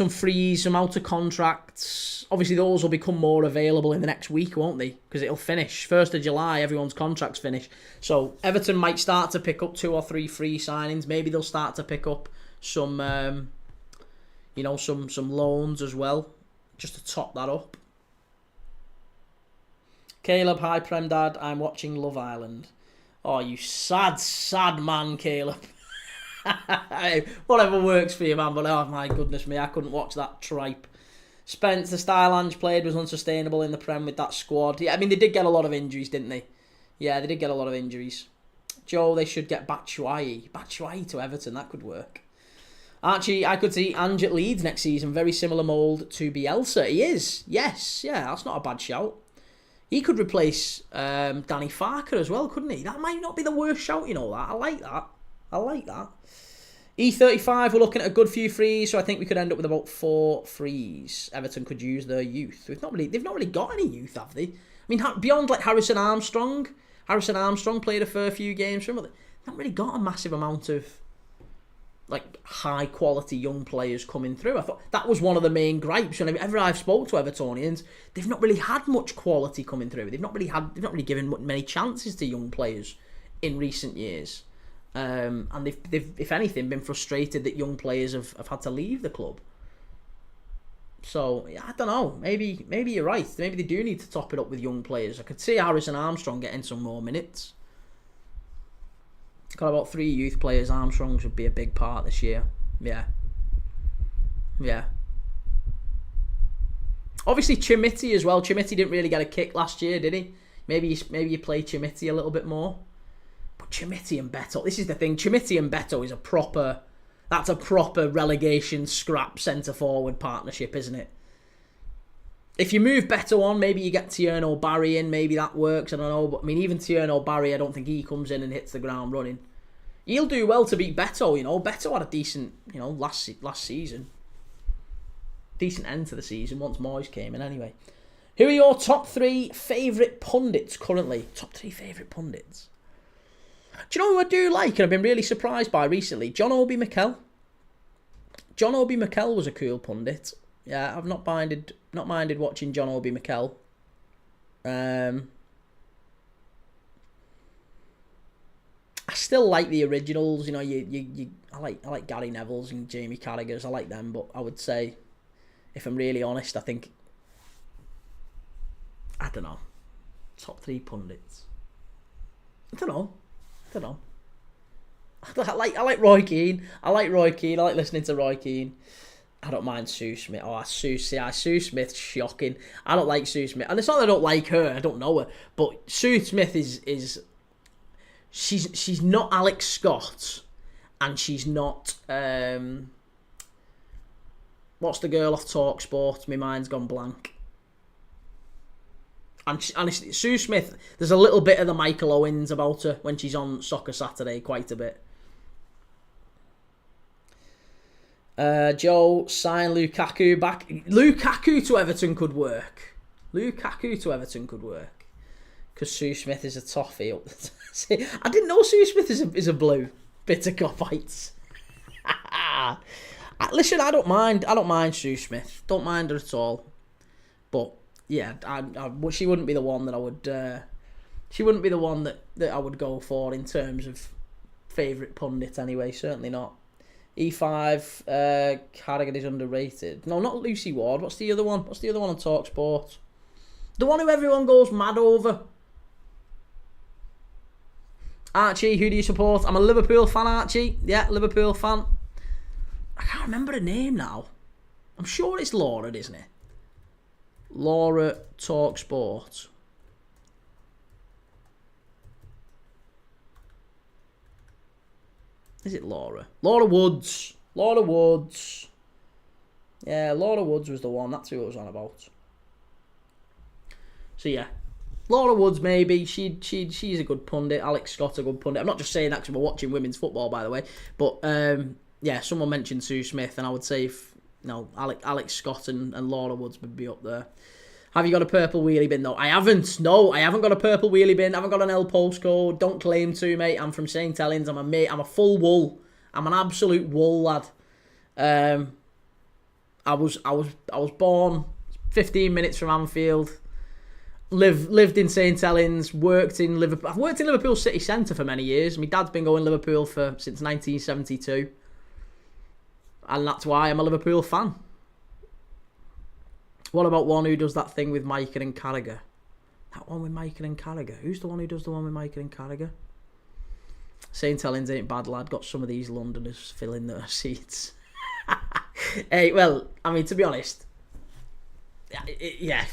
frees, some out of contracts. Obviously, those will become more available in the next week, won't they? Because it'll finish 1st of July. Everyone's contracts finish, so Everton might start to pick up 2 or 3 free signings. Maybe they'll start to pick up some, some loans as well, just to top that up. Caleb, hi Prem Dad. I'm watching Love Island. Oh, you sad man, Caleb. Whatever works for you, man, but oh my goodness me, I couldn't watch that tripe. Spence, the style Ange played was unsustainable in the Prem with that squad. Yeah, I mean, they did get a lot of injuries, didn't they? Yeah, they did get a lot of injuries. Joe, they should get Batshuayi to Everton, that could work. Archie, I could see Ange at Leeds next season, very similar mould to Bielsa. He is, yes, yeah, that's not a bad shout. He could replace Danny Farker as well, couldn't he? That might not be the worst shout, that. I like that. E35, we're looking at a good few frees, so I think we could end up with about 4 frees. Everton could use their youth. They've not really got any youth, have they? I mean, beyond like Harrison Armstrong played a fair few games for them, but they've not really got a massive amount of like high quality young players coming through. I thought that was one of the main gripes whenever I've spoke to Evertonians. They've not really had much quality coming through. They've not really given many chances to young players in recent years. And they've, if anything, been frustrated that young players have had to leave the club. So, I don't know. Maybe you're right. Maybe they do need to top it up with young players. I could see Harrison Armstrong getting some more minutes. Got about 3 youth players. Armstrong's would be a big part this year. Yeah. Obviously, Chimiti as well. Chimiti didn't really get a kick last year, did he? Maybe you play Chimiti a little bit more. But Chimiti and Beto, this is the thing. Chimiti and Beto is a proper relegation scrap centre forward partnership, isn't it? If you move Beto on, maybe you get Tierno Barry in, maybe that works, I don't know. But I mean, even Tierno Barry, I don't think he comes in and hits the ground running. He'll do well to beat Beto, Beto had a decent, last season. Decent end to the season once Moyes came in anyway. Who are your top 3 favourite pundits currently? Top 3 favourite pundits? Do you know who I do like and I've been really surprised by recently? John Obi Mikel. John Obi Mikel was a cool pundit. Yeah, I've not minded watching John Obi Mikel. I still like the originals. I like Gary Neville's and Jamie Carragher's. I like them, but I would say, if I'm really honest, I think I don't know. Top 3 pundits. I don't know. I like Roy Keane. I like listening to Roy Keane. I don't mind Sue Smith. Sue Smith's shocking. I don't like Sue Smith. And it's not that I don't like her, I don't know her. But Sue Smith is she's not Alex Scott. And she's not what's the girl off TalkSport? My mind's gone blank. And honestly, Sue Smith, there's a little bit of the Michael Owens about her when she's on Soccer Saturday, quite a bit. Joe, sign Lukaku back. Lukaku to Everton could work. Because Sue Smith is a toffee. I didn't know Sue Smith is a blue. Bitter Copites. Listen, I don't mind Sue Smith. Don't mind her at all. But yeah, she wouldn't be the one that I would. She wouldn't be the one that I would go for in terms of favourite pundit. Anyway, certainly not. E5, Carragher is underrated. No, not Lucy Ward. What's the other one? On TalkSport? The one who everyone goes mad over. Archie, who do you support? I'm a Liverpool fan, Archie. Yeah, Liverpool fan. I can't remember her name now. I'm sure it's Laura, isn't it? Laura TalkSport. Is it Laura? Laura Woods. Yeah, Laura Woods was the one. That's who it was on about. So yeah, Laura Woods maybe. She's a good pundit. Alex Scott a good pundit. I'm not just saying that because we're watching women's football, by the way. But yeah, someone mentioned Sue Smith, and I would say Alex Scott and Laura Woods would be up there. Have you got a purple wheelie bin though? I haven't. No, I haven't got a purple wheelie bin. I haven't got an L postcode. Don't claim to, mate. I'm from St Helens. I'm a full wool. I'm an absolute wool lad. I was born 15 minutes from Anfield. Lived in St Helens. Worked in Liverpool. I've worked in Liverpool city centre for many years. My dad's been going Liverpool since 1972, and that's why I'm a Liverpool fan. What about one who does that thing with Michael and Carragher? That one with Michael and Carragher. Who's the one who does the one with Michael and Carragher? St Helens ain't bad, lad. Got some of these Londoners filling their seats. Hey, well, I mean, to be honest, yeah.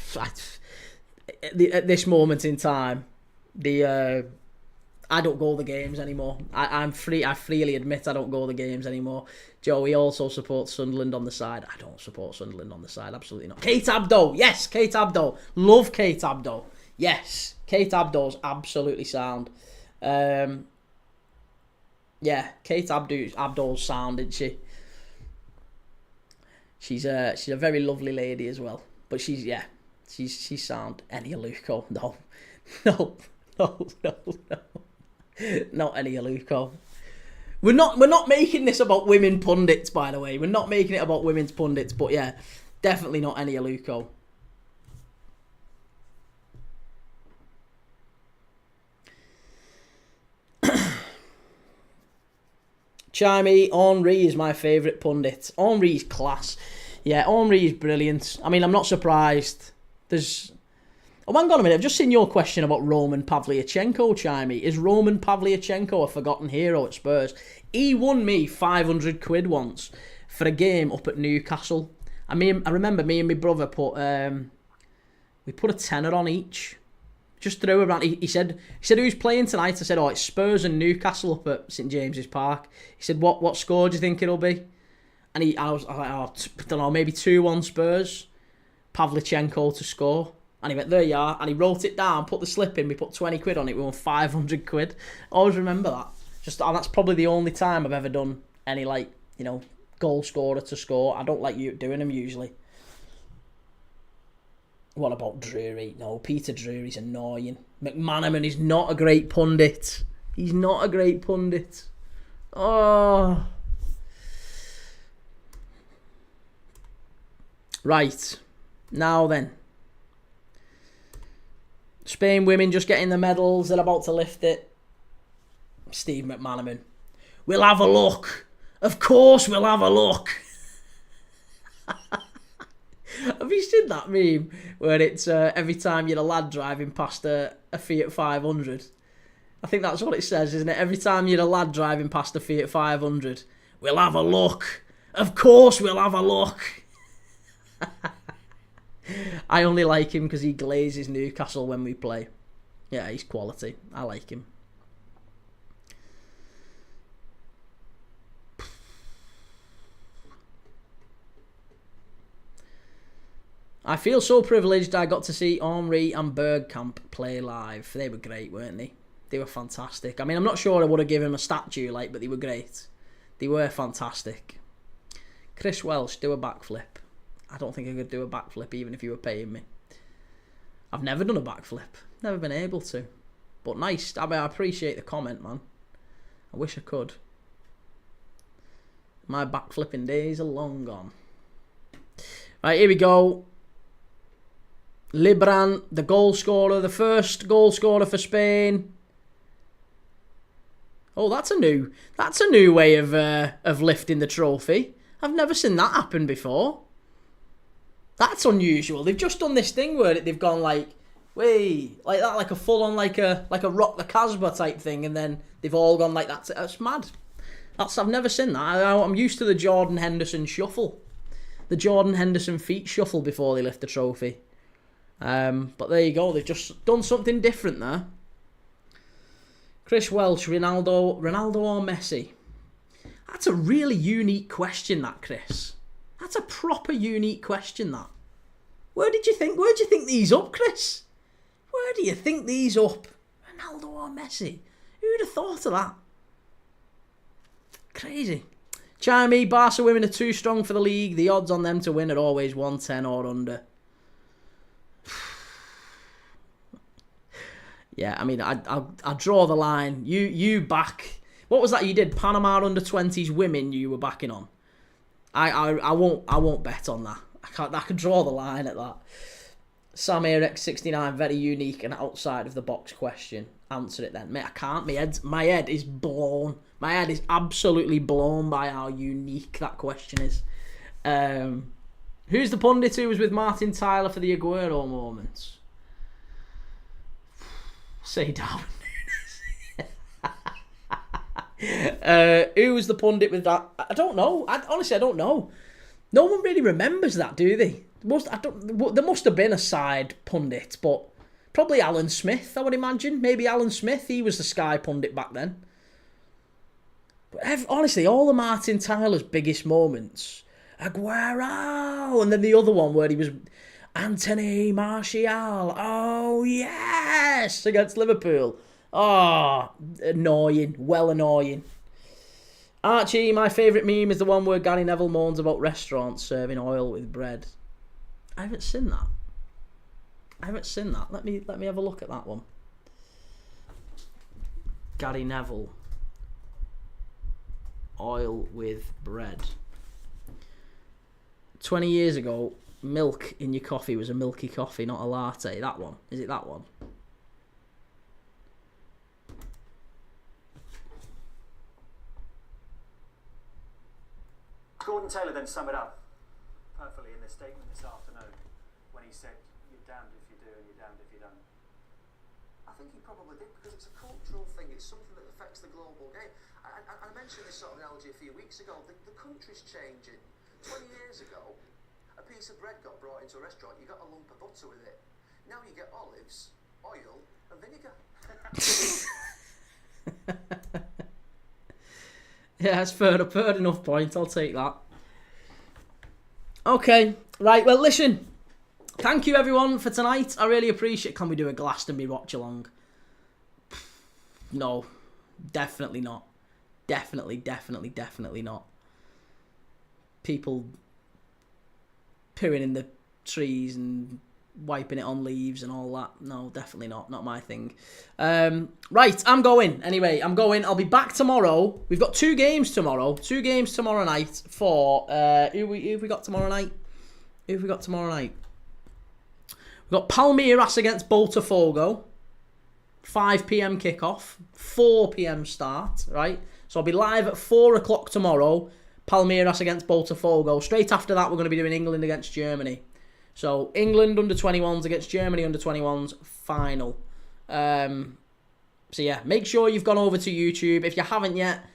At this moment in time, I don't go to the games anymore. I freely admit I don't go to the games anymore. Joey also supports Sunderland on the side. I don't support Sunderland on the side. Absolutely not. Kate Abdo. Yes, Kate Abdo. Love Kate Abdo. Yes, Kate Abdo's absolutely sound. Yeah, Yeah, Kate Abdul's sound, isn't she? She's a very lovely lady as well. But she's sound. Enia Luco, no. No. Not Enia Luco. We're not making this about women pundits, by the way. We're not making it about women's pundits, but yeah, definitely not Enia Luco. Chimey, Henri is my favourite pundit. Henri's class. Yeah, Henri is brilliant. I mean, I'm not surprised. Oh, hang on a minute. I've just seen your question about Roman Pavlyuchenko, Chimey. Is Roman Pavlyuchenko a forgotten hero at Spurs? He won me 500 quid once for a game up at Newcastle. I remember me and my brother we put a tenner on each. Just threw around. He said who's playing tonight? I said, it's Spurs and Newcastle up at St James's Park. He said, what score do you think it'll be? And I was like, I don't know, maybe 2-1 Spurs. Pavlyuchenko to score. And he went, there you are. And he wrote it down, put the slip in. We put 20 quid on it. We won 500 quid. Always remember that. That's probably the only time I've ever done any, goal scorer to score. I don't like you doing them usually. What about Drury? No, Peter Drury's annoying. McManaman is not a great pundit. He's not a great pundit. Oh. Right. Now then. Spain women just getting the medals. They're about to lift it. Steve McManaman. We'll have a look. Of course we'll have a look. Have you seen that meme where it's every time you're a lad driving past a Fiat 500? I think that's what it says, isn't it? Every time you're a lad driving past a Fiat 500, we'll have a look. Of course we'll have a look. I only like him because he glazes Newcastle when we play. Yeah, he's quality. I like him. I feel so privileged I got to see Henri and Bergkamp play live. They were great, weren't they? They were fantastic. I mean, I'm not sure I would have given him a statue, but they were great. They were fantastic. Chris Welsh, do a backflip. I don't think I could do a backflip even if you were paying me. I've never done a backflip. Never been able to. But nice. I appreciate the comment, man. I wish I could. My backflipping days are long gone. Right, here we go. Libran, the goal scorer, the first goal scorer for Spain. Oh, that's a new way of lifting the trophy. I've never seen that happen before. That's unusual. They've just done this thing where they've gone like that, like a full on like a Rock the Casbah type thing, and then they've all gone like that. That's mad. I've never seen that. I'm used to the Jordan Henderson shuffle, the Jordan Henderson feet shuffle before they lift the trophy. But there you go. They've just done something different there. Chris Welsh, Ronaldo or Messi? That's a really unique question, that, Chris. That's a proper unique question, that. Where do you think these up, Chris? Where do you think these up? Ronaldo or Messi? Who'd have thought of that? Crazy. Chimey, Barca women are too strong for the league. The odds on them to win are always 110 or under. Yeah, I mean, I'll draw the line. You back. What was that you did? Panama under-20s women you were backing on. I won't bet on that. I can draw the line at that. Sam X69, very unique and outside of the box question. Answer it then. Mate, I can't. My head is blown. My head is absolutely blown by how unique that question is. Who's the pundit who was with Martin Tyler for the Aguero moments? Say Darwin Núñez. Who was the pundit with that? I don't know. Honestly, I don't know. No one really remembers that, do they? There must have been a side pundit, but probably Alan Smith, I would imagine. Maybe Alan Smith. He was the Sky pundit back then. But honestly, all of Martin Tyler's biggest moments, Aguero, and then the other one where he was Anthony Martial. Oh, yes! Against Liverpool. Oh, annoying. Well annoying. Archie, my favourite meme is the one where Gary Neville moans about restaurants serving oil with bread. I haven't seen that. Let me have a look at that one. Gary Neville. Oil with bread. 20 years ago, milk in your coffee was a milky coffee, not a latte. That one. Is it that one?
Gordon Taylor then summed it up perfectly in this statement this afternoon when he said, "You're damned if you do and you're damned if you don't."
I think he probably did, because it's a cultural thing. It's something that affects the global game. I mentioned this sort of analogy a few weeks ago. The country's changing. 20 years ago, a piece of bread got brought into a restaurant. You got a lump of butter with it. Now you get olives, oil, and vinegar.
Yeah, that's fair enough point. I'll take that. Okay, right. Well, listen. Thank you, everyone, for tonight. I really appreciate it. Can we do a Glastonbury watch-along? No. Definitely not. Definitely not. People pooing in the trees and wiping it on leaves and all that. No, definitely not. Not my thing. Right, I'm going. Anyway, I'm going. I'll be back tomorrow. We've got 2 games tomorrow. 2 games tomorrow night for... who have we got tomorrow night? We've got Palmeiras against Botafogo. 5 p.m. kickoff. 4 p.m. start, right? So I'll be live at 4 o'clock tomorrow. Palmeiras against Botafogo. Straight after that, we're going to be doing England against Germany. So England under-21s against Germany under-21s final. So yeah, make sure you've gone over to YouTube. If you haven't yet,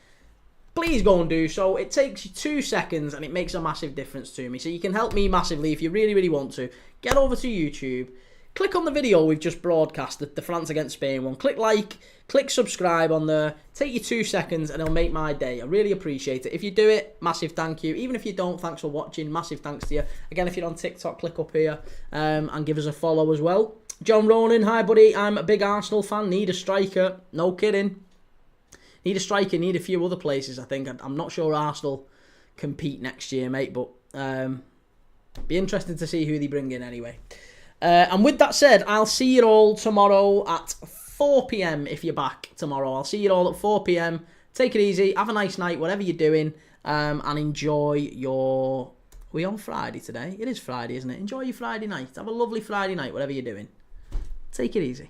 please go and do so. It takes you 2 seconds and it makes a massive difference to me. So you can help me massively if you really, really want to. Get over to YouTube. Click on the video we've just broadcast, the France against Spain one. Click like, click subscribe on there. Take you 2 seconds and it'll make my day. I really appreciate it. If you do it, massive thank you. Even if you don't, thanks for watching. Massive thanks to you. Again, if you're on TikTok, click up here and give us a follow as well. John Ronan, hi buddy. I'm a big Arsenal fan. Need a striker. No kidding. Need a striker. Need a few other places, I think. I'm not sure Arsenal compete next year, mate. But be interested to see who they bring in anyway. And with that said, I'll see you all tomorrow at 4 p.m. if you're back tomorrow. I'll see you all at 4 p.m. Take it easy. Have a nice night, whatever you're doing. And enjoy your... Are we on Friday today? It is Friday, isn't it? Enjoy your Friday night. Have a lovely Friday night, whatever you're doing. Take it easy.